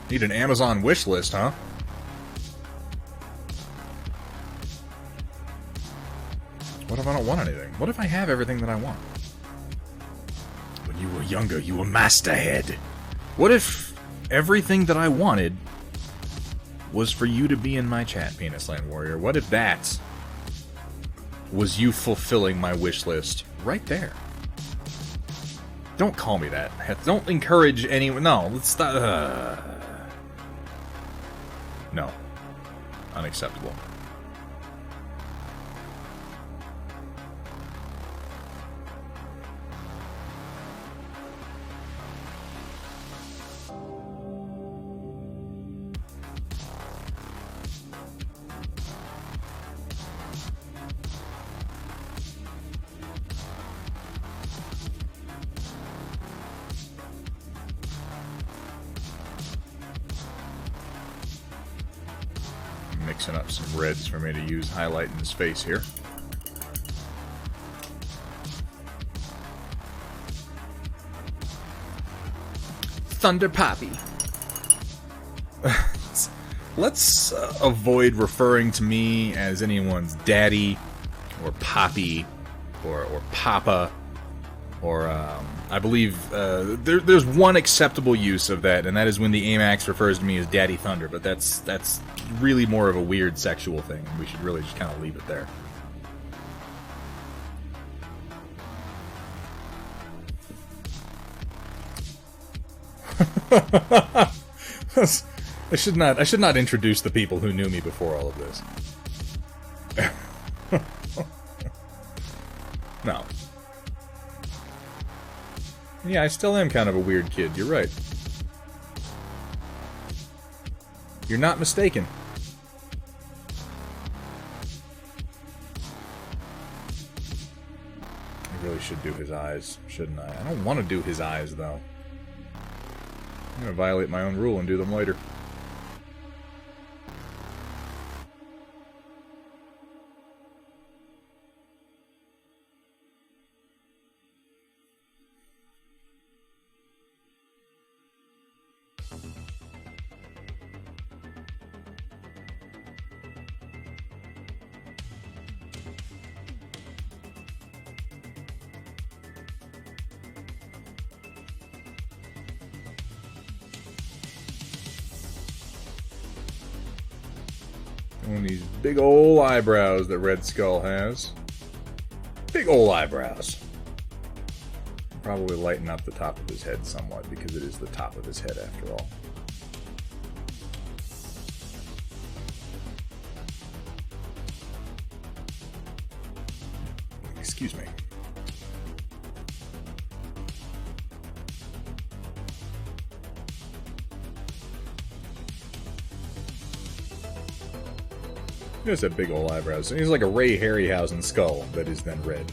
Need an Amazon wish list, huh? What if I don't want anything? What if I have everything that I want? When you were younger, you were Master Head. What if everything that I wanted was for you to be in my chat, Penis Land Warrior? What if that was you fulfilling my wish list right there? Don't call me that. Don't encourage anyone. No, let's stop. No. Unacceptable. Mixing up some reds for me to use highlighting his face here. Thunder Poppy. Let's avoid referring to me as anyone's daddy or poppy or papa or I believe there's one acceptable use of that, and that is when the AMAX refers to me as Daddy Thunder, but that's really more of a weird sexual thing. We should really just kind of leave it there. I should not introduce the people who knew me before all of this. No. Yeah, I still am kind of a weird kid, you're right. You're not mistaken. probably should do his eyes, shouldn't I? I don't want to do his eyes, though. I'm going to violate my own rule and do them later. And these big ol' eyebrows that Red Skull has. Big ol' eyebrows. Probably lighten up the top of his head somewhat, because it is the top of his head after all. Excuse me. He has that big old eyebrows. He's like a Ray Harryhausen skull that is then red.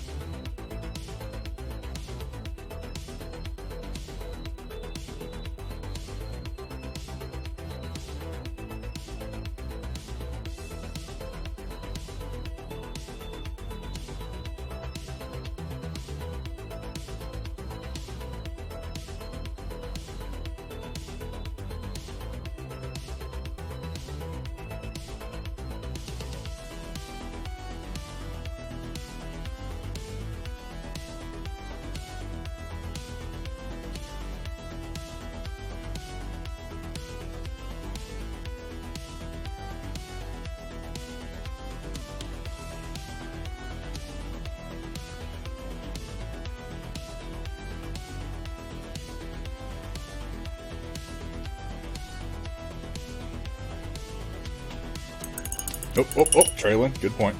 Oh, trailing. Good point.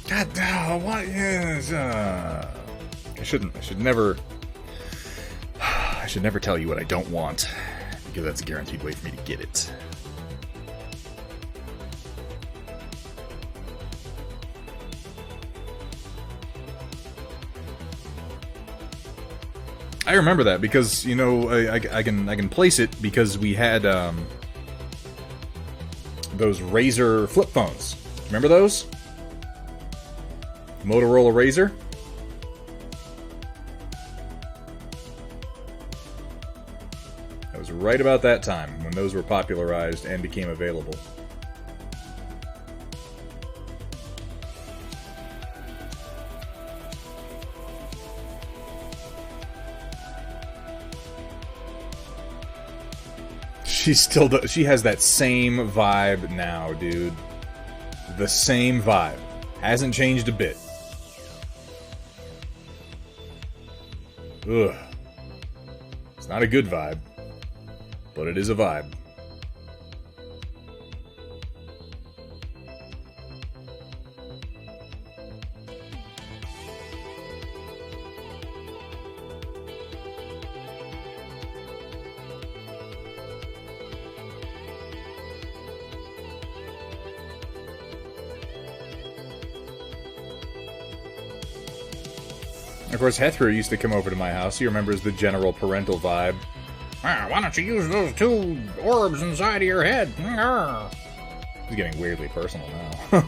God damn, what is, I should never tell you what I don't want, because that's a guaranteed way for me to get it. I remember that because, you know, I can place it because we had those Razr flip phones. Remember those? Motorola Razr? That was right about that time when those were popularized and became available. She has that same vibe now, dude. The same vibe. Hasn't changed a bit. Ugh. It's not a good vibe, but it is a vibe. Of course, Hethra used to come over to my house. He remembers the general parental vibe. Ah, why don't you use those two orbs inside of your head? He's getting weirdly personal now.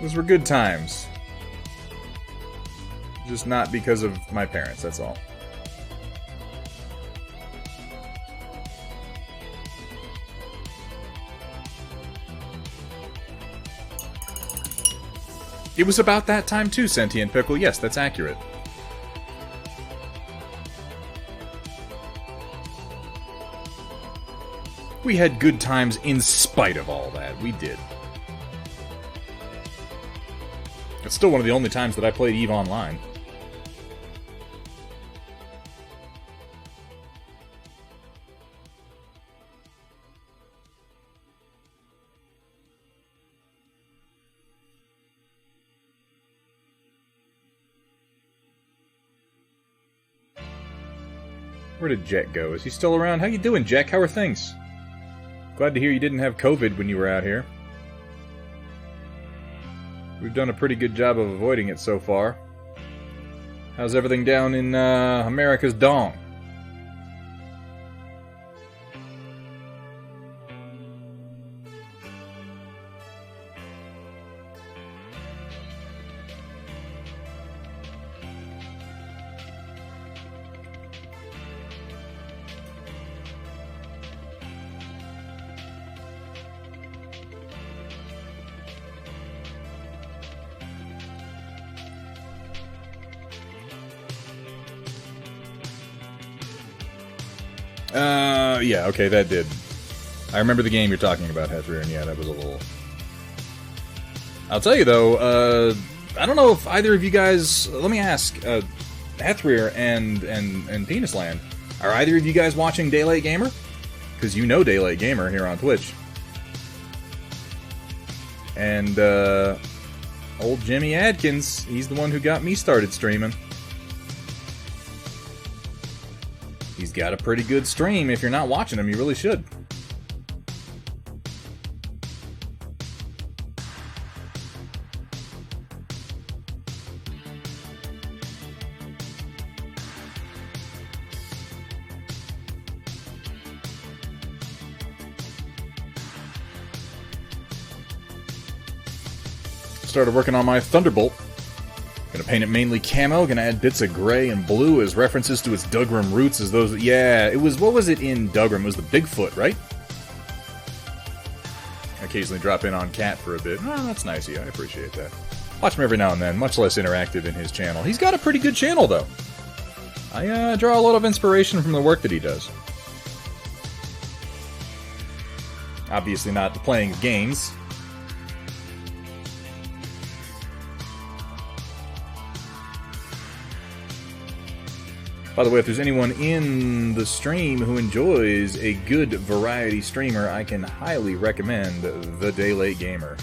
Those were good times. Just not because of my parents, that's all. It was about that time too, Sentient Pickle. Yes, that's accurate. We had good times in spite of all that. We did. It's still one of the only times that I played EVE Online. Where did Jet go? Is he still around? How you doing, Jack? How are things? Glad to hear you didn't have COVID when you were out here. We've done a pretty good job of avoiding it so far. How's everything down in America's Dong? Yeah, okay, that did. I remember the game you're talking about, Hethrier, and yeah, that was a little... I'll tell you, though, I don't know if either of you guys... Let me ask, Hethrier and Penisland, are either of you guys watching Daylight Gamer? Because you know Daylight Gamer here on Twitch. And, old Jimmy Adkins, he's the one who got me started streaming. He's got a pretty good stream. If you're not watching him, you really should. Started working on my Thunderbolt. Gonna paint it mainly camo, gonna add bits of gray and blue as references to its Dougram roots as those... Yeah, it was... What was it in Dougram? It was the Bigfoot, right? I occasionally drop in on Cat for a bit. Oh, that's nice, yeah, I appreciate that. Watch him every now and then, much less interactive in his channel. He's got a pretty good channel, though. I draw a lot of inspiration from the work that he does. Obviously not the playing of games. By the way, if there's anyone in the stream who enjoys a good variety streamer, I can highly recommend The Daylight Gamer.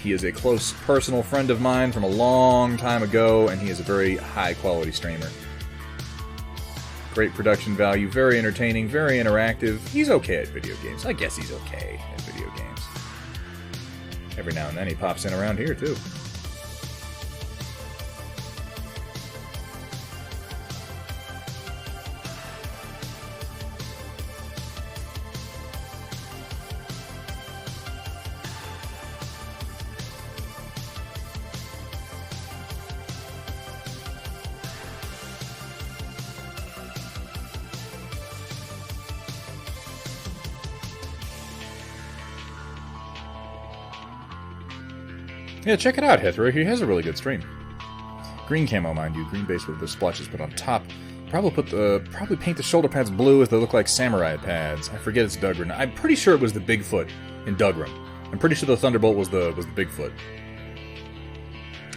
He is a close personal friend of mine from a long time ago, and he is a very high-quality streamer. Great production value, very entertaining, very interactive. He's okay at video games. I guess he's okay at video games. Every now and then he pops in around here, too. Yeah, check it out, Hethro. He has a really good stream. Green camo, mind you. Green base with the splotches put on top. Probably paint the shoulder pads blue as they look like samurai pads. I forget it's Dougram. I'm pretty sure it was the Bigfoot in Dougram. I'm pretty sure the Thunderbolt was the Bigfoot.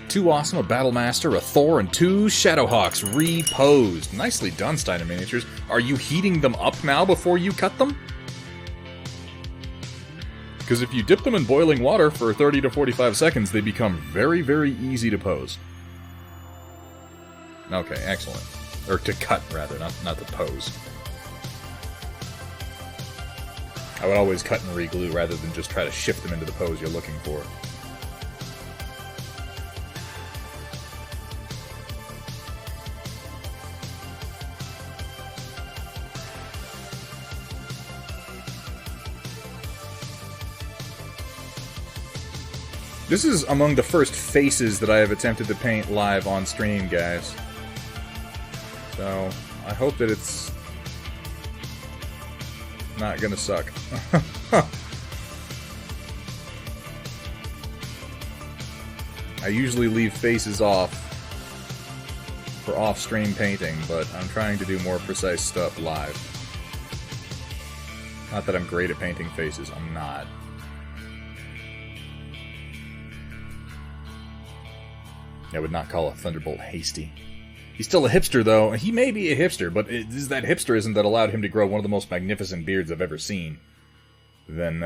2 Awesome, a Battlemaster, a Thor, and 2 Shadowhawks reposed. Nicely done, Steiner Miniatures. Are you heating them up now before you cut them? Because if you dip them in boiling water for 30 to 45 seconds, they become very, very easy to pose. Okay, excellent. Or to cut, rather, not to pose. I would always cut and re-glue rather than just try to shift them into the pose you're looking for. This is among the first faces that I have attempted to paint live on stream, guys. So, I hope that it's not gonna suck. I usually leave faces off for off-stream painting, but I'm trying to do more precise stuff live. Not that I'm great at painting faces, I'm not. I would not call a Thunderbolt hasty. He's still a hipster, though. He may be a hipster, but it is that hipsterism that allowed him to grow one of the most magnificent beards I've ever seen. Then,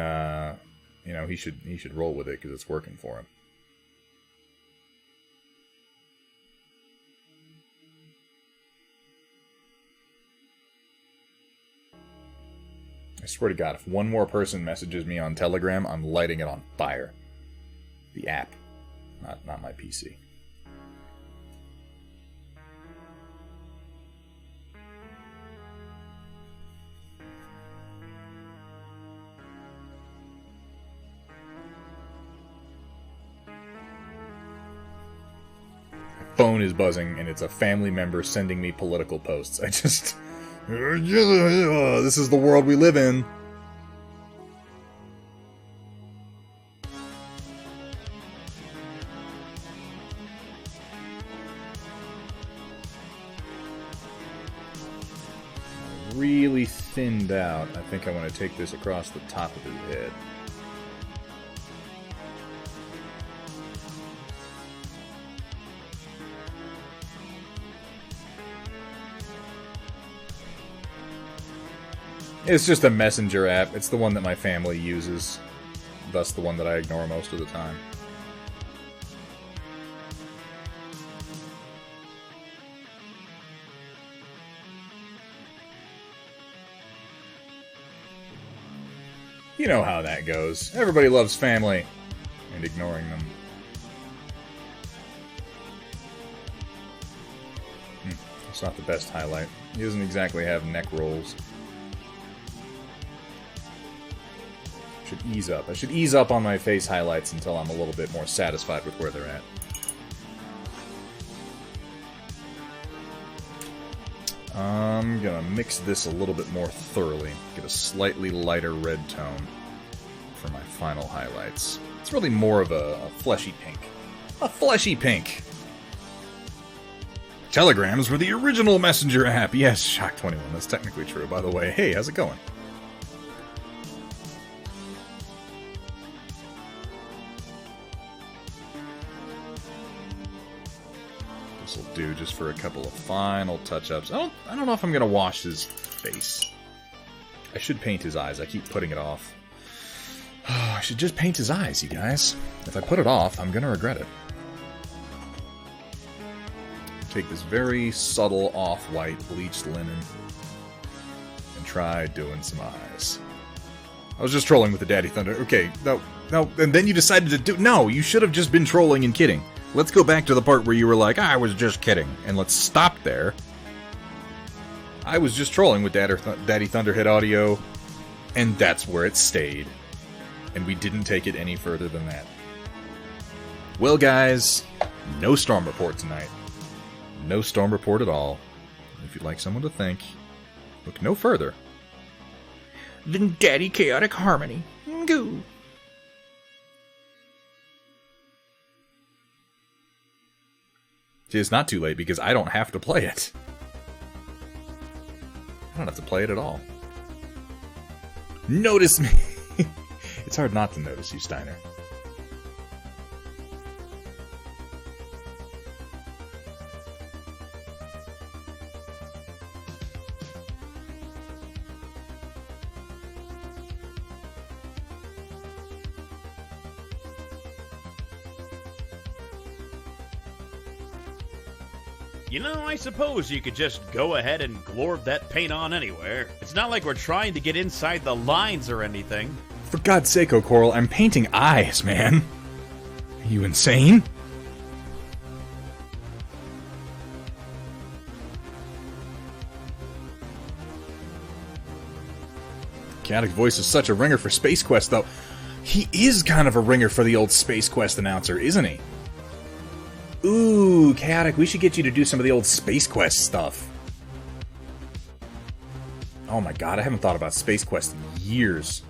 you know, he should roll with it because it's working for him. swear to God, if one more person messages me on Telegram, I'm lighting it on fire. The app, not my PC. Phone is buzzing, and it's a family member sending me political posts. I just... This is the world we live in. Really thinned out. I think I want to take this across the top of his head. It's just a messenger app. It's the one that my family uses. Thus the one that I ignore most of the time. You know how that goes. Everybody loves family. And ignoring them. It's not the best highlight. He doesn't exactly have neck rolls. Should ease up. I should ease up on my face highlights until I'm a little bit more satisfied with where they're at. I'm gonna mix this a little bit more thoroughly. Get a slightly lighter red tone for my final highlights. It's really more of a fleshy pink. A fleshy pink! Telegrams were the original messenger app. Yes, Shock21, that's technically true, by the way. Hey, how's it going? This'll do just for a couple of final touch-ups. I don't know if I'm gonna wash his face. I should paint his eyes. I keep putting it off. Oh, I should just paint his eyes, you guys. If I put it off, I'm gonna regret it. Take this very subtle off-white bleached linen and try doing some eyes. I was just trolling with the Daddy Thunder. Okay, no, and then you decided to do... No, you should have just been trolling and kidding. Let's go back to the part where you were like, I was just kidding. And let's stop there. I was just trolling with Daddy Thunderhead Audio, and that's where it stayed. And we didn't take it any further than that. Well, guys, no storm report tonight. No storm report at all. If you'd like someone to think, look no further than Daddy Chaotic Harmony. Goo. See, it's not too late because I don't have to play it. I don't have to play it at all. Notice me! It's hard not to notice you, Steiner. You know, I suppose you could just go ahead and glorb that paint on anywhere. It's not like we're trying to get inside the lines or anything. For God's sake, O'Coral, I'm painting eyes, man. Are you insane? Chaotic Voice is such a ringer for Space Quest, though. He is kind of a ringer for the old Space Quest announcer, isn't he? Ooh, Chaotic, we should get you to do some of the old Space Quest stuff. Oh my god, I haven't thought about Space Quest in years.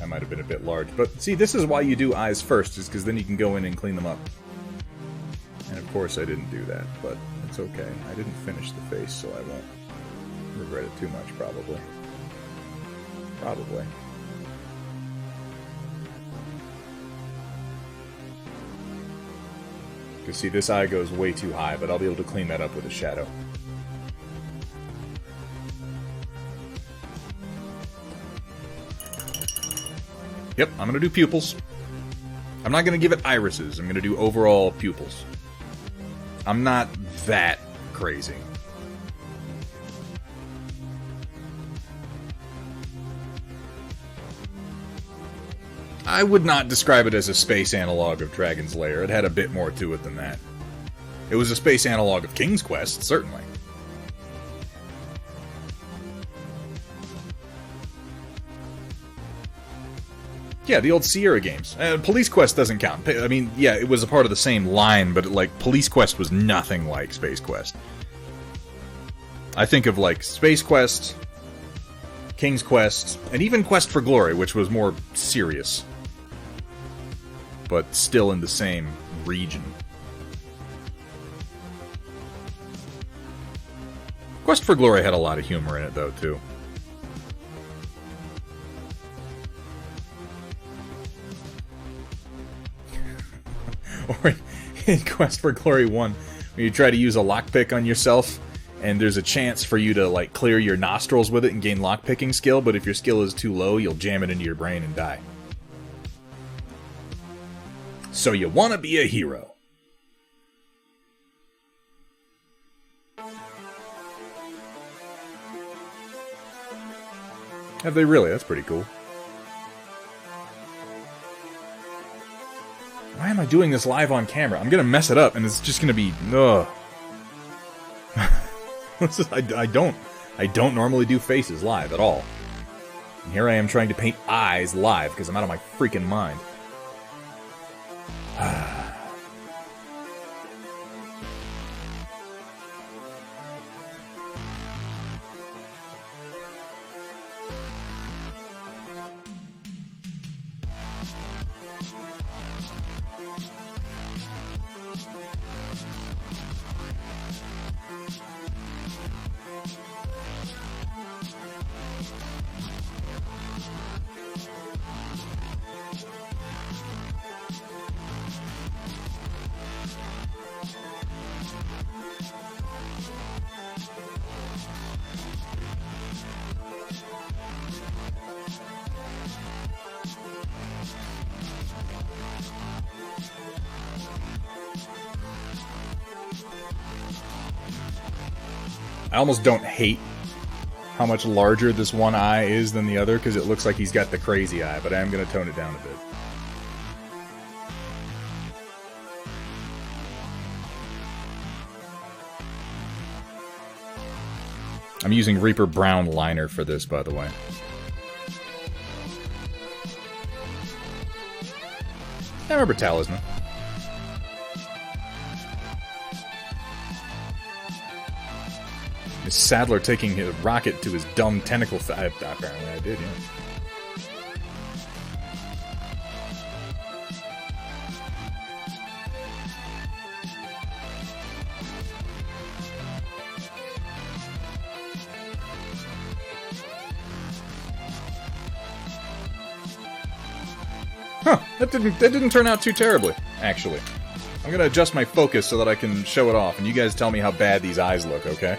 might have been a bit large. But see, this is why you do eyes first, is because then you can go in and clean them up. And of course I didn't do that, but it's okay. I didn't finish the face, so I won't regret it too much, probably. Probably. Because see, this eye goes way too high, but I'll be able to clean that up with a shadow. Yep, I'm gonna do pupils. I'm not gonna give it irises, I'm gonna do overall pupils. I'm not that crazy. I would not describe it as a space analog of Dragon's Lair. It had a bit more to it than that. It was a space analog of King's Quest, certainly. Yeah, the old Sierra games. Police Quest doesn't count. I mean, yeah, it was a part of the same line, but like Police Quest was nothing like Space Quest. I think of like Space Quest, King's Quest, and even Quest for Glory, which was more serious, but still in the same region. Quest for Glory had a lot of humor in it, though, too. Or in Quest for Glory 1, when you try to use a lockpick on yourself, and there's a chance for you to, like, clear your nostrils with it and gain lockpicking skill, but if your skill is too low, you'll jam it into your brain and die. So you want to be a hero. Have they really? That's pretty cool. Why am I doing this live on camera? I'm gonna mess it up, and it's just gonna be... Ugh. I don't normally do faces live at all. And here I am trying to paint eyes live, because I'm out of my freaking mind. I almost don't hate how much larger this one eye is than the other, because it looks like he's got the crazy eye, but I am going to tone it down a bit. I'm using Reaper Brown liner for this, by the way. I remember Talisman. Is Sadler taking his rocket to his dumb tentacle apparently I did, yeah. Huh, that didn't turn out too terribly, actually. I'm gonna adjust my focus so that I can show it off, and you guys tell me how bad these eyes look, okay?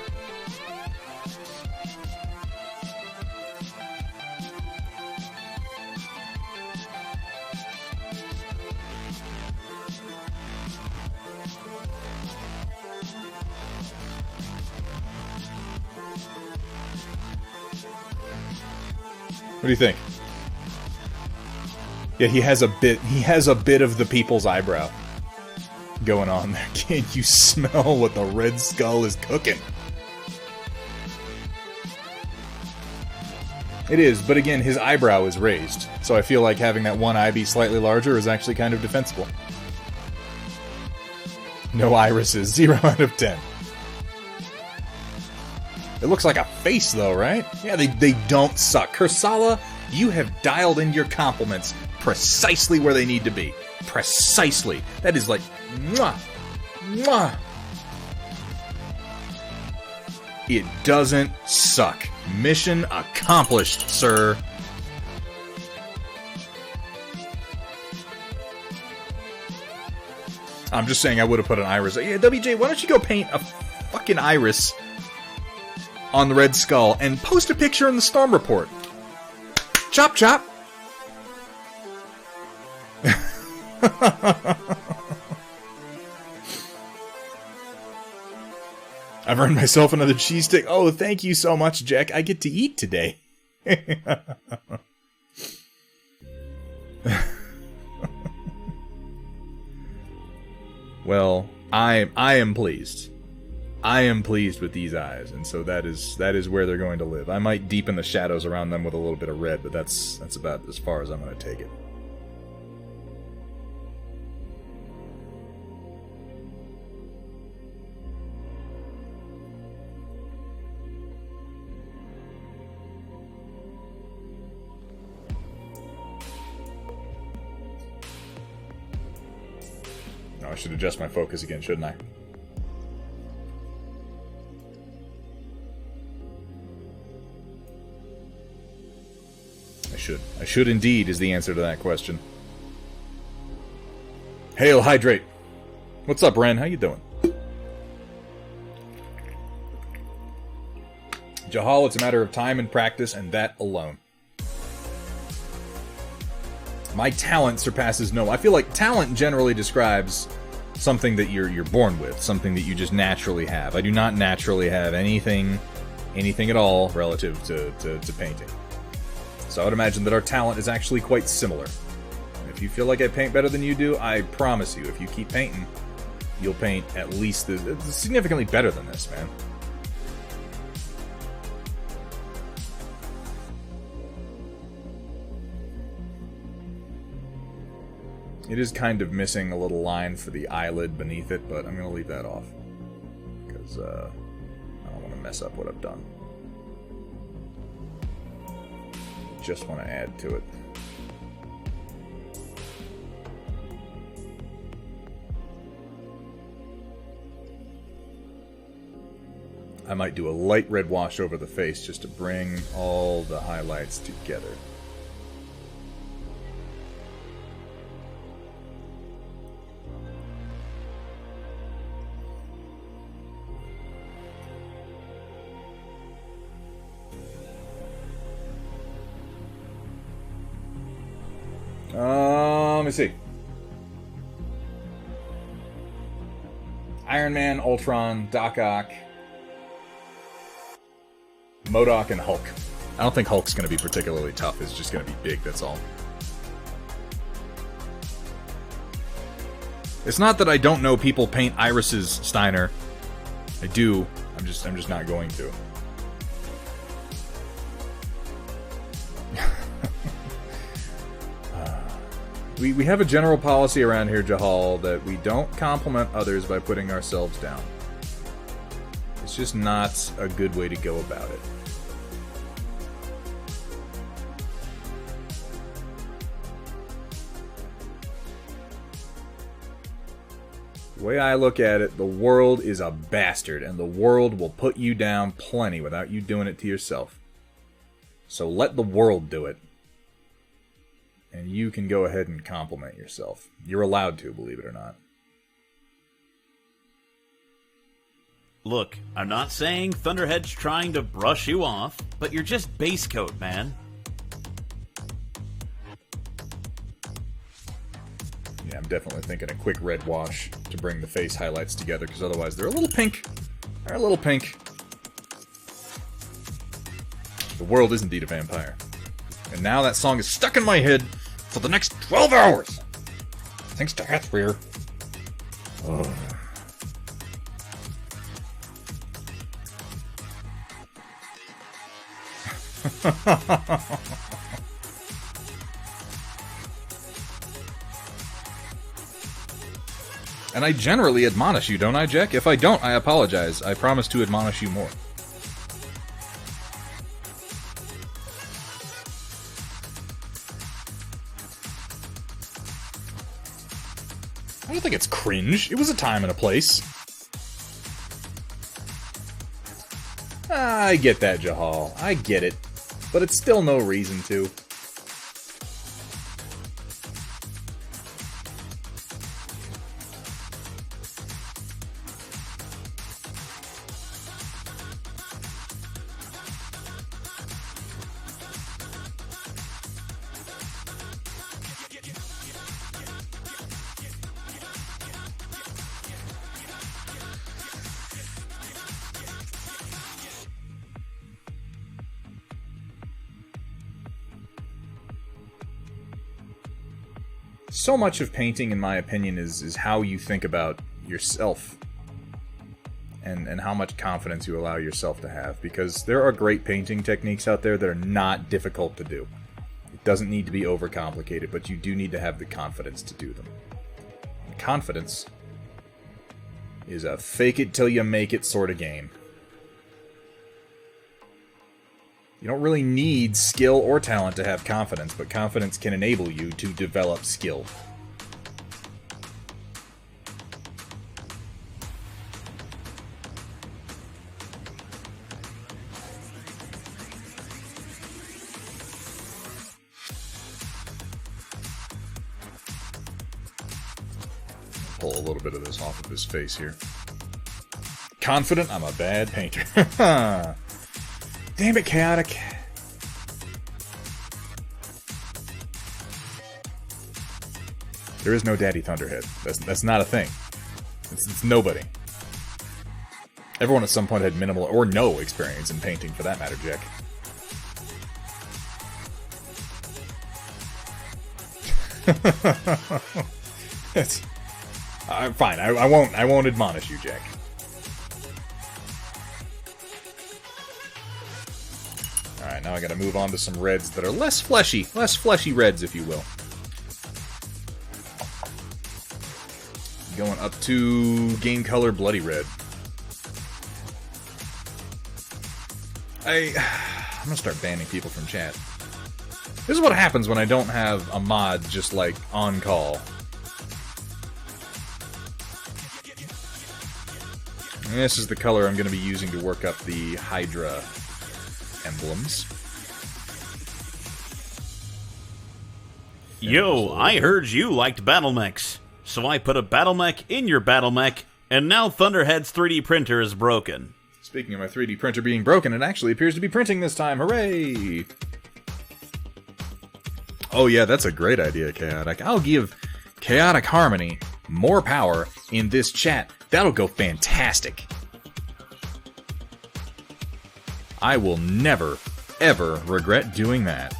What do you think? Yeah, he has a bit of the people's eyebrow going on there. Can you smell what the Red Skull is cooking? It is, but again, his eyebrow is raised, so I feel like having that one eye be slightly larger is actually kind of defensible. No irises, 0 out of 10. It looks like a face, though, right? Yeah, they don't suck. Kursala You have dialed in your compliments precisely where they need to be. Precisely. That is like, mwah, mwah. It doesn't suck. Mission accomplished, sir. I'm just saying I would have put an iris. Yeah, WJ, why don't you go paint a fucking iris on the Red Skull and post a picture in the Storm Report? Chop, chop. I've earned myself another cheese stick. Oh, thank you so much, Jack. I get to eat today. Well, I am pleased. I am pleased with these eyes, and so that is where they're going to live. I might deepen the shadows around them with a little bit of red, but that's about as far as I'm going to take it. I should adjust my focus again, shouldn't I? I should indeed is the answer to that question. Hail Hydrate! What's up, Ren? How you doing? Jahal, it's a matter of time and practice, and that alone. My talent surpasses no. I feel like talent generally describes something that you're born with, something that you just naturally have. I do not naturally have anything at all relative to painting. So I would imagine that our talent is actually quite similar. If you feel like I paint better than you do, I promise you, if you keep painting, you'll paint at least significantly better than this, man. It is kind of missing a little line for the eyelid beneath it, but I'm going to leave that off. Because I don't want to mess up what I've done. Just want to add to it. I might do a light red wash over the face just to bring all the highlights together. Let me see. Iron Man, Ultron, Doc Ock, MODOK, and Hulk. I don't think Hulk's going to be particularly tough. It's just going to be big, that's all. It's not that I don't know people paint irises, Steiner. I do. I'm just not going to. We have a general policy around here, Jahal, that we don't compliment others by putting ourselves down. It's just not a good way to go about it. The way I look at it, the world is a bastard, and the world will put you down plenty without you doing it to yourself. So let the world do it. And you can go ahead and compliment yourself. You're allowed to, believe it or not. Look, I'm not saying Thunderhead's trying to brush you off, but you're just base coat, man. Yeah, I'm definitely thinking a quick red wash to bring the face highlights together, because otherwise they're a little pink. They're a little pink. The world is indeed a vampire. And now that song is stuck in my head for the next 12 hours. Thanks to Hathrear. Oh. And I generally admonish you, don't I, Jack? If I don't, I apologize. I promise to admonish you more. I don't think it's cringe. It was a time and a place. I get that, Jahal. I get it. But it's still no reason to. So much of painting, in my opinion, is how you think about yourself and how much confidence you allow yourself to have, because there are great painting techniques out there that are not difficult to do. It doesn't need to be overcomplicated, but you do need to have the confidence to do them. And confidence is a fake it till you make it sort of game. You don't really need skill or talent to have confidence, but confidence can enable you to develop skill. Pull a little bit of this off of his face here. Confident, I'm a bad painter. Damn it, Chaotic. There is no Daddy Thunderhead. That's not a thing. It's nobody. Everyone at some point had minimal or no experience in painting, for that matter, Jack. Fine. I won't admonish you, Jack. Alright, now I gotta move on to some reds that are less fleshy reds, if you will. Going up to Game Color Bloody Red. I'm gonna start banning people from chat. This is what happens when I don't have a mod just, like, on call. And this is the color I'm gonna be using to work up the Hydra emblems. Yo, I heard you liked battle mechs, so I put a battle mech in your battle mech, and now Thunderhead's 3D printer is broken. Speaking of my 3D printer being broken, it actually appears to be printing this time. Hooray! Oh yeah, that's a great idea, Chaotic. I'll give Chaotic Harmony more power in this chat. That'll go fantastic. I will never, ever regret doing that.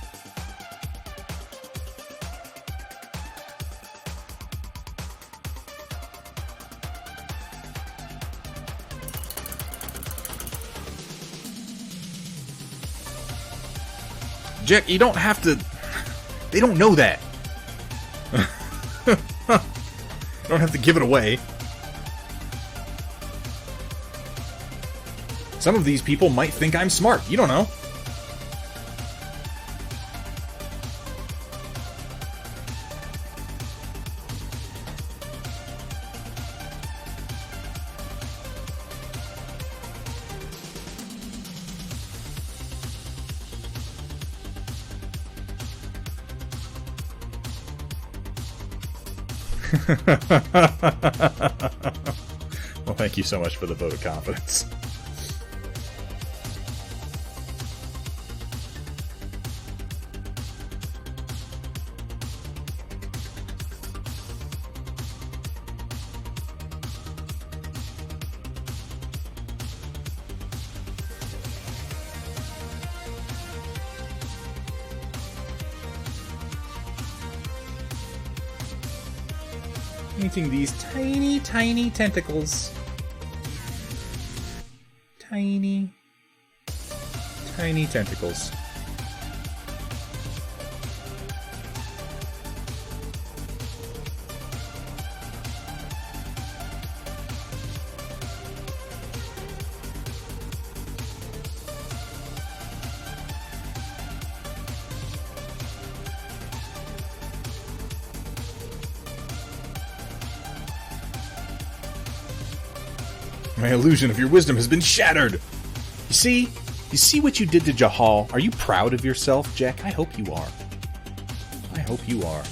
Jack, you don't have to... They don't know that. You don't have to give it away. Some of these people might think I'm smart. You don't know. Well, thank you so much for the vote of confidence. Painting these tiny, tiny tentacles. Tiny, tiny tentacles. My illusion of your wisdom has been shattered! You see? You see what you did to Jahal? Are you proud of yourself, Jack? I hope you are. I hope you are.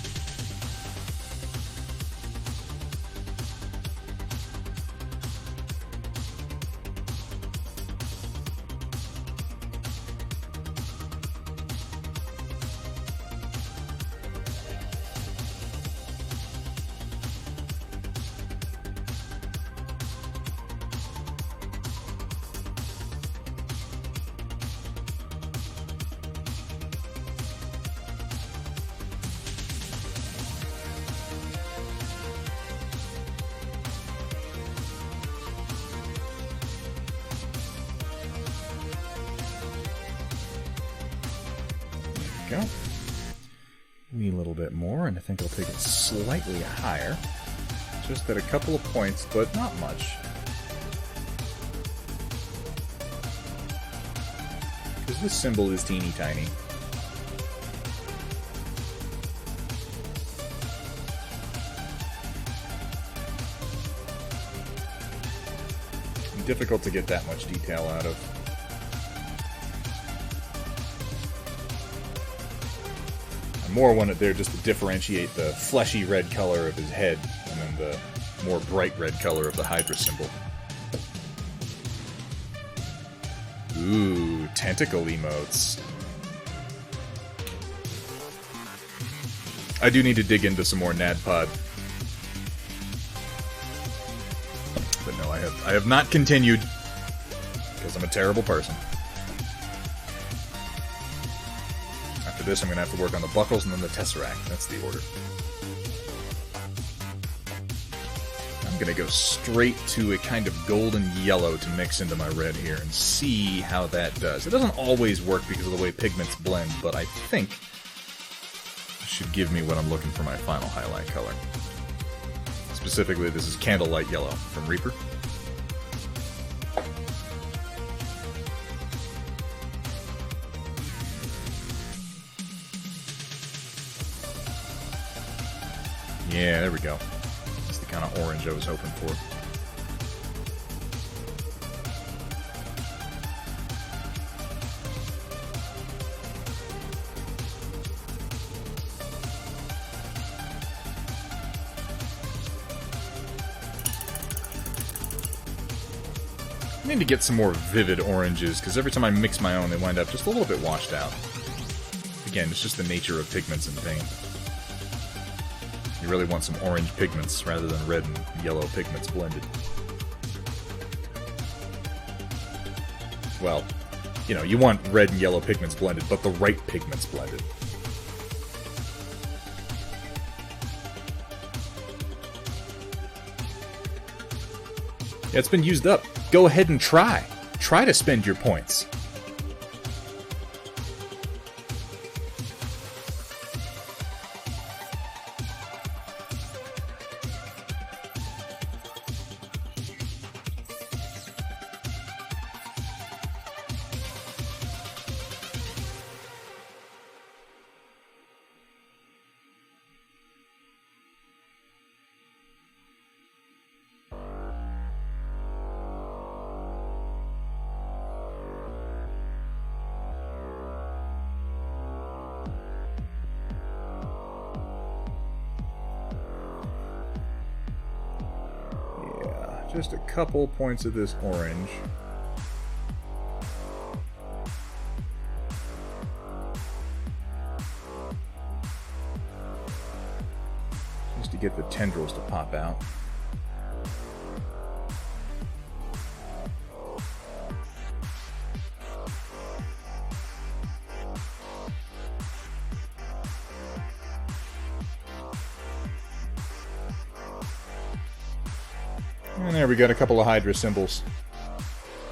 Go. Wee little bit more, and I think I'll take it slightly higher. Just at a couple of points, but not much. Because this symbol is teeny tiny. Difficult to get that much detail out of. More wanted there just to differentiate the fleshy red color of his head and then the more bright red color of the Hydra symbol. Ooh, tentacle emotes. I do need to dig into some more NADPOD. But no, I have not continued because I'm a terrible person. This, I'm going to have to work on the buckles and then the Tesseract. That's the order. I'm going to go straight to a kind of golden yellow to mix into my red here and see how that does. It doesn't always work because of the way pigments blend, but I think it should give me what I'm looking for my final highlight color. Specifically, this is Candlelight Yellow from Reaper. Yeah, there we go. That's the kind of orange I was hoping for. I need to get some more vivid oranges, because every time I mix my own, they wind up just a little bit washed out. Again, it's just the nature of pigments in paint. You really want some orange pigments rather than red and yellow pigments blended. Well, you know, you want red and yellow pigments blended, but the right pigments blended. Yeah, it's been used up. Go ahead and try. Try to spend your points. Just a couple points of this orange. Just to get the tendrils to pop out. And there we got a couple of Hydra symbols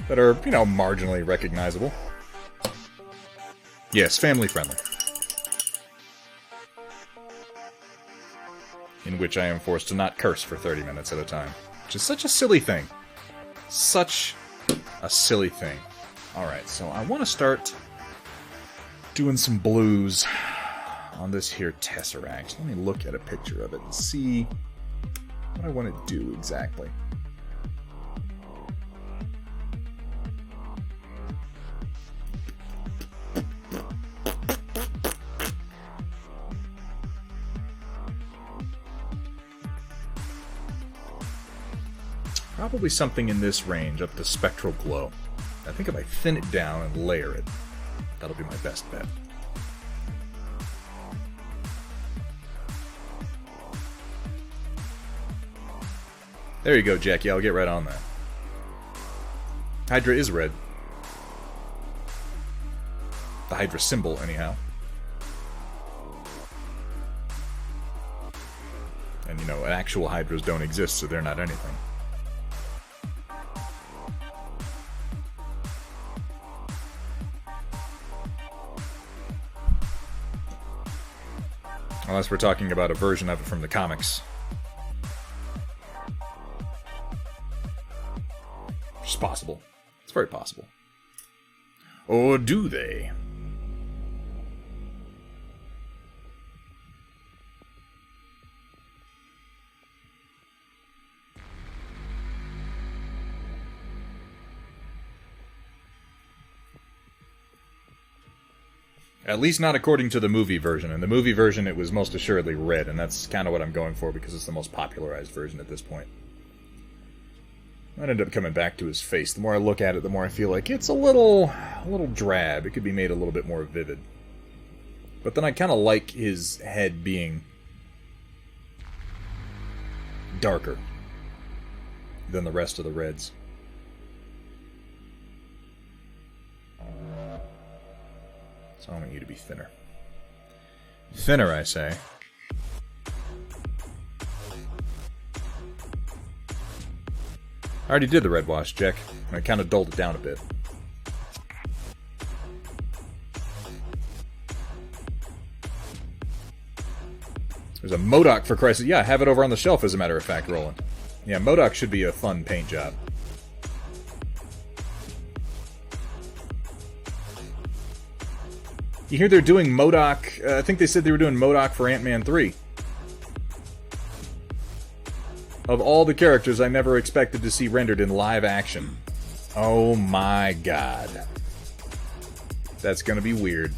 that are, you know, marginally recognizable. Yes, family friendly. In which I am forced to not curse for 30 minutes at a time. Which is such a silly thing. Such a silly thing. Alright, so I want to start doing some blues on this here Tesseract. Let me look at a picture of it and see what I want to do exactly. Probably something in this range up to Spectral Glow. I think if I thin it down and layer it, that'll be my best bet. There you go, Jackie. I'll get right on that. Hydra is red. The Hydra symbol, anyhow. And, you know, actual Hydras don't exist, so they're not anything. Unless we're talking about a version of it from the comics. It's possible. It's very possible. Or do they? At least not according to the movie version. In the movie version, it was most assuredly red, and that's kind of what I'm going for because it's the most popularized version at this point. I'd end up coming back to his face. The more I look at it, the more I feel like it's a little drab. It could be made a little bit more vivid. But then I kind of like his head being darker than the rest of the reds. So I want you to be thinner. Thinner, I say. I already did the red wash, Jack. I kind of dulled it down a bit. There's a MODOK, for Christ's sake. Yeah, I have it over on the shelf, as a matter of fact, Roland. Yeah, MODOK should be a fun paint job. You hear they're doing MODOK... I think they said they were doing MODOK for Ant-Man 3. Of all the characters I never expected to see rendered in live action. Oh my god. That's gonna be weird.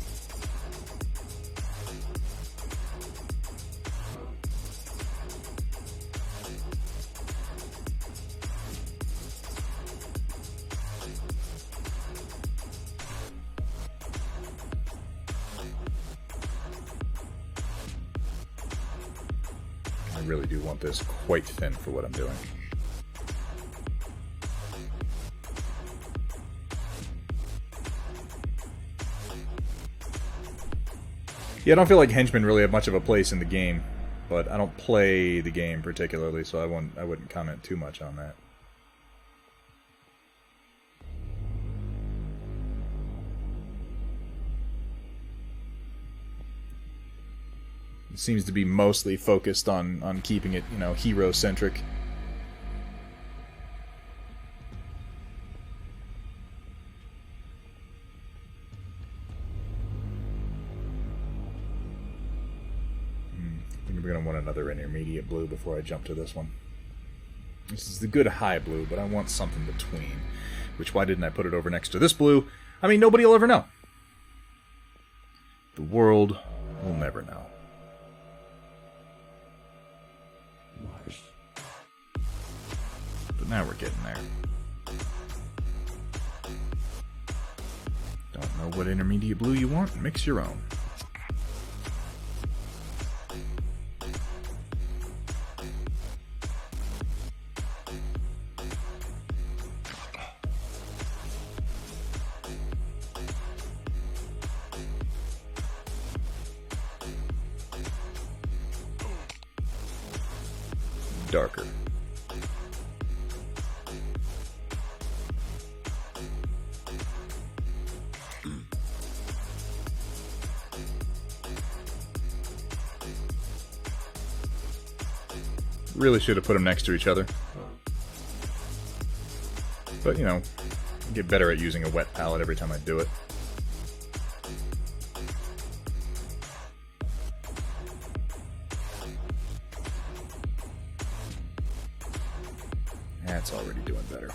I really do want this quite thin for what I'm doing. Yeah, I don't feel like henchmen really have much of a place in the game, but I don't play the game particularly, so I wouldn't comment too much on that. It seems to be mostly focused on keeping it, you know, hero-centric. I think we're going to want another intermediate blue before I jump to this one. This is the good high blue, but I want something between. Which, why didn't I put it over next to this blue? I mean, nobody will ever know. The world will never know. But now we're getting there. Don't know what intermediate blue you want? Mix your own. Darker. Really should have put them next to each other. But, you know, I get better at using a wet palette every time I do it. That's already doing better.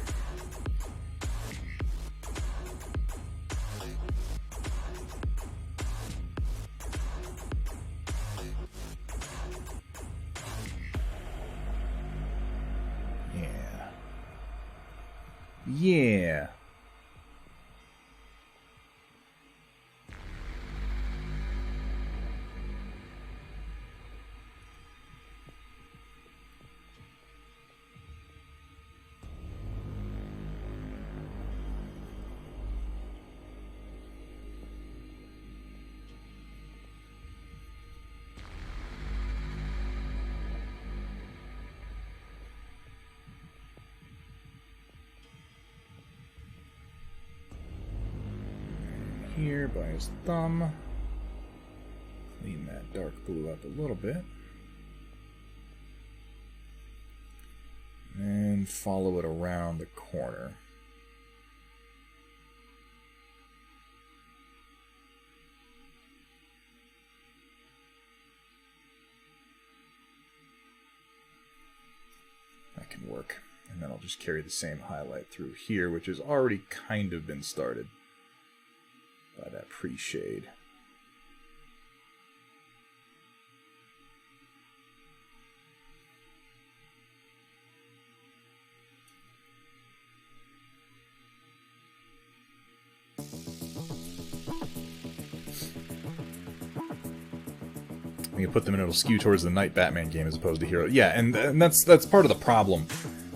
Yeah. Yeah. Here by his thumb. Clean that dark blue up a little bit. And follow it around the corner. That can work. And then I'll just carry the same highlight through here, which has already kind of been started by that pre-shade. You put them and it'll skew towards the Night Batman game as opposed to Hero. Yeah, and that's part of the problem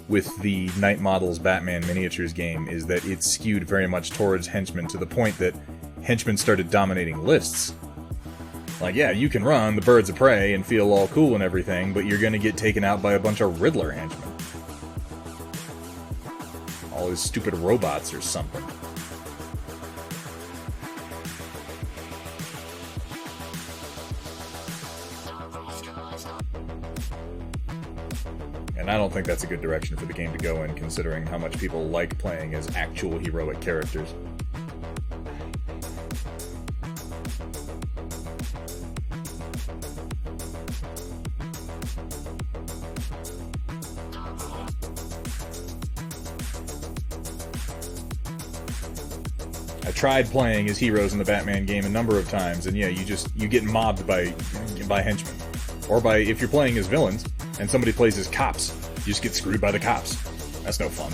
with the Night Models Batman miniatures game, is that it's skewed very much towards henchmen, to the point that henchmen started dominating lists. Like, yeah, you can run the Birds of Prey and feel all cool and everything, but you're gonna get taken out by a bunch of Riddler henchmen. All his stupid robots or something. And I don't think that's a good direction for the game to go in, considering how much people like playing as actual heroic characters. I tried playing as heroes in the Batman game a number of times, and yeah, you get mobbed by henchmen. Or by, if you're playing as villains, and somebody plays as cops, you just get screwed by the cops. That's no fun.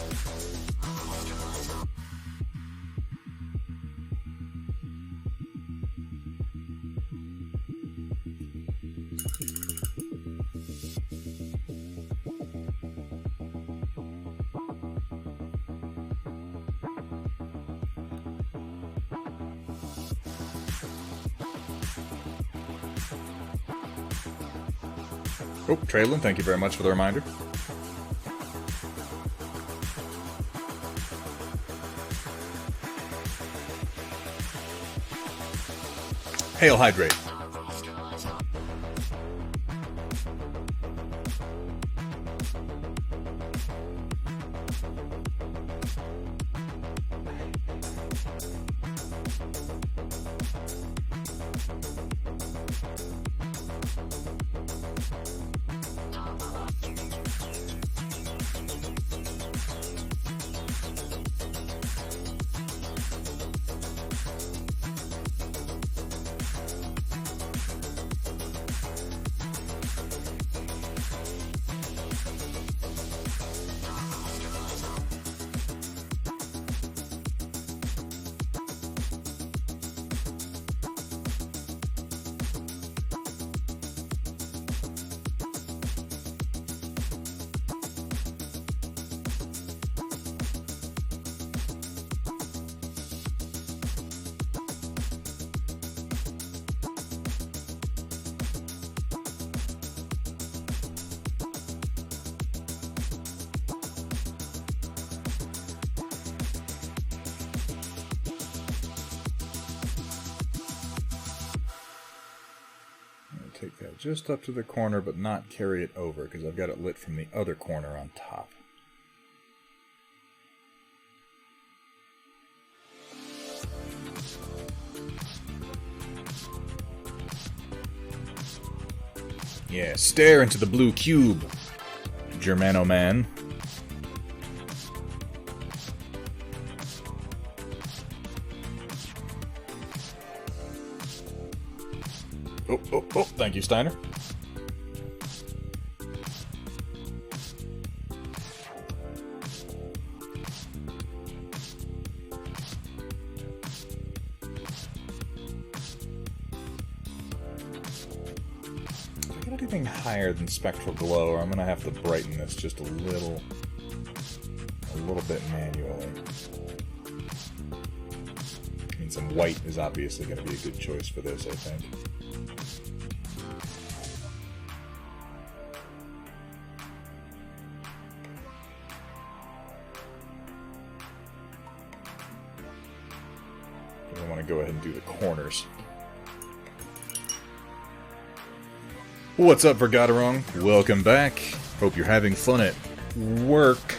Oh, Traylon, thank you very much for the reminder. Hail Hydrate. Take that just up to the corner, but not carry it over, because I've got it lit from the other corner on top. Yeah, stare into the blue cube, Germano man. Oh, thank you, Steiner. anything higher than Spectral Glow, or I'm going to have to brighten this just a little bit manually. I mean, some white is obviously going to be a good choice for this, I think. I want to go ahead and do the corners. What's up, Vergaderong? Welcome back. Hope you're having fun at work.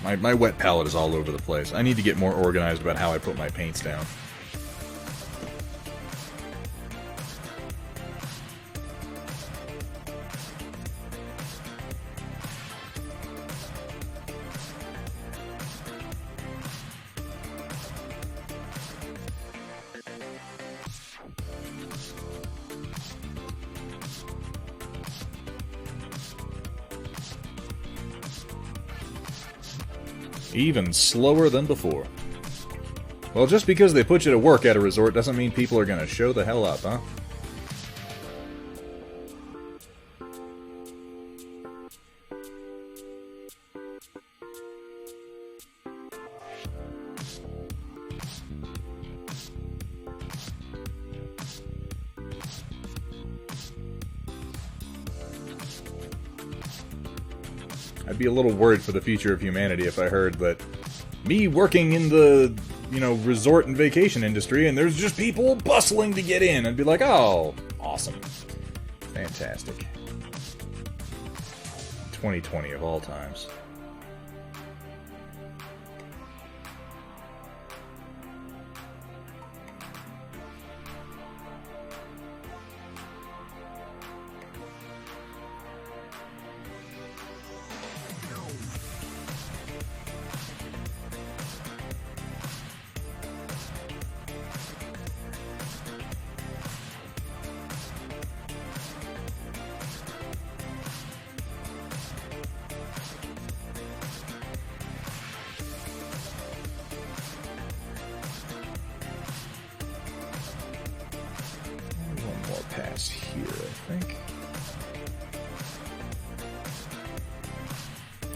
My wet palette is all over the place. I need to get more organized about how I put my paints down. Even slower than before. Well, just because they put you to work at a resort doesn't mean people are gonna show the hell up, huh? I'd be a little worried for the future of humanity if I heard that me working in the, resort and vacation industry and there's just people bustling to get in. I'd be like, oh, awesome. Fantastic. 2020 of all times. Pass here, I think.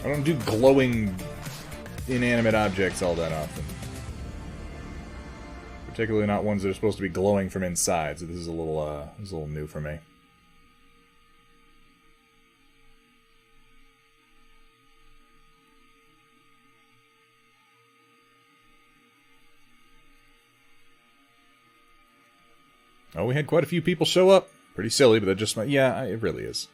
I don't do glowing inanimate objects all that often. Particularly not ones that are supposed to be glowing from inside, so this is a little new for me. Oh, we had quite a few people show up. Pretty silly, but that just might... Yeah, it really is.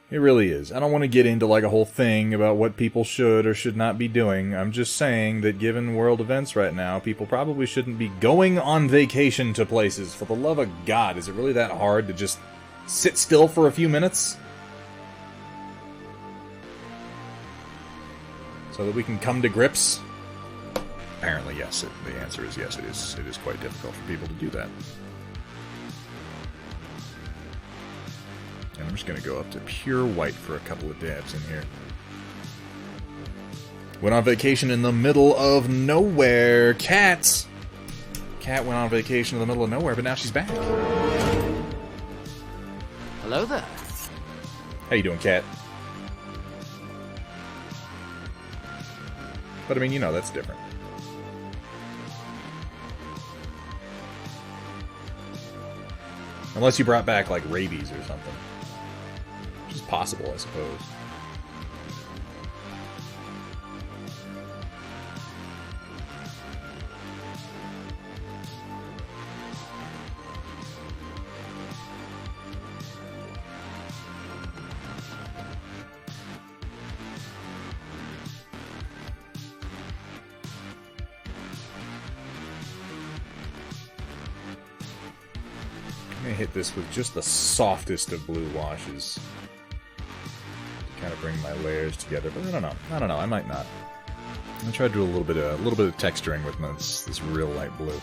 It really is. I don't want to get into, like, a whole thing about what people should or should not be doing. I'm just saying that given world events right now, people probably shouldn't be going on vacation to places. For the love of God, is it really that hard to just sit still for a few minutes? So that we can come to grips? Apparently, yes. The answer is yes. It is quite difficult for people to do that. And I'm just going to go up to pure white for a couple of dabs in here. Went on vacation in the middle of nowhere. Cat went on vacation in the middle of nowhere, but now she's back. Hello there. How you doing, Cat? But I mean, that's different. Unless you brought back, like, rabies or something. Which is possible, I suppose. I'm going to hit this with just the softest of blue washes. Kind of bring my layers together, but I don't know. I might not. I'm gonna try to do a little bit of texturing with this real light blue.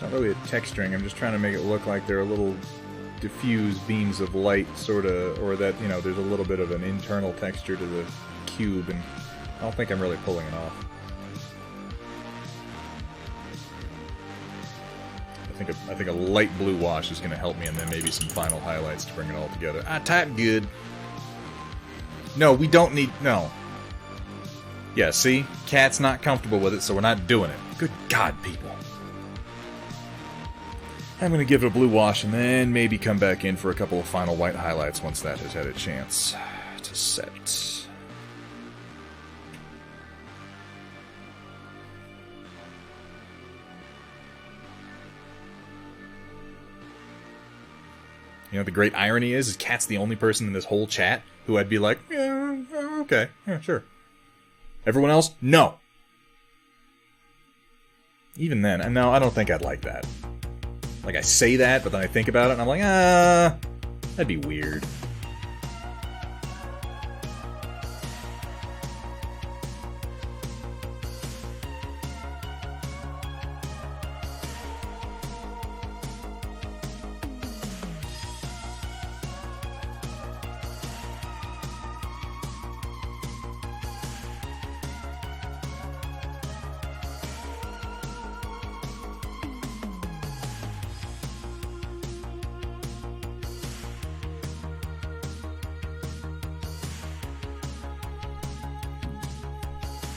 not really a texturing. I'm just trying to make it look like there are little diffused beams of light, sort of, or that, you know, there's a little bit of an internal texture to the cube, and I don't think I'm really pulling it off. I think a light blue wash is going to help me, and then maybe some final highlights to bring it all together. I typed good. No, we don't need... No. Yeah, see? Cat's not comfortable with it, so we're not doing it. Good God, people. I'm going to give it a blue wash, and then maybe come back in for a couple of final white highlights once that has had a chance to set. You know, the great irony is Cat's the only person in this whole chat who I'd be like, yeah, okay, yeah, sure. Everyone else, no. Even then, no, I don't think I'd like that. Like, I say that, but then I think about it, and I'm like, that'd be weird.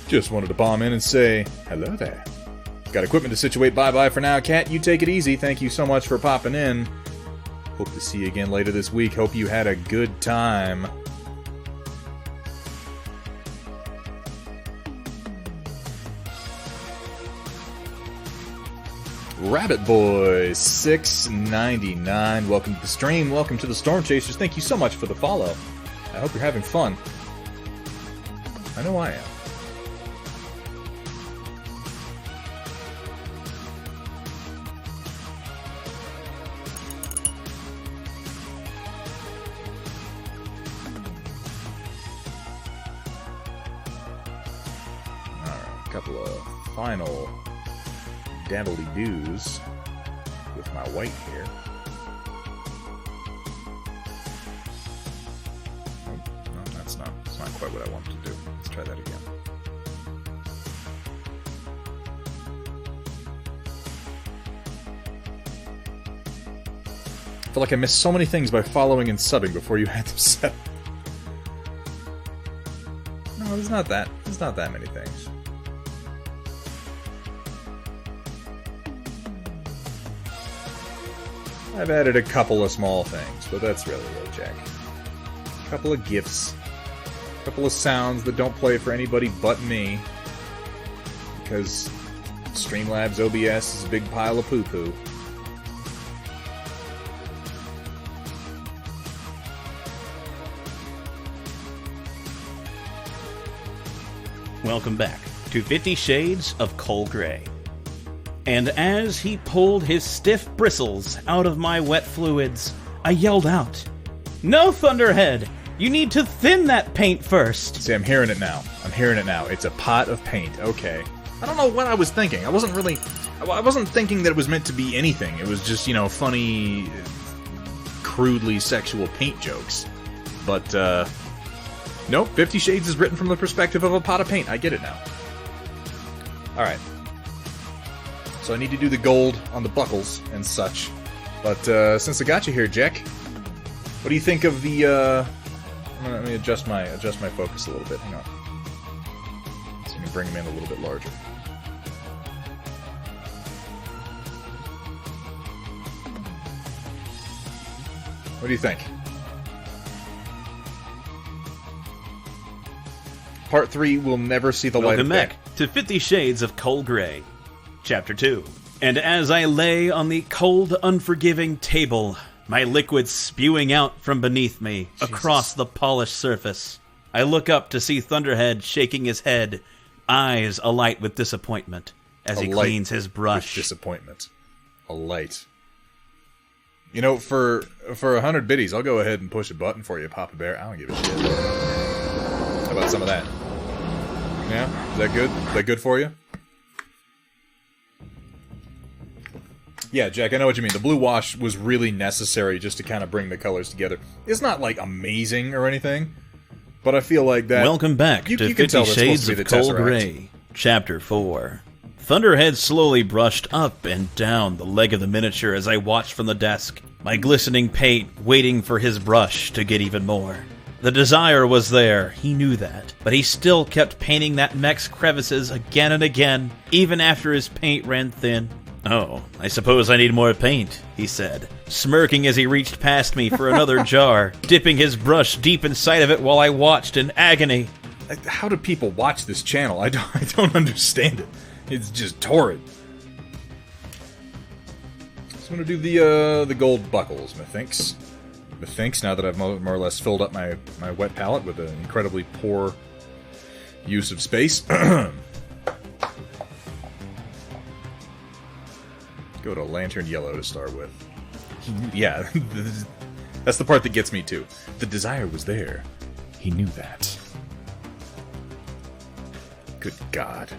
Just wanted to bomb in and say, hello there. Got equipment to situate. Bye-bye for now, Cat. You take it easy. Thank you so much for popping in. Hope to see you again later this week. Hope you had a good time. Rabbit Boy 699. Welcome to the stream. Welcome to the Storm Chasers. Thank you so much for the follow. I hope you're having fun. I know I am. Couple of final dabbly-doos with my white here. Oh, no, that's not quite what I wanted to do. Let's try that again. I feel like I missed so many things by following and subbing before you had them set. No, there's not that many things. I've added a couple of small things, but that's really it, Jack. A couple of GIFs. A couple of sounds that don't play for anybody but me. Because Streamlabs OBS is a big pile of poo-poo. Welcome back to 50 Shades of Cole Gray. And as he pulled his stiff bristles out of my wet fluids, I yelled out, "No, Thunderhead! You need to thin that paint first!" See, I'm hearing it now. It's a pot of paint. Okay. I don't know what I was thinking. I wasn't thinking that it was meant to be anything. It was just, funny, crudely sexual paint jokes. But, nope, 50 Shades is written from the perspective of a pot of paint. I get it now. Alright. So I need to do the gold on the buckles and such. But since I got you here, Jack, what do you think of the... Let me adjust my focus a little bit. Hang on. So I can bring them in a little bit larger. What do you think? Part 3 will never see the light of day. Welcome back to 50 Shades of Cole Gray. Chapter 2. And as I lay on the cold, unforgiving table, my liquid spewing out from beneath me across the polished surface, I look up to see Thunderhead shaking his head, eyes alight with disappointment, as he cleans his brush. Disappointment. Alight. You know, for 100 biddies, I'll go ahead and push a button for you, Papa Bear. I don't give a shit. How about some of that? Yeah? Is that good? Is that good for you? Yeah, Jack, I know what you mean. The blue wash was really necessary just to kind of bring the colors together. It's not, like, amazing or anything, but I feel like that... Welcome back to 50 Shades of Cold Gray, Chapter 4. Thunderhead slowly brushed up and down the leg of the miniature as I watched from the desk, my glistening paint waiting for his brush to get even more. The desire was there, he knew that, but he still kept painting that mech's crevices again and again, even after his paint ran thin. "Oh, I suppose I need more paint," he said, smirking as he reached past me for another jar, dipping his brush deep inside of it while I watched in agony. How do people watch this channel? I don't understand it. It's just torrid. So I'm going to do the gold buckles, methinks. Methinks, now that I've more or less filled up my wet palette with an incredibly poor use of space. Go to Lantern Yellow to start with. Yeah, that's the part that gets me too. The desire was there. He knew that. Good God.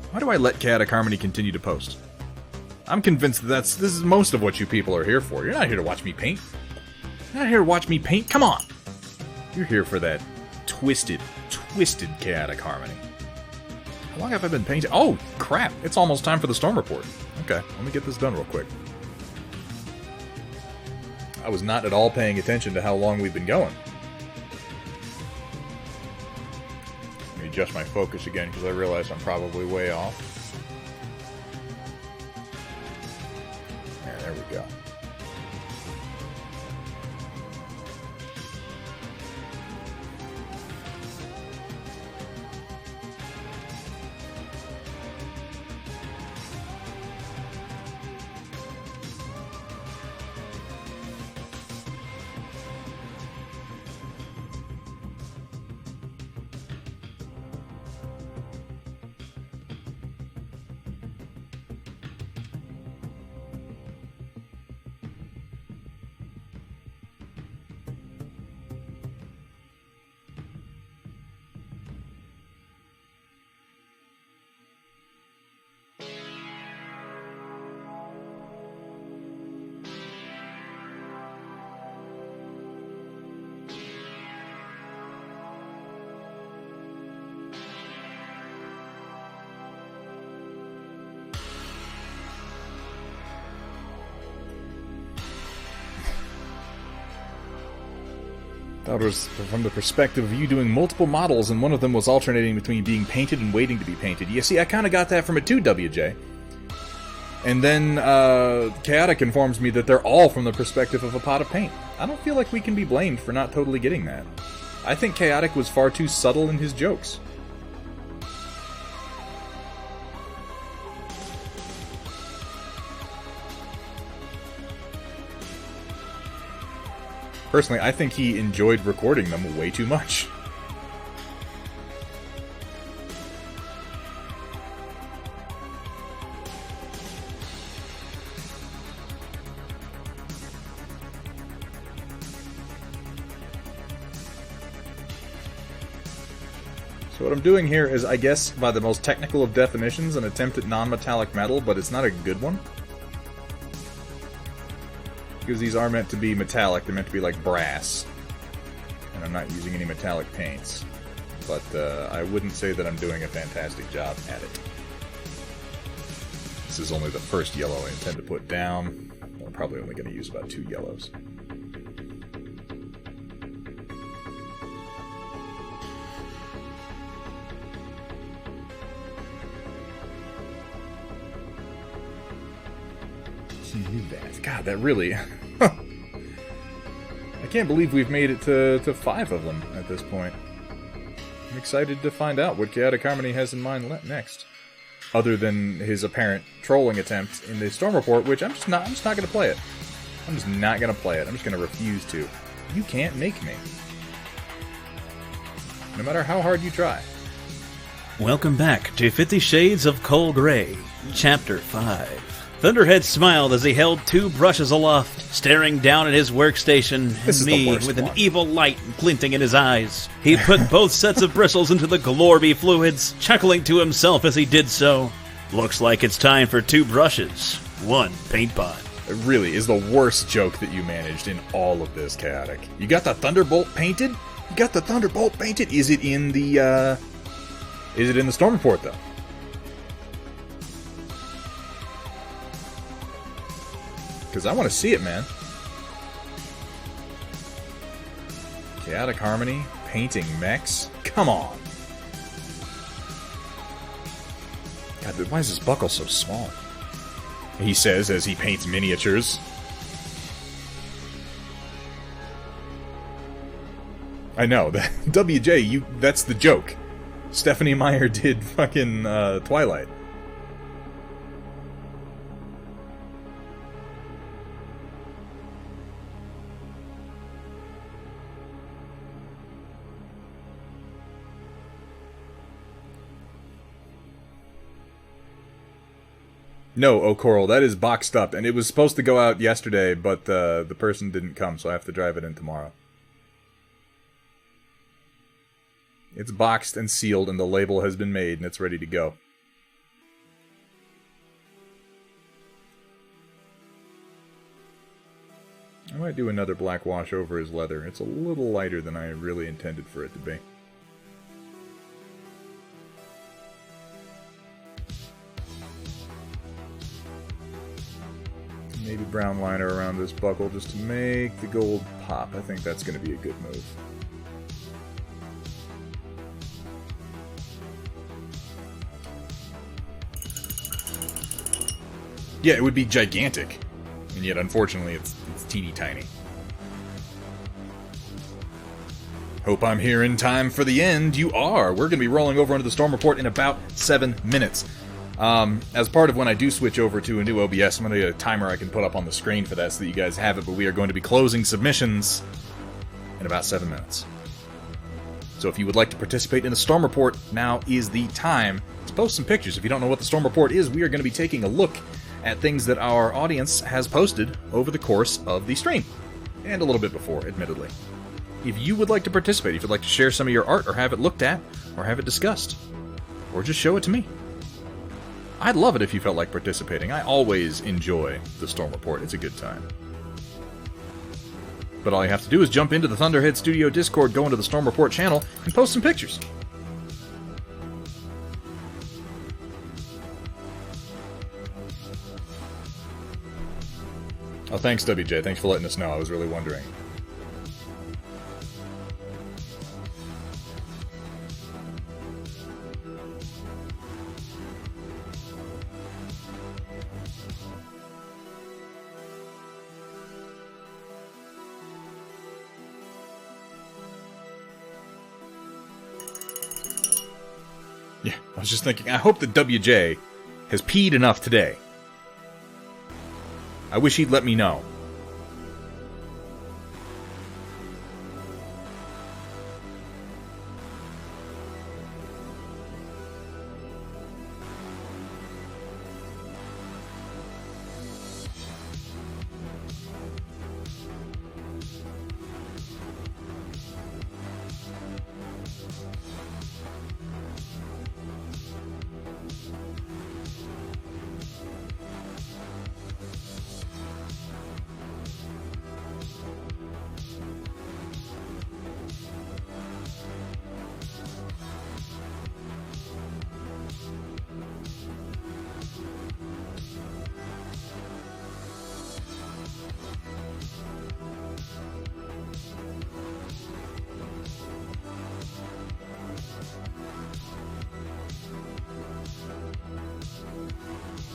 Why do I let Chaotic Harmony continue to post? I'm convinced that this is most of what you people are here for. You're not here to watch me paint. You're not here to watch me paint. Come on! You're here for that twisted Chaotic Harmony. How long have I been painting? Oh, crap. It's almost time for the storm report. Okay, let me get this done real quick. I was not at all paying attention to how long we've been going. Let me adjust my focus again because I realize I'm probably way off. Yeah, there we go. That was from the perspective of you doing multiple models, and one of them was alternating between being painted and waiting to be painted. You see, I kind of got that from it too, WJ. And then Chaotic informs me that they're all from the perspective of a pot of paint. I don't feel like we can be blamed for not totally getting that. I think Chaotic was far too subtle in his jokes. Personally, I think he enjoyed recording them way too much. So what I'm doing here is, I guess, by the most technical of definitions, an attempt at non-metallic metal, but it's not a good one. Because these are meant to be metallic, they're meant to be like brass. And I'm not using any metallic paints. But I wouldn't say that I'm doing a fantastic job at it. This is only the first yellow I intend to put down. I'm probably only going to use about 2 yellows. God, that really... I can't believe we've made it to 5 of them at this point. I'm excited to find out what Chaotic Harmony has in mind next. Other than his apparent trolling attempt in the Storm Report, which I'm just not going to play it. I'm just not going to play it. I'm just going to refuse to. You can't make me. No matter how hard you try. Welcome back to 50 Shades of Cold Gray, Chapter 5. Thunderhead smiled as he held 2 brushes aloft, staring down at his workstation and me with an evil light glinting in his eyes. He put both sets of bristles into the Glorby fluids, chuckling to himself as he did so. Looks like it's time for 2 brushes, 1 paint pot. It really is the worst joke that you managed in all of this, Chaotic. You got the Thunderbolt painted? You got the Thunderbolt painted? Is it in the, Storm Report, though? Because I want to see it, man. Chaotic Harmony, painting mechs? Come on. God, why is this buckle so small? He says as he paints miniatures. I know, WJ, that's the joke. Stephanie Meyer did fucking Twilight. No, O'Coral, that is boxed up, and it was supposed to go out yesterday, but the person didn't come, so I have to drive it in tomorrow. It's boxed and sealed, and the label has been made, and it's ready to go. I might do another black wash over his leather. It's a little lighter than I really intended for it to be. Maybe brown liner around this buckle just to make the gold pop. I think that's going to be a good move. Yeah, it would be gigantic. And yet, unfortunately, it's teeny tiny. Hope I'm here in time for the end. You are. We're going to be rolling over into the Storm Report in about 7 minutes. As part of when I do switch over to a new OBS, I'm going to get a timer I can put up on the screen for that so that you guys have it, but we are going to be closing submissions in about 7 minutes. So if you would like to participate in the Storm Report, now is the time to post some pictures. If you don't know what the Storm Report is, we are going to be taking a look at things that our audience has posted over the course of the stream. And a little bit before, admittedly. If you would like to participate, if you'd like to share some of your art, or have it looked at, or have it discussed, or just show it to me, I'd love it if you felt like participating. I always enjoy the Storm Report. It's a good time. But all you have to do is jump into the Thunderhead Studio Discord, go into the Storm Report channel, and post some pictures. Oh, thanks, WJ. Thanks for letting us know. I was really wondering. Yeah, I was just thinking, I hope that WJ has peed enough today. I wish he'd let me know.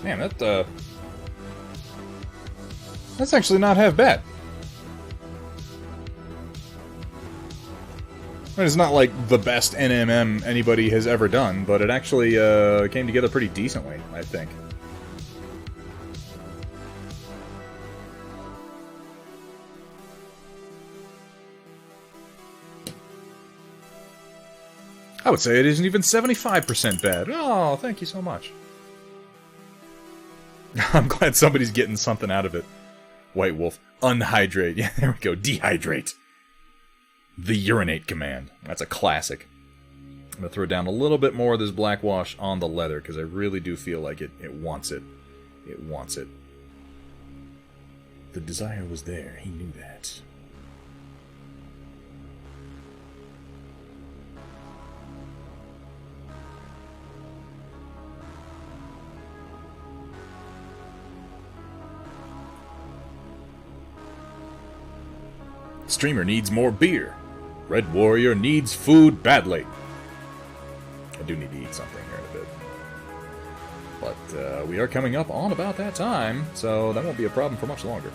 Man, that's actually not half bad. It's not like the best NMM anybody has ever done, but it actually came together pretty decently, I think. I would say it isn't even 75% bad. Oh, thank you so much. I'm glad somebody's getting something out of it. White Wolf. Unhydrate. Yeah, there we go. Dehydrate. The urinate command. That's a classic. I'm going to throw down a little bit more of this black wash on the leather, because I really do feel like it wants it. It wants it. The desire was there. He knew that. Streamer needs more beer. Red Warrior needs food badly. I do need to eat something here in a bit. But we are coming up on about that time, so that won't be a problem for much longer.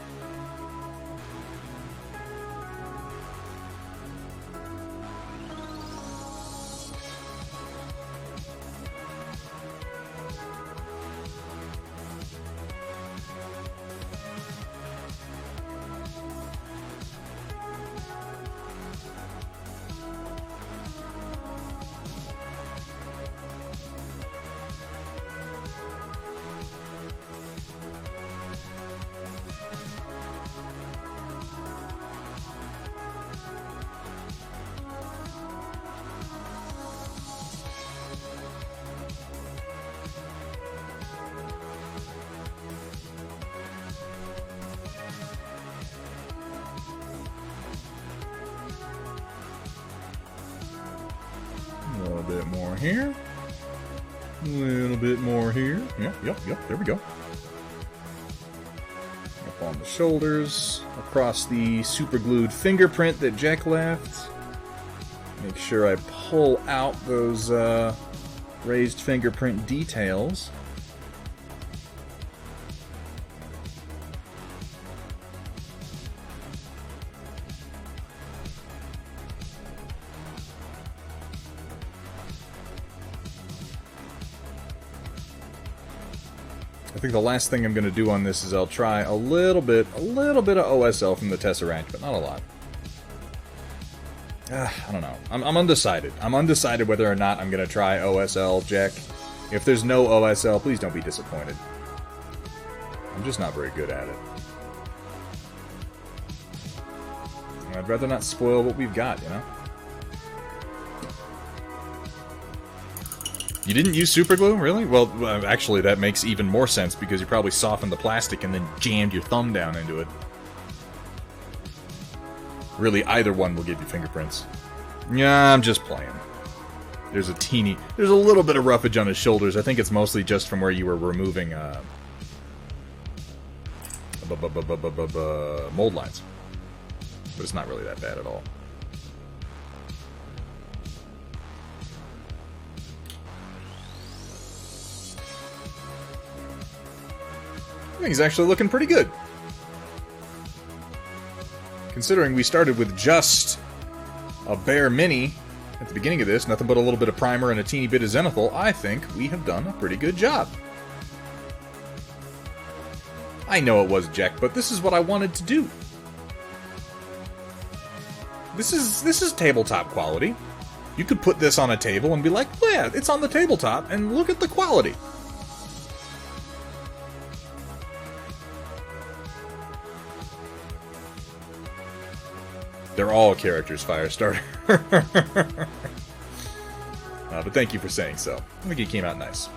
A little bit more here. A little bit more here. Yep, there we go. Up on the shoulders, across the super glued fingerprint that Jack left. Make sure I pull out those raised fingerprint details. I think the last thing I'm going to do on this is I'll try a little bit of OSL from the Tesseract, but not a lot. I don't know. I'm undecided. I'm undecided whether or not I'm going to try OSL, Jack. If there's no OSL, please don't be disappointed. I'm just not very good at it. I'd rather not spoil what we've got, you know? You didn't use super glue, really? Well, actually, that makes even more sense because you probably softened the plastic and then jammed your thumb down into it. Really, either one will give you fingerprints. Yeah, I'm just playing. There's a little bit of roughage on his shoulders. I think it's mostly just from where you were removing mold lines. But it's not really that bad at all. I think he's actually looking pretty good. Considering we started with just a bare mini at the beginning of this, nothing but a little bit of primer and a teeny bit of zenithal, I think we have done a pretty good job. I know it was Jack, but this is what I wanted to do. This is tabletop quality. You could put this on a table and be like, oh yeah, it's on the tabletop, and look at the quality. They're all characters, Firestarter. But thank you for saying so. I think he came out nice.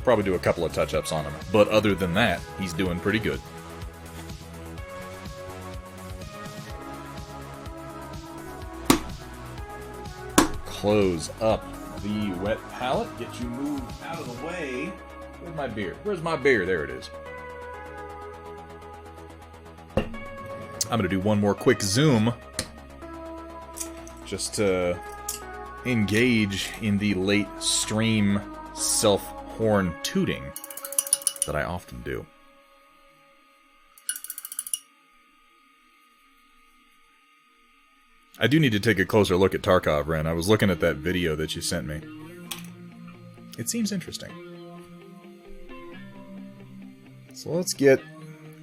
Probably do a couple of touch-ups on him, but other than that, he's doing pretty good. Close up the wet palette. Get you moved out of the way. Where's my beer? Where's my beer? There it is. I'm going to do one more quick zoom just to engage in the late stream self-horn tooting that I often do. I do need to take a closer look at Tarkov, Ren. I was looking at that video that you sent me. It seems interesting. So let's get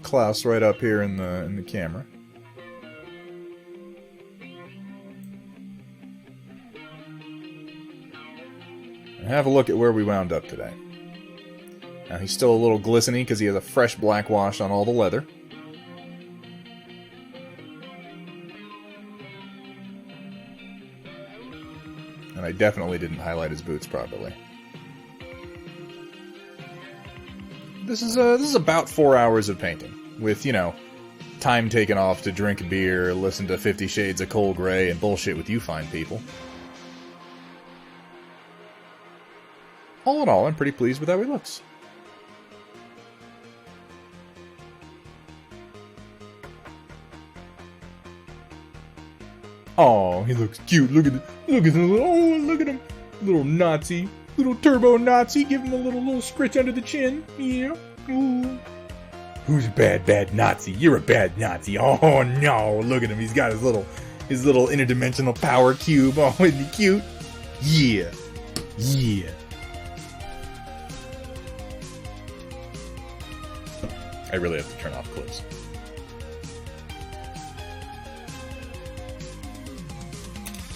Klaus right up here in the camera. And have a look at where we wound up today. Now he's still a little glistening because he has a fresh black wash on all the leather. And I definitely didn't highlight his boots properly. This is about 4 hours of painting. With, you know, time taken off to drink beer, listen to 50 Shades of Cole Gray, and bullshit with you fine people. All in all, I'm pretty pleased with how he looks. Oh, he looks cute. Look at him, little Nazi, little turbo Nazi. Give him a little scritch under the chin. Yeah. Ooh. Who's a bad Nazi? You're a bad Nazi. Oh no! Look at him. He's got his little interdimensional power cube. Oh, isn't he cute? Yeah. I really have to turn off clips.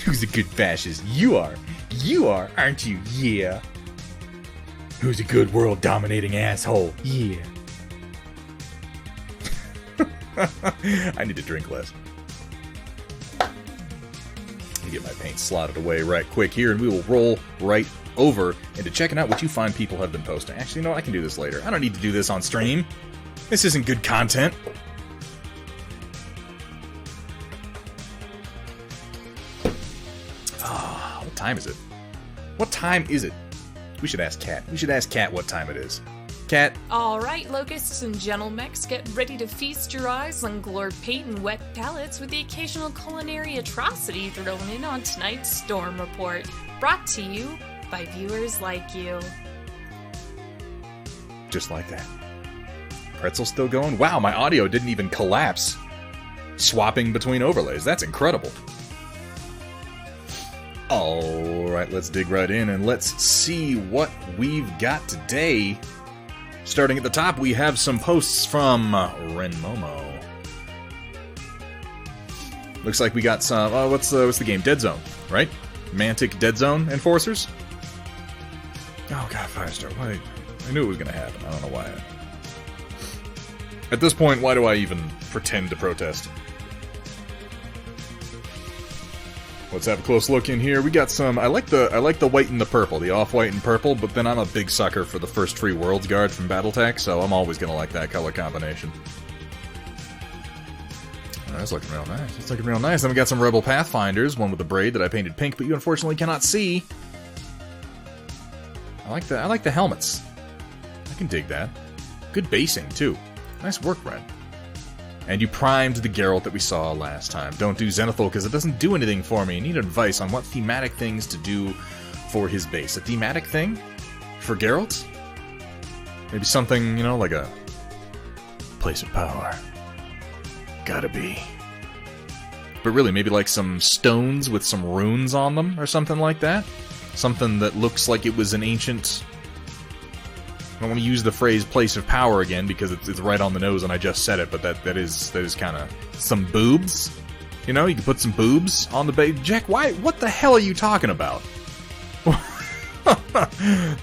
Who's a good fascist? You are, aren't you? Yeah. Who's a good world-dominating asshole? Yeah. I need to drink less. Let me get my paint slotted away right quick here, and we will roll right over into checking out what you fine people have been posting. Actually, no, I can do this later. I don't need to do this on stream. This isn't good content. What time is it? What time is it? We should ask Kat. We should ask Kat what time it is. Kat. Alright, locusts and gentlemex, get ready to feast your eyes on glor paint and wet palates with the occasional culinary atrocity thrown in on tonight's Storm Report. Brought to you by viewers like you. Just like that. Pretzel's still going? Wow, my audio didn't even collapse. Swapping between overlays. That's incredible. Alright, let's dig right in and let's see what we've got today. Starting at the top, we have some posts from Renmomo. Looks like we got some... what's the game? Dead Zone, right? Mantic Dead Zone Enforcers? Oh god, 5-star. Why? I knew it was going to happen. I don't know why. At this point, why do I even pretend to protest? Let's have a close look in here. We got some... I like the white and the purple, the off-white and purple, but then I'm a big sucker for the first Free Worlds Guard from Battletech, so I'm always going to like that color combination. That's looking real nice. It's looking real nice. Then we got some Rebel Pathfinders, one with the braid that I painted pink, but you unfortunately cannot see. I like the helmets. I can dig that. Good basing, too. Nice work, Red. And you primed the Geralt that we saw last time. Don't do Zenithal because it doesn't do anything for me. I need advice on what thematic things to do for his base. A thematic thing? For Geralt? Maybe something, you know, like a place of power. Gotta be. But really, maybe like some stones with some runes on them or something like that? Something that looks like it was an ancient... I don't want to use the phrase place of power again because it's right on the nose and I just said it, but that is kind of some boobs. You know, you can put some boobs on the base. Jack, what the hell are you talking about?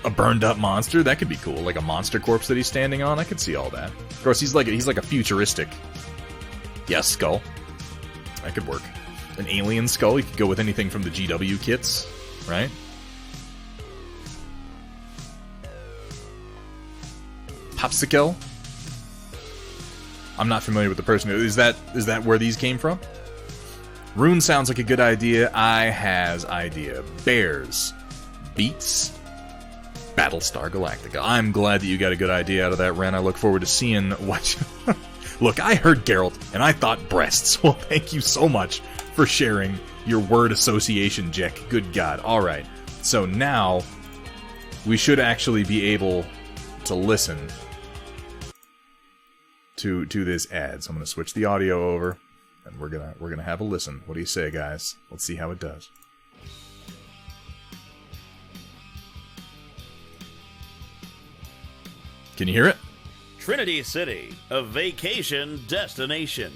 A burned up monster? That could be cool. Like a monster corpse that he's standing on? I could see all that. Of course, he's like a futuristic skull. That could work. An alien skull, you could go with anything from the GW kits, right? Popsicle? I'm not familiar with the person. Is that where these came from? Rune sounds like a good idea. I has idea. Bears. Beats. Battlestar Galactica. I'm glad that you got a good idea out of that, Ren. I look forward to seeing what... Look, I heard Geralt, and I thought breasts. Well, thank you so much for sharing your word association, Jack. Good God. Alright. So now, we should actually be able to listen to this ad. So I'm gonna switch the audio over, and we're gonna have a listen. What do you say, guys? Let's see how it does. Can you hear it? Trinity City, a vacation destination.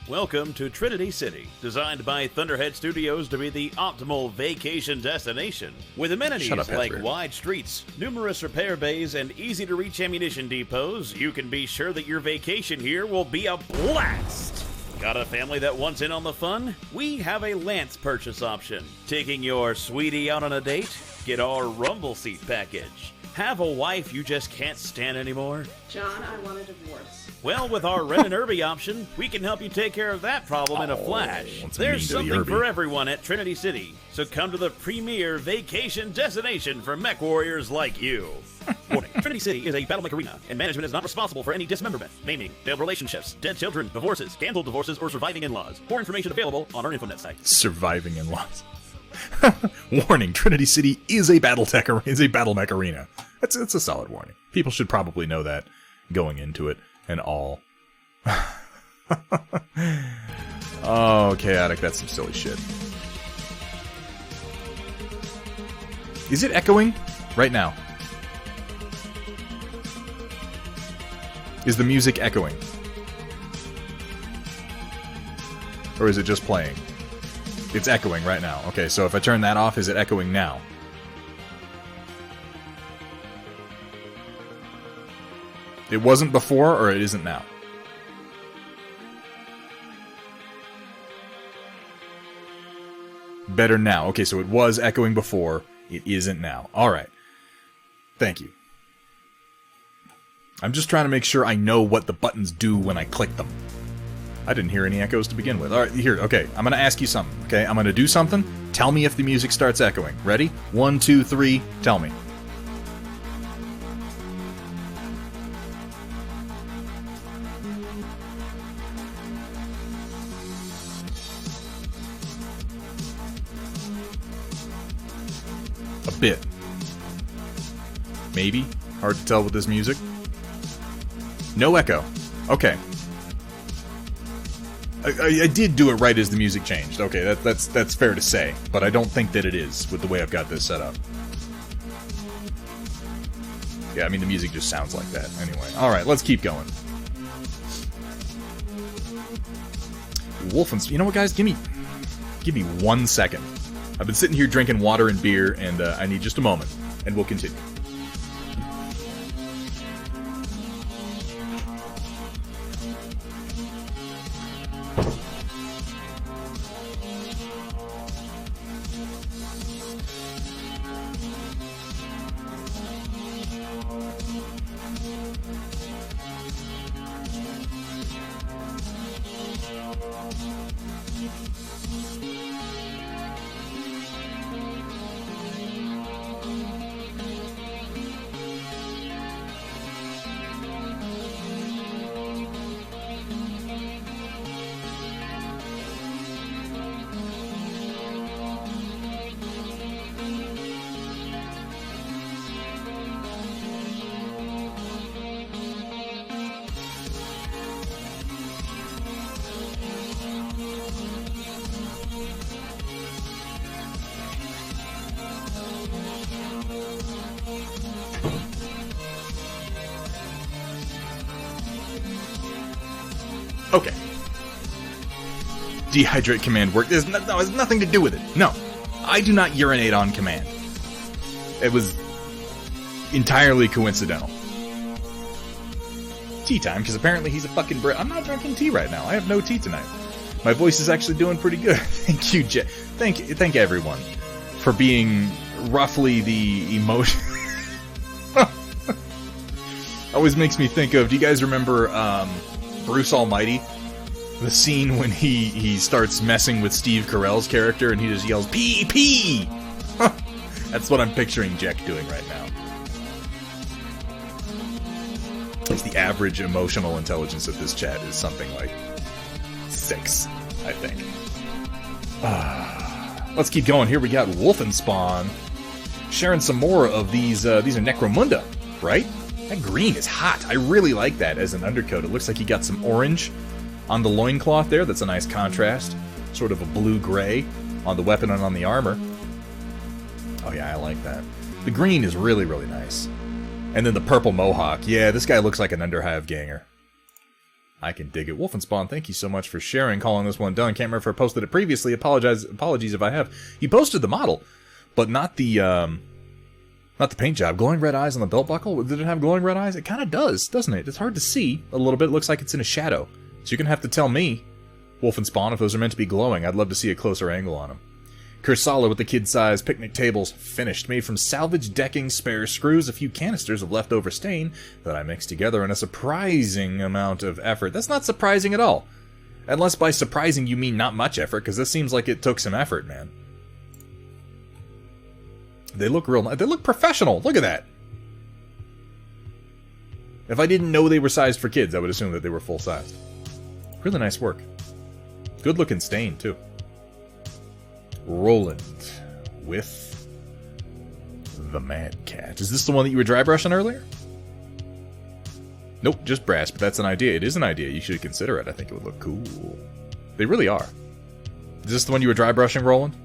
Welcome to Trinity City, designed by Thunderhead Studios to be the optimal vacation destination. With amenities like wide streets, numerous repair bays, and easy-to-reach ammunition depots, you can be sure that your vacation here will be a blast. Got a family that wants in on the fun? We have a Lance purchase option. Taking your sweetie out on a date? Get our Rumble Seat package. Have a wife you just can't stand anymore? John, I want a divorce. Well, with our Ren and Irby option, we can help you take care of that problem in a flash. There's something for everyone at Trinity City, so come to the premier vacation destination for mech warriors like you. Warning, Trinity City is a battle mech arena, and management is not responsible for any dismemberment, maiming, failed relationships, dead children, divorces, canceled divorces, or surviving in-laws. More information available on our Infonet site. Surviving in-laws. Warning, Trinity City is a battle mech arena. It's a solid warning. People should probably know that going into it and all. Oh, Chaotic, that's some silly shit. Is it echoing right now? Is the music echoing? Or is it just playing? It's echoing right now. Okay, so if I turn that off, is it echoing now? It wasn't before, or it isn't now? Better now. Okay, so it was echoing before. It isn't now. Alright. Thank you. I'm just trying to make sure I know what the buttons do when I click them. I didn't hear any echoes to begin with. Alright, here, okay. I'm gonna ask you something, okay? I'm gonna do something. Tell me if the music starts echoing. Ready? 1, 2, 3, tell me. A bit. Maybe? Hard to tell with this music. No echo. Okay. I did do it right as the music changed. Okay, that's fair to say, but I don't think that it is with the way I've got this set up. Yeah, I mean the music just sounds like that. Anyway, all right, let's keep going. Wolfenstein. You know what, guys? Give me 1 second. I've been sitting here drinking water and beer, and I need just a moment, and we'll continue. Okay. Dehydrate command worked. It has nothing to do with it. No. I do not urinate on command. It was entirely coincidental. Tea time, because apparently he's a fucking Brit. I'm not drinking tea right now. I have no tea tonight. My voice is actually doing pretty good. Thank you, Thank everyone for being roughly the emotion. Always makes me think of, do you guys remember Bruce Almighty? The scene when he starts messing with Steve Carell's character and he just yells, "Pee, pee!" That's what I'm picturing Jack doing right now. It's the average emotional intelligence of this chat is something like 6, I think. Let's keep going. Here we got Wolfenspawn sharing some more of these. These are Necromunda, right? That green is hot. I really like that as an undercoat. It looks like you got some orange on the loincloth there. That's a nice contrast. Sort of a blue-gray on the weapon and on the armor. Oh yeah, I like that. The green is really, really nice. And then the purple mohawk. Yeah, this guy looks like an Underhive ganger. I can dig it. Wolfenspawn, thank you so much for sharing, calling this one done. Can't remember if I posted it previously. Apologies if I have. He posted the model, but not the paint job. Glowing red eyes on the belt buckle? Did it have glowing red eyes? It kind of does, doesn't it? It's hard to see a little bit. It looks like it's in a shadow. So you're going to have to tell me Wolf and Spawn, if those are meant to be glowing, I'd love to see a closer angle on them. Kursala with the kid-sized picnic tables, finished, made from salvage decking, spare screws, a few canisters of leftover stain that I mixed together in a surprising amount of effort. That's not surprising at all. Unless by surprising you mean not much effort, because this seems like it took some effort, man. They look real nice. They look professional. Look at that. If I didn't know they were sized for kids, I would assume that they were full-sized. Really nice work. Good-looking stain, too. Roland with the Mad Cat. Is this the one that you were dry brushing earlier? Nope, just brass, but that's an idea. It is an idea. You should consider it. I think it would look cool. They really are. Is this the one you were dry brushing, Roland?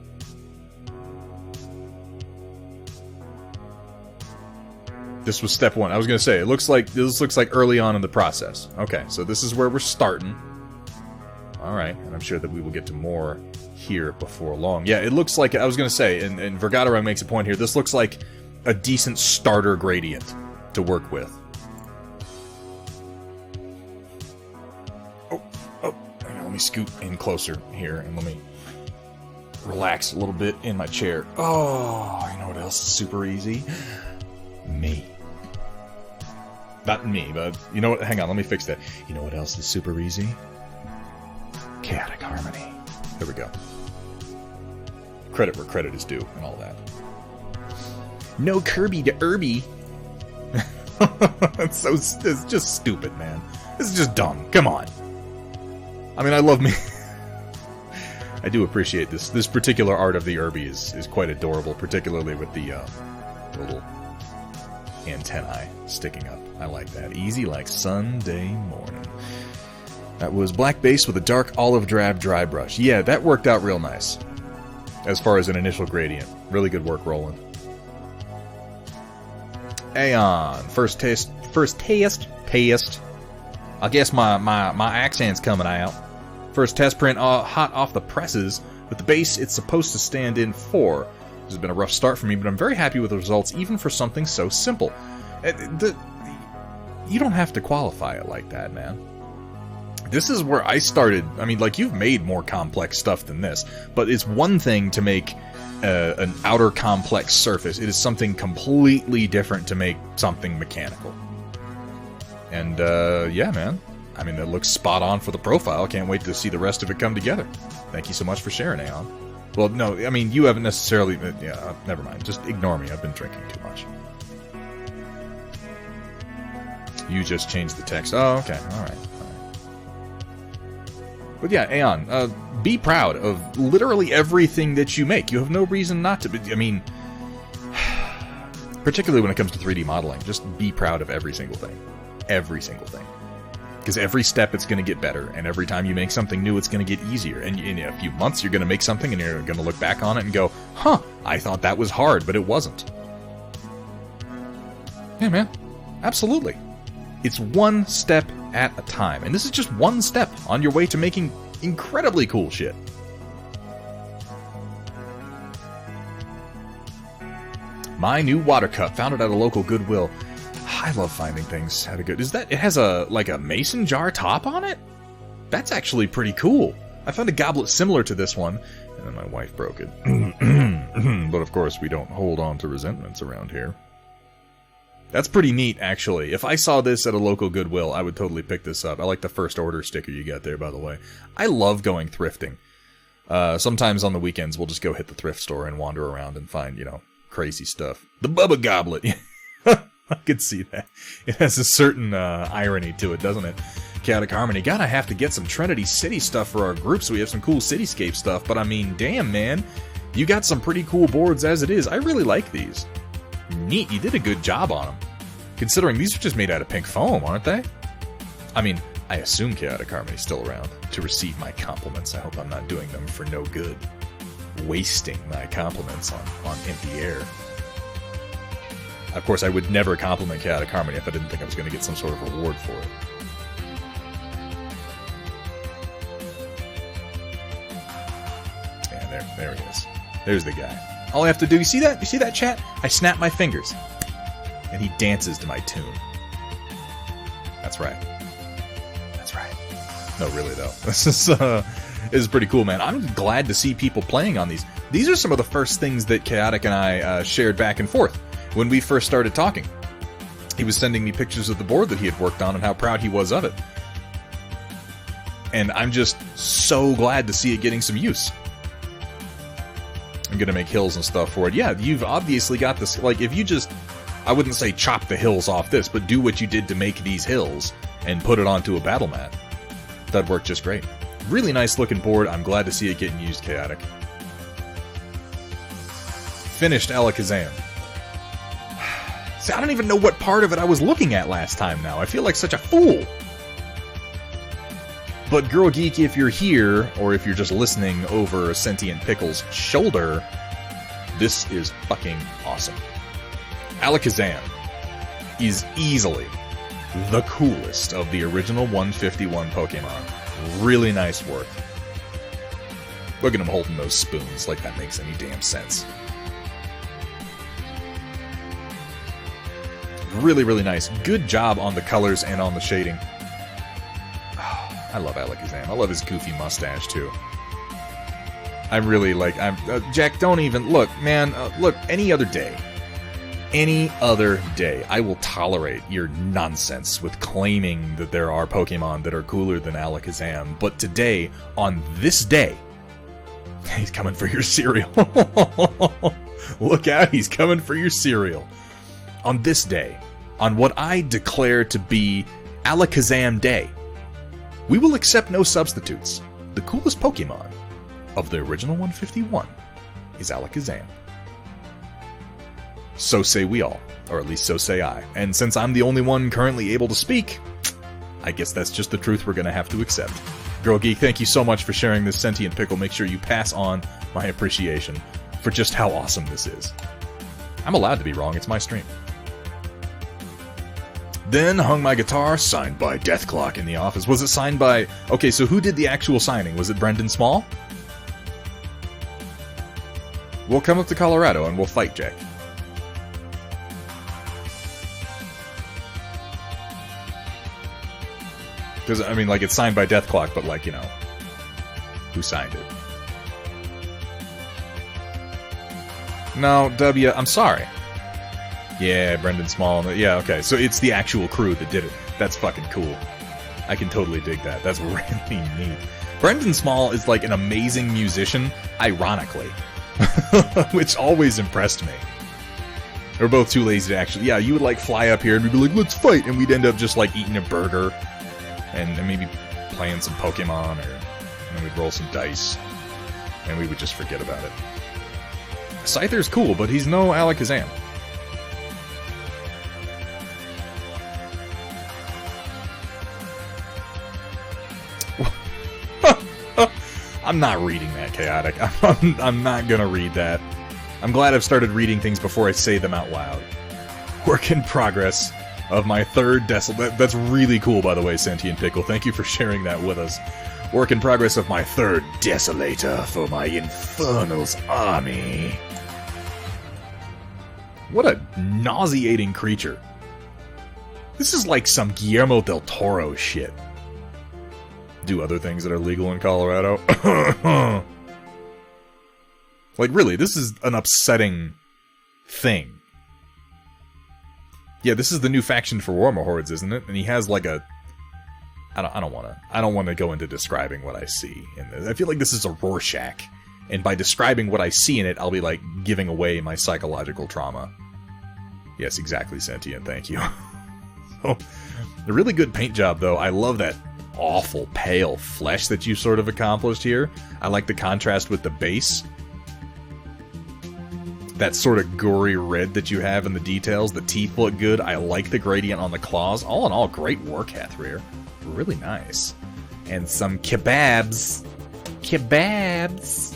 This was step one. I was going to say, this looks like early on in the process. Okay, so this is where we're starting. Alright, and I'm sure that we will get to more here before long. Yeah, it looks like, I was going to say, and Vergaderung makes a point here, this looks like a decent starter gradient to work with. Oh, hang on, let me scoot in closer here, and let me relax a little bit in my chair. Oh, you know what else is super easy? Me. Not me, but you know what? Hang on, let me fix that. You know what else is super easy? Chaotic Harmony. There we go. Credit where credit is due and all that. No Kirby to Irby. It's just stupid, man. This is just dumb. Come on. I mean, I love me. I do appreciate this. This particular art of the Irby is quite adorable, particularly with the little antennae sticking up. I like that. Easy like Sunday morning. That was black base with a dark olive drab dry brush. Yeah, that worked out real nice. As far as an initial gradient. Really good work, Roland. Aeon. First taste. I guess my accent's coming out. First test print hot off the presses. With the base it's supposed to stand in 4. This has been a rough start for me, but I'm very happy with the results, even for something so simple. You don't have to qualify it like that, man. This is where I started. I mean, like, you've made more complex stuff than this, but it's one thing to make an outer complex surface. It is something completely different to make something mechanical. And, yeah, man. I mean, it looks spot on for the profile. Can't wait to see the rest of it come together. Thank you so much for sharing, Aeon. Well, no, I mean, you haven't necessarily... yeah, never mind. Just ignore me. I've been drinking too much. You just changed the text. Oh, okay. All right. But yeah, Aeon, be proud of literally everything that you make. You have no reason not to. I mean, particularly when it comes to 3D modeling, just be proud of every single thing. Every single thing. Because every step it's going to get better, and every time you make something new, it's going to get easier. And in a few months, you're going to make something, and you're going to look back on it and go, huh, I thought that was hard, but it wasn't. Yeah, man. Absolutely. It's one step at a time. And this is just one step on your way to making incredibly cool shit. My new water cup, found it at a local Goodwill. I love finding things at a good... Is that... It has a, like a mason jar top on it? That's actually pretty cool. I found a goblet similar to this one, and then my wife broke it. But of course, we don't hold on to resentments around here. That's pretty neat, actually. If I saw this at a local Goodwill, I would totally pick this up. I like the first order sticker you got there, by the way. I love going thrifting. Sometimes on the weekends, we'll just go hit the thrift store and wander around and find, you know, crazy stuff. The Bubba Goblet. I could see that. It has a certain irony to it, doesn't it? Chaotic Harmony. God, I have to get some Trinity City stuff for our group so we have some cool cityscape stuff. But I mean, damn, man. You got some pretty cool boards as it is. I really like these. Neat. You did a good job on them. Considering these are just made out of pink foam, aren't they? I mean, I assume Chaotic Harmony's still around to receive my compliments. I hope I'm not doing them for no good. Wasting my compliments on empty air. Of course, I would never compliment Chaotic Harmony if I didn't think I was going to get some sort of reward for it. Yeah, there he is. There's the guy. All I have to do, you see that? You see that, chat? I snap my fingers. And he dances to my tune. That's right. That's right. No, really, though. This is, is pretty cool, man. I'm glad to see people playing on these. These are some of the first things that Chaotic and I shared back and forth when we first started talking. He was sending me pictures of the board that he had worked on and how proud he was of it. And I'm just so glad to see it getting some use. I'm gonna make hills and stuff for it. Yeah, you've obviously got this, like, if you just, I wouldn't say chop the hills off this, but do what you did to make these hills and put it onto a battle mat. That'd work just great. Really nice looking board. I'm glad to see it getting used, Chaotic. Finished Alakazam. See, I don't even know what part of it I was looking at last time now. I feel like such a fool. But Girl Geek, if you're here, or if you're just listening over Sentient Pickle's shoulder, this is fucking awesome. Alakazam is easily the coolest of the original 151 Pokemon. Really nice work. Look at him holding those spoons like that makes any damn sense. Really, really nice. Good job on the colors and on the shading. Oh, I love Alakazam. I love his goofy mustache, too. I really like... Jack, don't even... Look, man, look, any other day, I will tolerate your nonsense with claiming that there are Pokemon that are cooler than Alakazam. But today, on this day, he's coming for your cereal. Look out, he's coming for your cereal. On this day, on what I declare to be Alakazam Day, we will accept no substitutes. The coolest Pokemon of the original 151 is Alakazam. So say we all, or at least so say I. And since I'm the only one currently able to speak, I guess that's just the truth we're going to have to accept. Girl Geek, thank you so much for sharing this Sentient Pickle. Make sure you pass on my appreciation for just how awesome this is. I'm allowed to be wrong, it's my stream. Then hung my guitar, signed by Deathclock in the office. Was it signed by... Okay, so who did the actual signing? Was it Brendan Small? We'll come up to Colorado and we'll fight, Jack. Because, I mean, like, it's signed by Deathclock, but, like, you know, who signed it? No, W, I'm sorry. Yeah, Brendan Small. Yeah, okay. So it's the actual crew that did it. That's fucking cool. I can totally dig that. That's really neat. Brendan Small is like an amazing musician, ironically. Which always impressed me. We're both too lazy to actually... Yeah, you would like fly up here and we'd be like, let's fight! And we'd end up just like eating a burger. And maybe playing some Pokemon, or and then we'd roll some dice. And we would just forget about it. Scyther's cool, but he's no Alakazam. I'm not reading that, Chaotic. I'm not gonna read that. I'm glad I've started reading things before I say them out loud. Work in progress of my third that's really cool, by the way, Sentient Pickle. Thank you for sharing that with us. Work in progress of my third Desolator for my Infernal's army. What a nauseating creature. This is like some Guillermo del Toro shit. Do other things that are legal in Colorado. Like, really, this is an upsetting thing. Yeah, this is the new faction for Warmahordes, isn't it? And he has like a... I don't want to go into describing what I see in this. I feel like this is a Rorschach. And by describing what I see in it, I'll be like giving away my psychological trauma. Yes, exactly, Sentient, thank you. Oh, a really good paint job, though. I love that awful pale flesh that you sort of accomplished here. I like the contrast with the base. That sort of gory red that you have in the details. The teeth look good. I like the gradient on the claws. All in all, great work, Hathrear. Really nice. And some kebabs. Kebabs!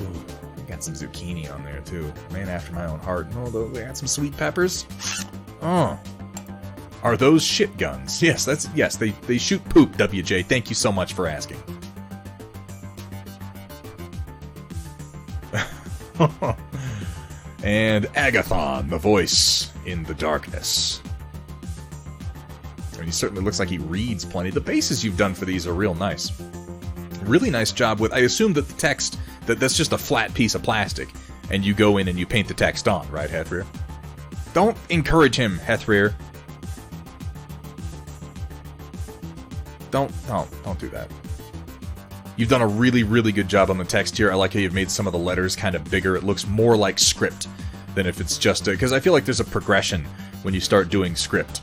Ooh, got some zucchini on there, too. Man after my own heart. Oh, they got some sweet peppers. Oh. Are those shit guns? Yes, they shoot poop, WJ. Thank you so much for asking. And Agathon, the voice in the darkness. I mean, he certainly looks like he reads plenty. The bases you've done for these are real nice. Really nice job with, I assume that the text, that's just a flat piece of plastic, and you go in and you paint the text on, right, Hethrir? Don't encourage him, Hethrir. Don't do that. You've done a really, really good job on the text here. I like how you've made some of the letters kind of bigger. It looks more like script than if it's just because I feel like there's a progression when you start doing script,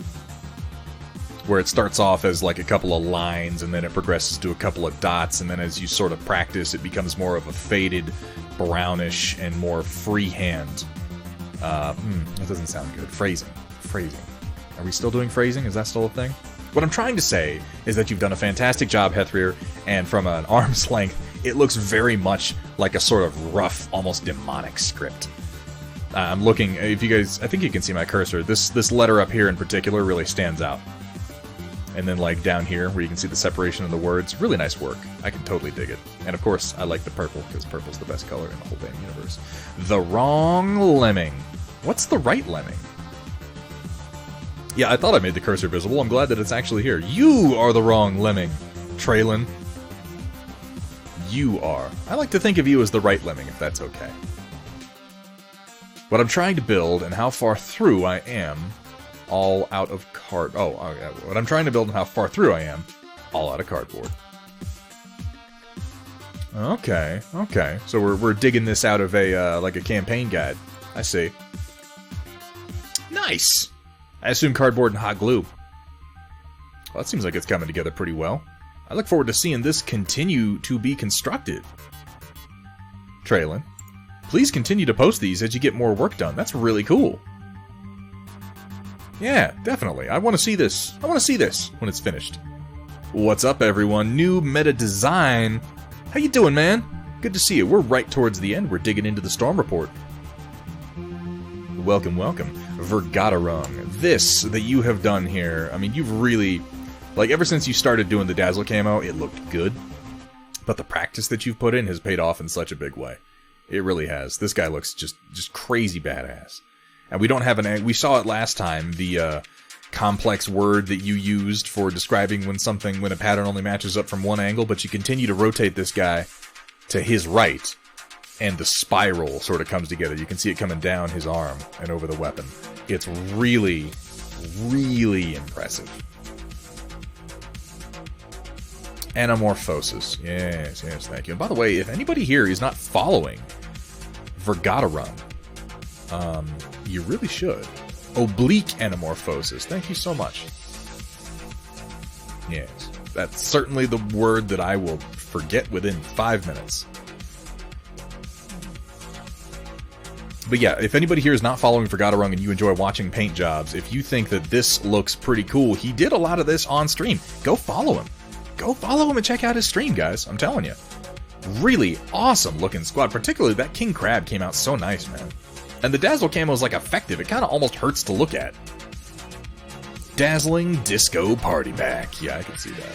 where it starts off as like a couple of lines, and then it progresses to a couple of dots, and then as you sort of practice, it becomes more of a faded, brownish, and more freehand. That doesn't sound good. Phrasing. Are we still doing phrasing? Is that still a thing? What I'm trying to say is that you've done a fantastic job, Hethrir, and from an arm's length, it looks very much like a sort of rough, almost demonic script. I'm looking, if you guys, I think you can see my cursor. This letter up here in particular really stands out. And then like down here, where you can see the separation of the words, really nice work. I can totally dig it. And of course, I like the purple, because purple's the best color in the whole damn universe. The wrong lemming. What's the right lemming? Yeah, I thought I made the cursor visible. I'm glad that it's actually here. You are the wrong lemming, Traylon. You are. I like to think of you as the right lemming, if that's okay. What I'm trying to build and how far through I am, all out of card. Oh, what I'm trying to build and how far through I am, all out of cardboard. Okay. So we're digging this out of a like a campaign guide. I see. Nice. I assume cardboard and hot glue. Well, that seems like it's coming together pretty well. I look forward to seeing this continue to be constructed. Traylon, please continue to post these as you get more work done. That's really cool. Yeah, definitely. I want to see this. I want to see this when it's finished. What's up, everyone? New meta design. How you doing, man? Good to see you. We're right towards the end. We're digging into the Storm Report. Welcome. Vergadarung. This that you have done here, I mean, you've really, like, ever since you started doing the Dazzle camo, it looked good. But the practice that you've put in has paid off in such a big way. It really has. This guy looks just crazy badass. And we don't have we saw it last time, the complex word that you used for describing when a pattern only matches up from one angle, but you continue to rotate this guy to his right, and the spiral sort of comes together. You can see it coming down his arm and over the weapon. It's really, really impressive. Anamorphosis. Yes, thank you. And by the way, if anybody here is not following Vergadarung, you really should. Oblique Anamorphosis. Thank you so much. Yes, that's certainly the word that I will forget within 5 minutes. But yeah, if anybody here is not following Vergadarung and you enjoy watching paint jobs, if you think that this looks pretty cool, he did a lot of this on stream. Go follow him. Go follow him and check out his stream, guys. I'm telling you. Really awesome looking squad. Particularly that King Crab came out so nice, man. And the Dazzle camo is like effective. It kind of almost hurts to look at. Dazzling Disco Party Pack. Yeah, I can see that.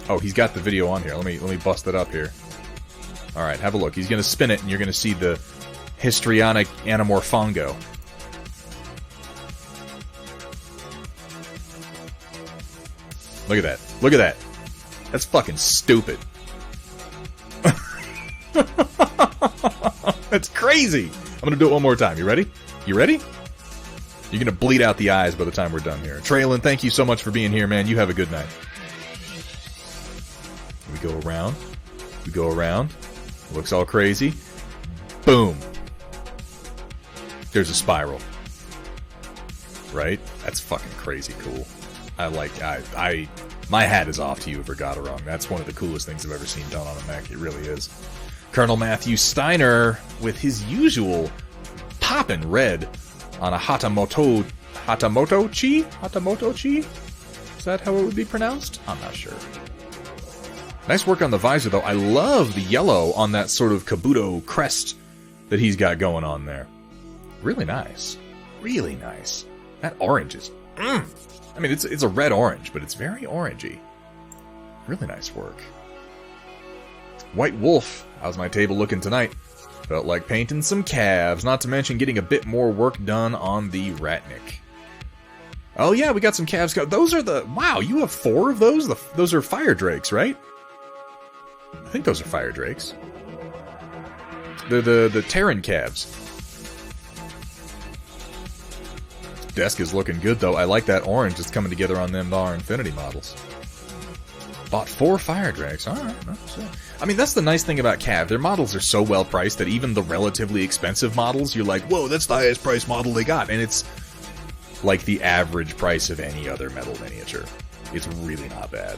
Oh, he's got the video on here. Let me bust it up here. Alright, have a look. He's going to spin it, and you're going to see the histrionic Anamorphongo. Look at that. Look at that. That's fucking stupid. That's crazy. I'm going to do it one more time. You ready? You ready? You're going to bleed out the eyes by the time we're done here. Traylon, thank you so much for being here, man. You have a good night. We go around. We go around. Looks all crazy. Boom. There's a spiral. Right? That's fucking crazy cool. My hat is off to you, Vergadarung. That's one of the coolest things I've ever seen done on a mech. It really is. Colonel Matthew Steiner with his usual poppin' red on a Hatamoto Chi? Is that how it would be pronounced? I'm not sure. Nice work on the visor, though. I love the yellow on that sort of Kabuto crest that he's got going on there. Really nice. Really nice. That orange is... I mean, it's a red-orange, but it's very orangey. Really nice work. White Wolf. How's my table looking tonight? Felt like painting some calves, not to mention getting a bit more work done on the Ratnik. Oh yeah, we got some Cavs. Those are the... Wow, you have 4 of those? Those are Fire Drakes, right? I think those are Fire Drakes. They're the Terran Cavs. Desk is looking good, though. I like that orange that's coming together on them Dar Infinity models. Bought 4 Fire Drakes. Alright. I mean, that's the nice thing about Cav. Their models are so well priced that even the relatively expensive models, you're like, whoa, that's the highest price model they got. And it's like the average price of any other metal miniature. It's really not bad.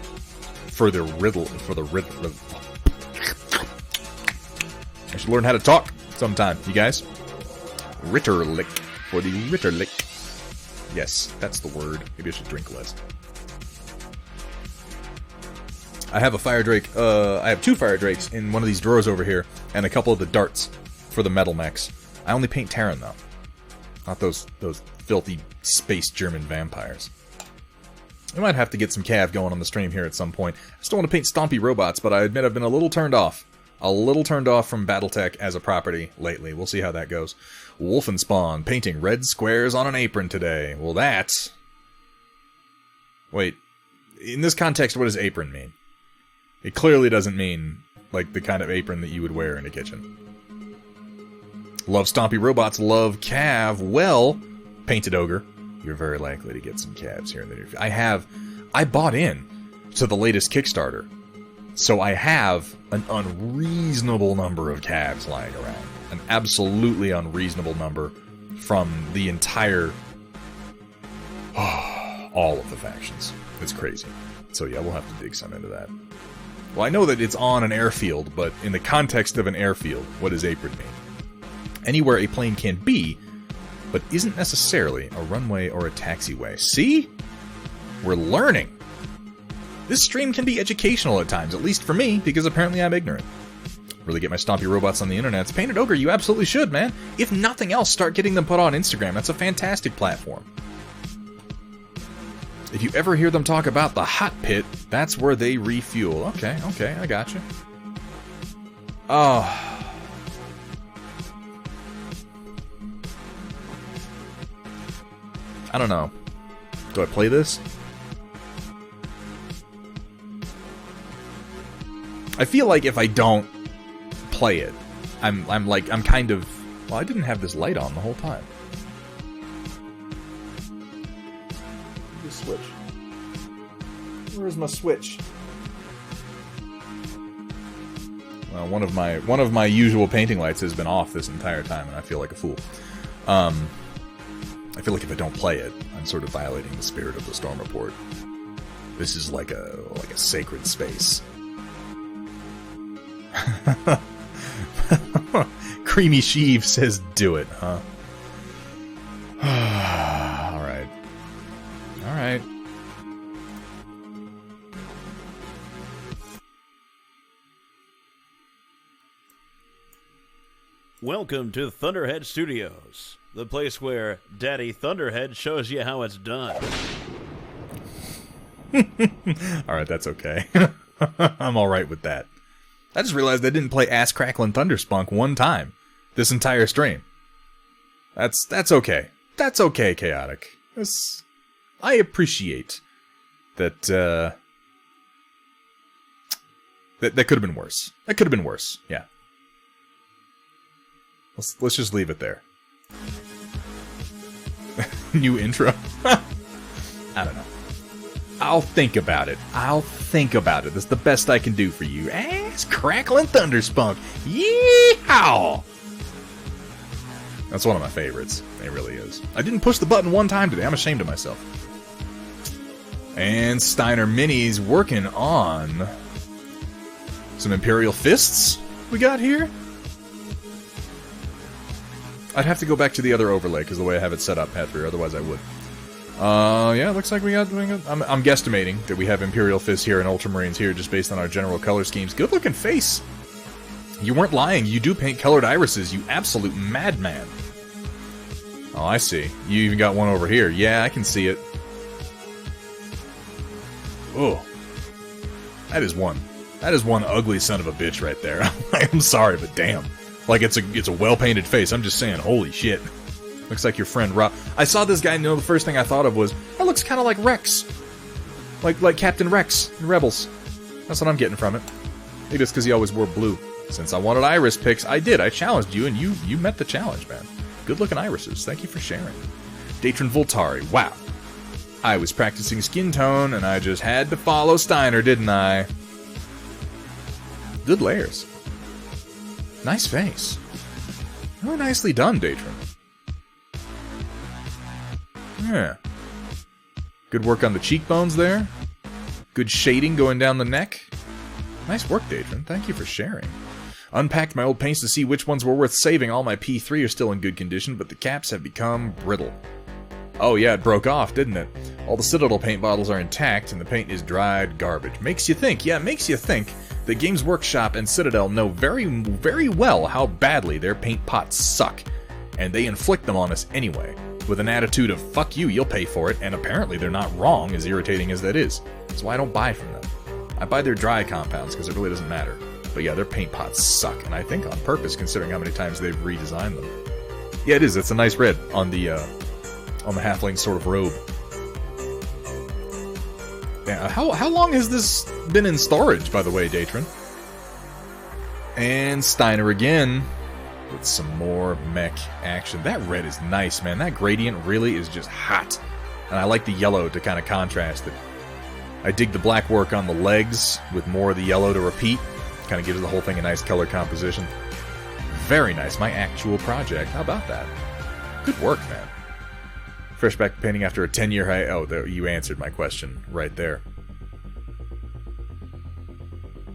For the riddle. I should learn how to talk sometime, you guys. Ritterlich. For the Ritterlich. Yes, that's the word. Maybe I should drink less. I have a Fire Drake. I have 2 Fire Drakes in one of these drawers over here, and a couple of the darts for the metal mechs. I only paint Terran, though. Not those filthy space German vampires. I might have to get some Cav going on the stream here at some point. I still want to paint Stompy robots, but I admit I've been a little turned off. A little turned off from Battletech as a property lately. We'll see how that goes. Wolfenspawn, painting red squares on an apron today. Well, that's... Wait. In this context, what does apron mean? It clearly doesn't mean, like, the kind of apron that you would wear in a kitchen. Love Stompy robots, love Cav. Well, Painted Ogre, you're very likely to get some Cavs here in the near future. I bought in to the latest Kickstarter. So I have an unreasonable number of Cavs lying around. An absolutely unreasonable number from the entire... all of the factions. It's crazy. So yeah, we'll have to dig some into that. Well, I know that it's on an airfield, but in the context of an airfield, what does apron mean? Anywhere a plane can be, but isn't necessarily a runway or a taxiway. See? We're learning! This stream can be educational at times, at least for me, because apparently I'm ignorant. Really get my Stompy robots on the internet. Painted Ogre, you absolutely should, man. If nothing else, start getting them put on Instagram. That's a fantastic platform. If you ever hear them talk about the hot pit, that's where they refuel. Okay, I gotcha. Oh. I don't know. Do I play this? I feel like if I don't play it, I'm kind of... Well, I didn't have this light on the whole time. The switch. Where's my switch? Well, one of my usual painting lights has been off this entire time, and I feel like a fool. I feel like if I don't play it, I'm sort of violating the spirit of the Storm Report. This is like a sacred space. Creamy Sheev says, "Do it, huh?" All right. Welcome to Thunderhead Studios, the place where Daddy Thunderhead shows you how it's done. Alright, that's okay. I'm alright with that. I just realized I didn't play Ass Cracklin' Thunderspunk one time this entire stream. That's okay. That's okay, Chaotic. I appreciate that, that could have been worse. That could have been worse, yeah. Let's just leave it there. New intro? I don't know. I'll think about it. That's the best I can do for you. Ass Cracklin' Thunderspunk. Yeehaw! That's one of my favorites. It really is. I didn't push the button one time today. I'm ashamed of myself. And Steiner Mini's working on some Imperial Fists we got here. I'd have to go back to the other overlay because the way I have it set up, Patrick, otherwise I would. Yeah, looks like we got... I'm guesstimating that we have Imperial Fists here and Ultramarines here just based on our general color schemes. Good looking face. You weren't lying. You do paint colored irises, you absolute madman. Oh, I see. You even got one over here. Yeah, I can see it. Oh. That is one ugly son of a bitch right there. I'm sorry, but damn. Like, it's a well-painted face. I'm just saying, holy shit. Looks like your friend Rob. I saw this guy, the first thing I thought of was, that looks kind of like Rex. Like Captain Rex in Rebels. That's what I'm getting from it. Maybe it's because he always wore blue. Since I wanted iris pics, I did. I challenged you, and you met the challenge, man. Good-looking irises. Thank you for sharing. Datron Voltari. Wow. I was practicing skin tone, and I just had to follow Steiner, didn't I? Good layers. Nice face. Really nicely done, Datron. Yeah. Good work on the cheekbones there. Good shading going down the neck. Nice work, Datron. Thank you for sharing. Unpacked my old paints to see which ones were worth saving. All my P3 are still in good condition, but the caps have become brittle. Oh yeah, it broke off, didn't it? All the Citadel paint bottles are intact, and the paint is dried garbage. Makes you think, that Games Workshop and Citadel know very, very well how badly their paint pots suck, and they inflict them on us anyway, with an attitude of, fuck you, you'll pay for it, and apparently they're not wrong, as irritating as that is. That's why I don't buy from them. I buy their dry compounds, because it really doesn't matter. But yeah, their paint pots suck, and I think on purpose, considering how many times they've redesigned them. Yeah, it is. It's a nice red on the halfling sort of robe. Yeah, how long has this been in storage, by the way, Datron? And Steiner again with some more mech action. That red is nice, man. That gradient really is just hot. And I like the yellow to kind of contrast it. I dig the black work on the legs with more of the yellow to repeat. Kind of gives the whole thing a nice color composition. Very nice. My actual project. How about that? Good work, man. Fresh back painting after a 10-year high. Oh, you answered my question right there.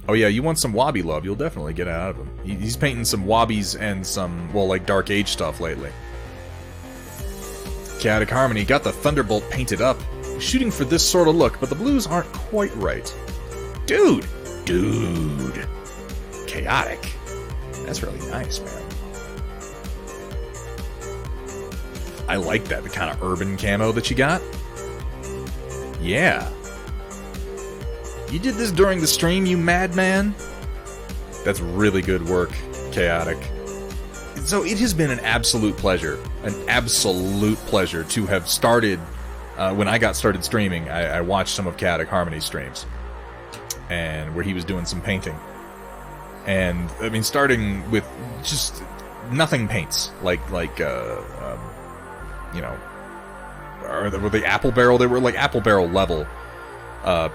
Oh yeah, you want some Wabi love, you'll definitely get it out of him. He's painting some Wabis and some, well, like Dark Age stuff lately. Chaotic Harmony got the Thunderbolt painted up. Shooting for this sort of look, but the blues aren't quite right. Dude! Chaotic. That's really nice, man. I like that, the kind of urban camo that you got. Yeah. You did this during the stream, you madman? That's really good work, Chaotic. So it has been an absolute pleasure to have started, when I got started streaming, I watched some of Chaotic Harmony's streams, and where he was doing some painting. And, I mean, starting with just nothing paints, like you know, or the apple barrel. They were like apple barrel level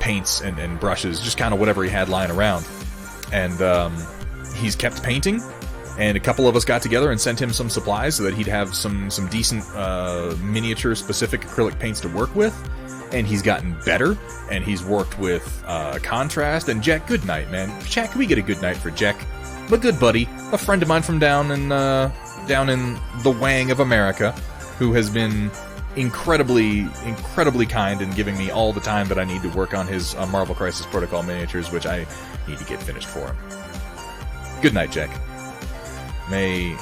paints and brushes, just kind of whatever he had lying around. And he's kept painting, and a couple of us got together and sent him some supplies so that he'd have some decent miniature specific acrylic paints to work with. And he's gotten better, and he's worked with contrast. And Jack, good night, man. Jack, can we get a good night for Jack? My good buddy, a friend of mine from down in the Wang of America, who has been incredibly kind in giving me all the time that I need to work on his Marvel Crisis Protocol miniatures, which I need to get finished for him. Good night, Jack. May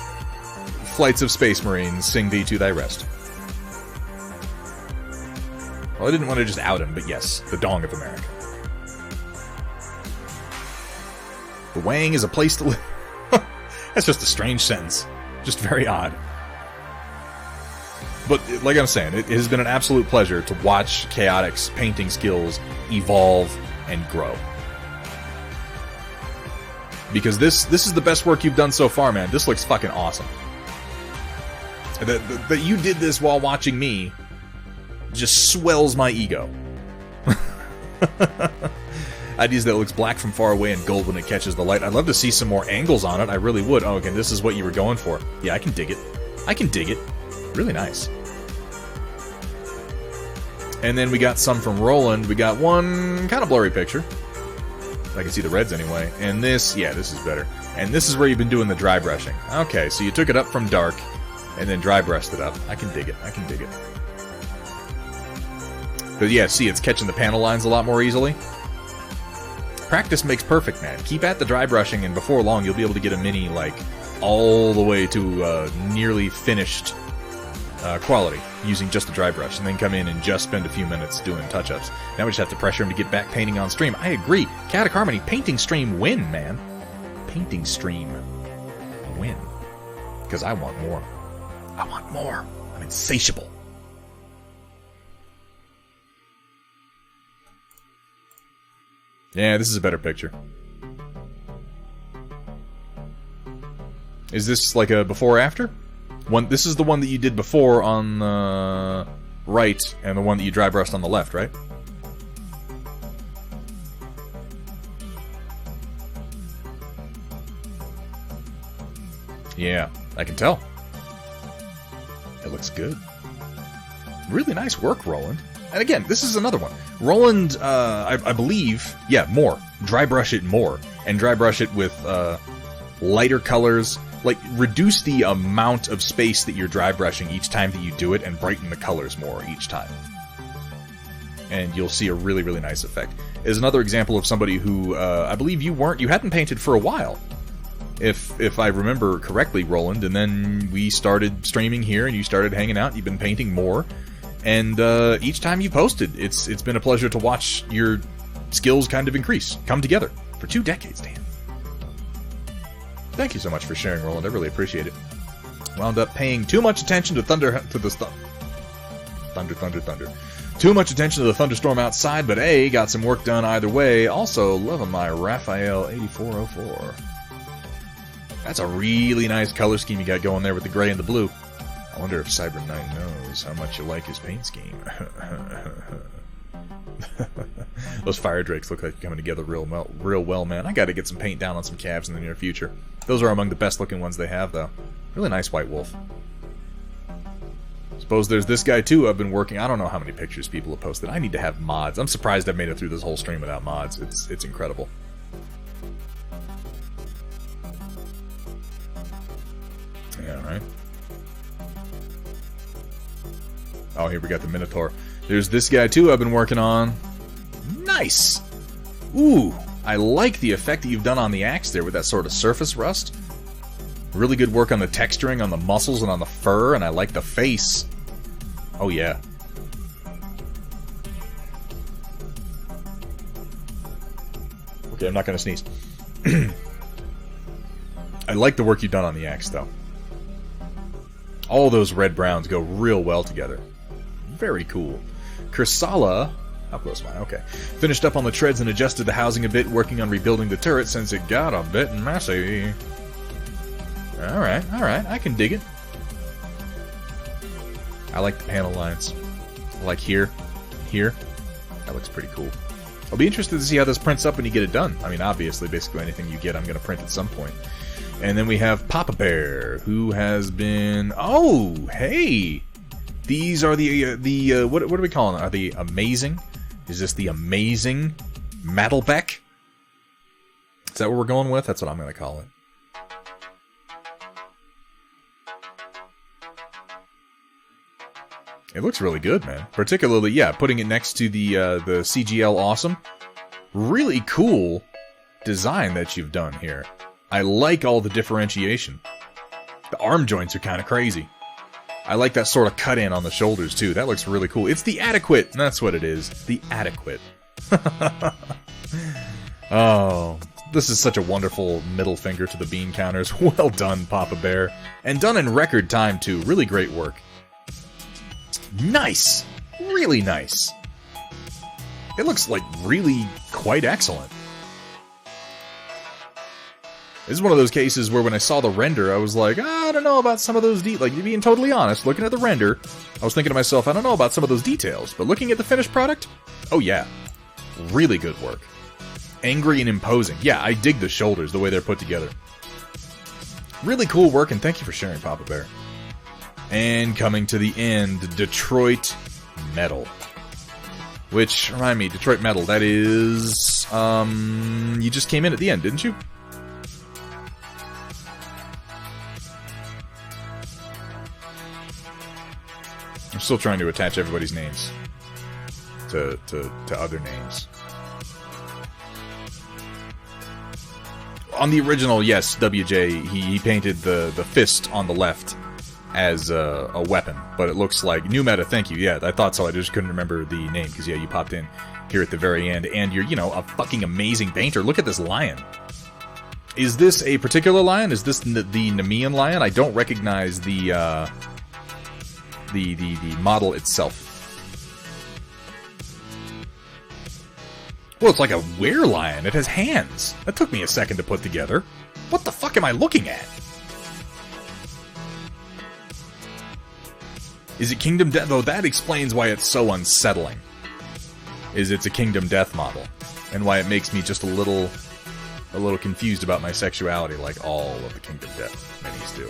flights of space marines sing thee to thy rest. Well, I didn't want to just out him, but yes, the Dong of America. The Wang is a place to live. That's just a strange sentence. Just very odd. But, like I'm saying, it has been an absolute pleasure to watch Chaotic's painting skills evolve and grow. Because this is the best work you've done so far, man. This looks fucking awesome. That you did this while watching me just swells my ego. Ideas that looks black from far away and gold when it catches the light. I'd love to see some more angles on it. I really would. Oh, again, this is what you were going for. Yeah, I can dig it. I can dig it. Really nice. And then we got some from Roland. We got one kind of blurry picture. I can see the reds anyway. And this, yeah, this is better. And this is where you've been doing the dry brushing. Okay, so you took it up from dark and then dry brushed it up. I can dig it. I can dig it. But yeah, see, it's catching the panel lines a lot more easily. Practice makes perfect, man. Keep at the dry brushing, and before long, you'll be able to get a mini, like, all the way to nearly finished quality using just the dry brush, and then come in and just spend a few minutes doing touch-ups. Now we just have to pressure him to get back painting on stream. I agree. Chaotic Harmony, painting stream win, man. Painting stream win. Because I want more. I want more. I'm insatiable. Yeah, this is a better picture. Is this like a before-after? This is the one that you did before on the right, and the one that you dry brushed on the left, right? Yeah, I can tell. It looks good. Really nice work, Roland. And again, this is another one. Roland, I believe, yeah, more. Dry brush it more. And dry brush it with lighter colors. Like, reduce the amount of space that you're dry brushing each time that you do it, and brighten the colors more each time. And you'll see a really, really nice effect. Is another example of somebody who, I believe you hadn't painted for a while. If I remember correctly, Roland, and then we started streaming here, and you started hanging out, and you've been painting more, and each time you posted, it's been a pleasure to watch your skills kind of come together. For 2 decades, damn. Thank you so much for sharing, Roland, I really appreciate it. Wound up paying too much attention to Thunder. Too much attention to the thunderstorm outside, but A, got some work done either way. Also, loving my Raphael 8404. That's a really nice color scheme you got going there with the gray and the blue. I wonder if Cyber Knight knows how much you like his paint scheme. Those fire drakes look like they're coming together real well, man. I gotta get some paint down on some calves in the near future. Those are among the best looking ones they have, though. Really nice white wolf. Suppose there's this guy, too. I've been working... I don't know how many pictures people have posted. I need to have mods. I'm surprised I've made it through this whole stream without mods. It's incredible. Yeah, right? Oh, here we got the Minotaur. There's this guy, too, I've been working on. Nice! Ooh, I like the effect that you've done on the axe there with that sort of surface rust. Really good work on the texturing, on the muscles, and on the fur, and I like the face. Oh, yeah. Okay, I'm not gonna sneeze. I like the work you've done on the axe, though. All those red browns go real well together. Very cool. Kursala... How close am I? Okay. Finished up on the treads and adjusted the housing a bit, working on rebuilding the turret since it got a bit messy. Alright, I can dig it. I like the panel lines. I like here. That looks pretty cool. I'll be interested to see how this prints up when you get it done. I mean, obviously, basically anything you get, I'm going to print at some point. And then we have Papa Bear, who has been... Oh, hey! These are the what are we calling them? Are they amazing? Is this the amazing Madelbeck? Is that what we're going with? That's what I'm going to call it. It looks really good, man. Particularly, yeah, putting it next to the CGL Awesome. Really cool design that you've done here. I like all the differentiation. The arm joints are kind of crazy. I like that sort of cut-in on the shoulders, too. That looks really cool. It's the Adequate. That's what it is. The Adequate. Oh, this is such a wonderful middle finger to the bean counters. Well done, Papa Bear. And done in record time, too. Really great work. Nice! Really nice. It looks, like, really quite excellent. This is one of those cases where when I saw the render, I was like, I don't know about some of those like, being totally honest, looking at the render, I was thinking to myself, I don't know about some of those details, but looking at the finished product, oh yeah, really good work. Angry and imposing. Yeah, I dig the shoulders, the way they're put together. Really cool work, and thank you for sharing, Papa Bear. And coming to the end, Detroit Metal. Which, remind me, Detroit Metal, that is, you just came in at the end, didn't you? I'm still trying to attach everybody's names to other names. On the original, yes, WJ, he painted the fist on the left as a weapon, but it looks like new meta. Thank you. Yeah, I thought so. I just couldn't remember the name because yeah, you popped in here at the very end, and you're a fucking amazing painter. Look at this lion. Is this a particular lion? Is this the Nemean lion? I don't recognize the the model itself. Well, it's like a were-lion. It has hands. That took me a second to put together. What the fuck am I looking at? Is it Kingdom Death? Though that explains why it's so unsettling. It's a Kingdom Death model. And why it makes me just a little confused about my sexuality, like all of the Kingdom Death minis do.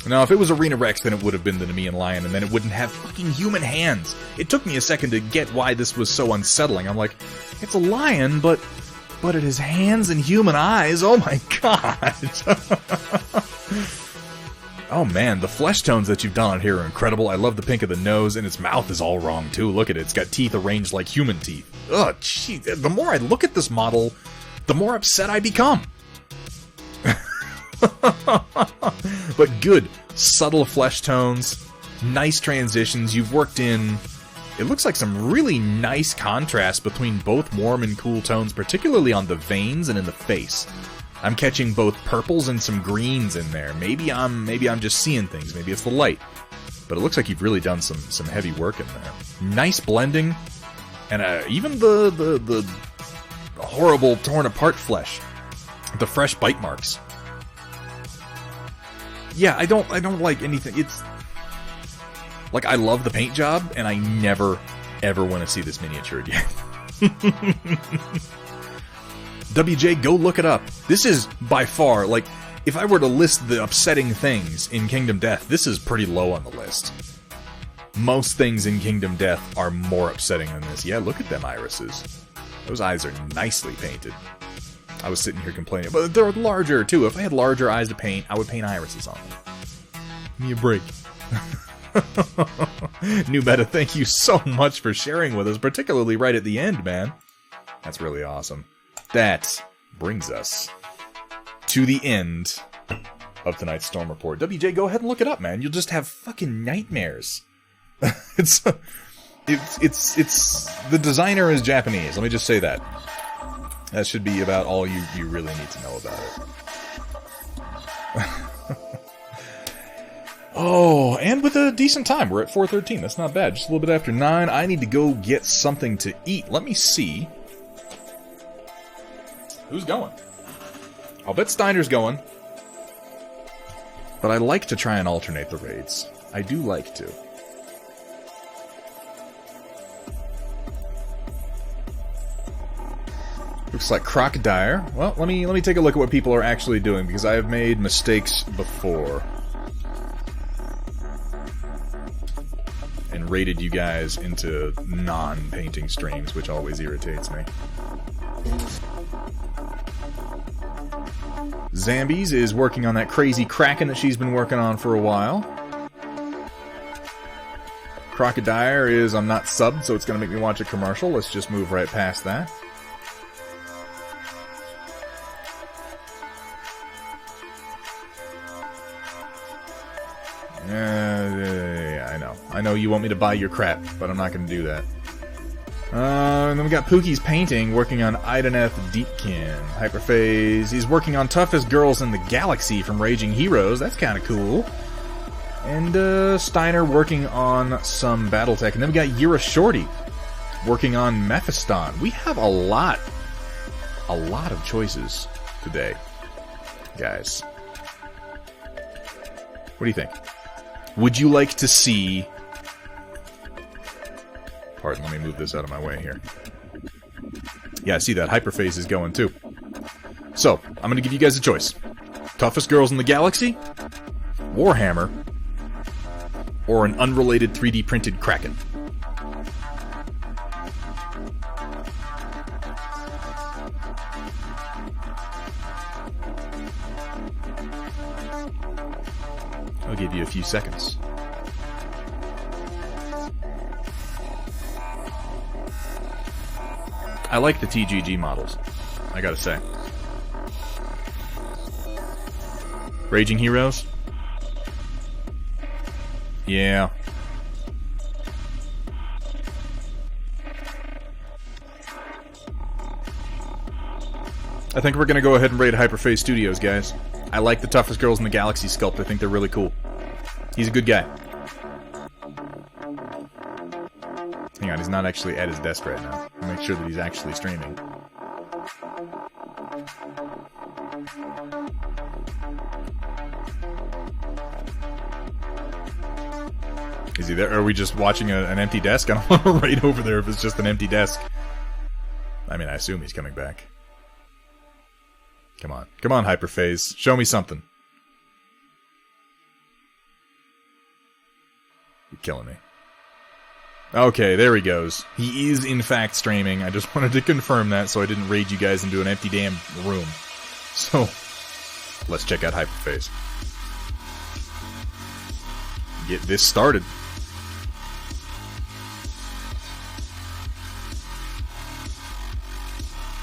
Now, if it was Arena Rex, then it would have been the Nemean Lion, and then it wouldn't have fucking human hands. It took me a second to get why this was so unsettling. I'm like, it's a lion, but it has hands and human eyes. Oh my god. Oh man, the flesh tones that you've done on here are incredible. I love the pink of the nose, and its mouth is all wrong too. Look at it, it's got teeth arranged like human teeth. Ugh, gee, the more I look at this model, the more upset I become. But good, subtle flesh tones, nice transitions. You've worked in, it looks like some really nice contrast between both warm and cool tones, particularly on the veins and in the face. I'm catching both purples and some greens in there. Maybe I'm just seeing things. Maybe it's the light. But it looks like you've really done some heavy work in there. Nice blending, and even the horrible torn apart flesh, the fresh bite marks. Yeah, I don't like anything. It's like, I love the paint job, and I never ever want to see this miniature again. WJ, go look it up. This is by far, like, if I were to list the upsetting things in Kingdom Death, this is pretty low on the list. Most things in Kingdom Death are more upsetting than this. Yeah, look at them irises. Those eyes are nicely painted. I was sitting here complaining, but they're larger too. If I had larger eyes to paint, I would paint irises on them. Give me a break. New Meta, thank you so much for sharing with us, particularly right at the end, man. That's really awesome. That brings us to the end of tonight's Storm Report. WJ, go ahead and look it up, man. You'll just have fucking nightmares. It's the designer is Japanese. Let me just say that. That should be about all you really need to know about it. Oh, and with a decent time. We're at 4:13. That's not bad. Just a little bit after 9. I need to go get something to eat. Let me see. Who's going? I'll bet Steiner's going. But I like to try and alternate the raids. I do like to. Looks like Crocodile. Well, let me take a look at what people are actually doing, because I have made mistakes before. And raided you guys into non-painting streams, which always irritates me. Zambies is working on that crazy Kraken that she's been working on for a while. Crocodile is, I'm not subbed, so it's going to make me watch a commercial. Let's just move right past that. Yeah, I know. I know you want me to buy your crap, but I'm not going to do that. And then we got Pookie's painting, working on Ideneth Deepkin. Hyperphase, he's working on Toughest Girls in the Galaxy from Raging Heroes. That's kind of cool. And Steiner working on some Battletech. And then we got Yura Shorty working on Mephiston. We have a lot of choices today, guys. What do you think? Would you like to see... Pardon, let me move this out of my way here. Yeah, I see that. Hyperphase is going too. So, I'm going to give you guys a choice. Toughest Girls in the Galaxy, Warhammer, or an unrelated 3D printed Kraken. I'll give you a few seconds. I like the TGG models, I gotta say. Raging Heroes? Yeah. I think we're gonna go ahead and raid Hyperphase Studios, guys. I like the Toughest Girls in the Galaxy sculpt. I think they're really cool. He's a good guy. Hang on, he's not actually at his desk right now. I'll make sure that he's actually streaming. Is he there? Are we just watching an empty desk? I don't want to raid over there if it's just an empty desk. I mean, I assume he's coming back. Come on. Come on, Hyperphase. Show me something. You're killing me. Okay, there he goes. He is, in fact, streaming. I just wanted to confirm that so I didn't raid you guys into an empty damn room. So, let's check out Hyperphase. Get this started.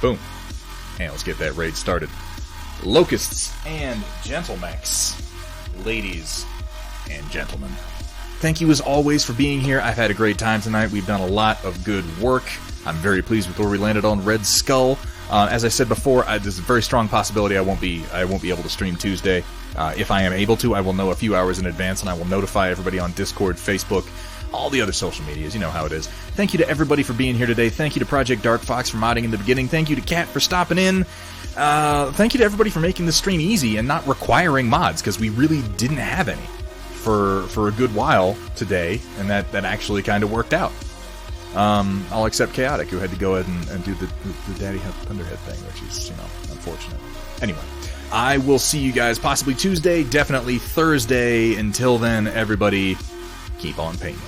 Boom. And let's get that raid started. Locusts and Gentlemechs. Ladies and gentlemen. Thank you as always for being here. I've had a great time tonight. We've done a lot of good work. I'm very pleased with where we landed on Red Skull. As I said before, there's a very strong possibility I won't be able to stream Tuesday. If I am able to, I will know a few hours in advance, and I will notify everybody on Discord, Facebook, all the other social medias. You know how it is. Thank you to everybody for being here today. Thank you to Project Dark Fox for modding in the beginning. Thank you to Kat for stopping in. Thank you to everybody for making this stream easy and not requiring mods, because we really didn't have any for a good while today, and that actually kind of worked out. I'll accept Chaotic, who had to go ahead and do the Daddy Thunderhead thing, which is, unfortunate. Anyway, I will see you guys possibly Tuesday, definitely Thursday. Until then, everybody, keep on painting.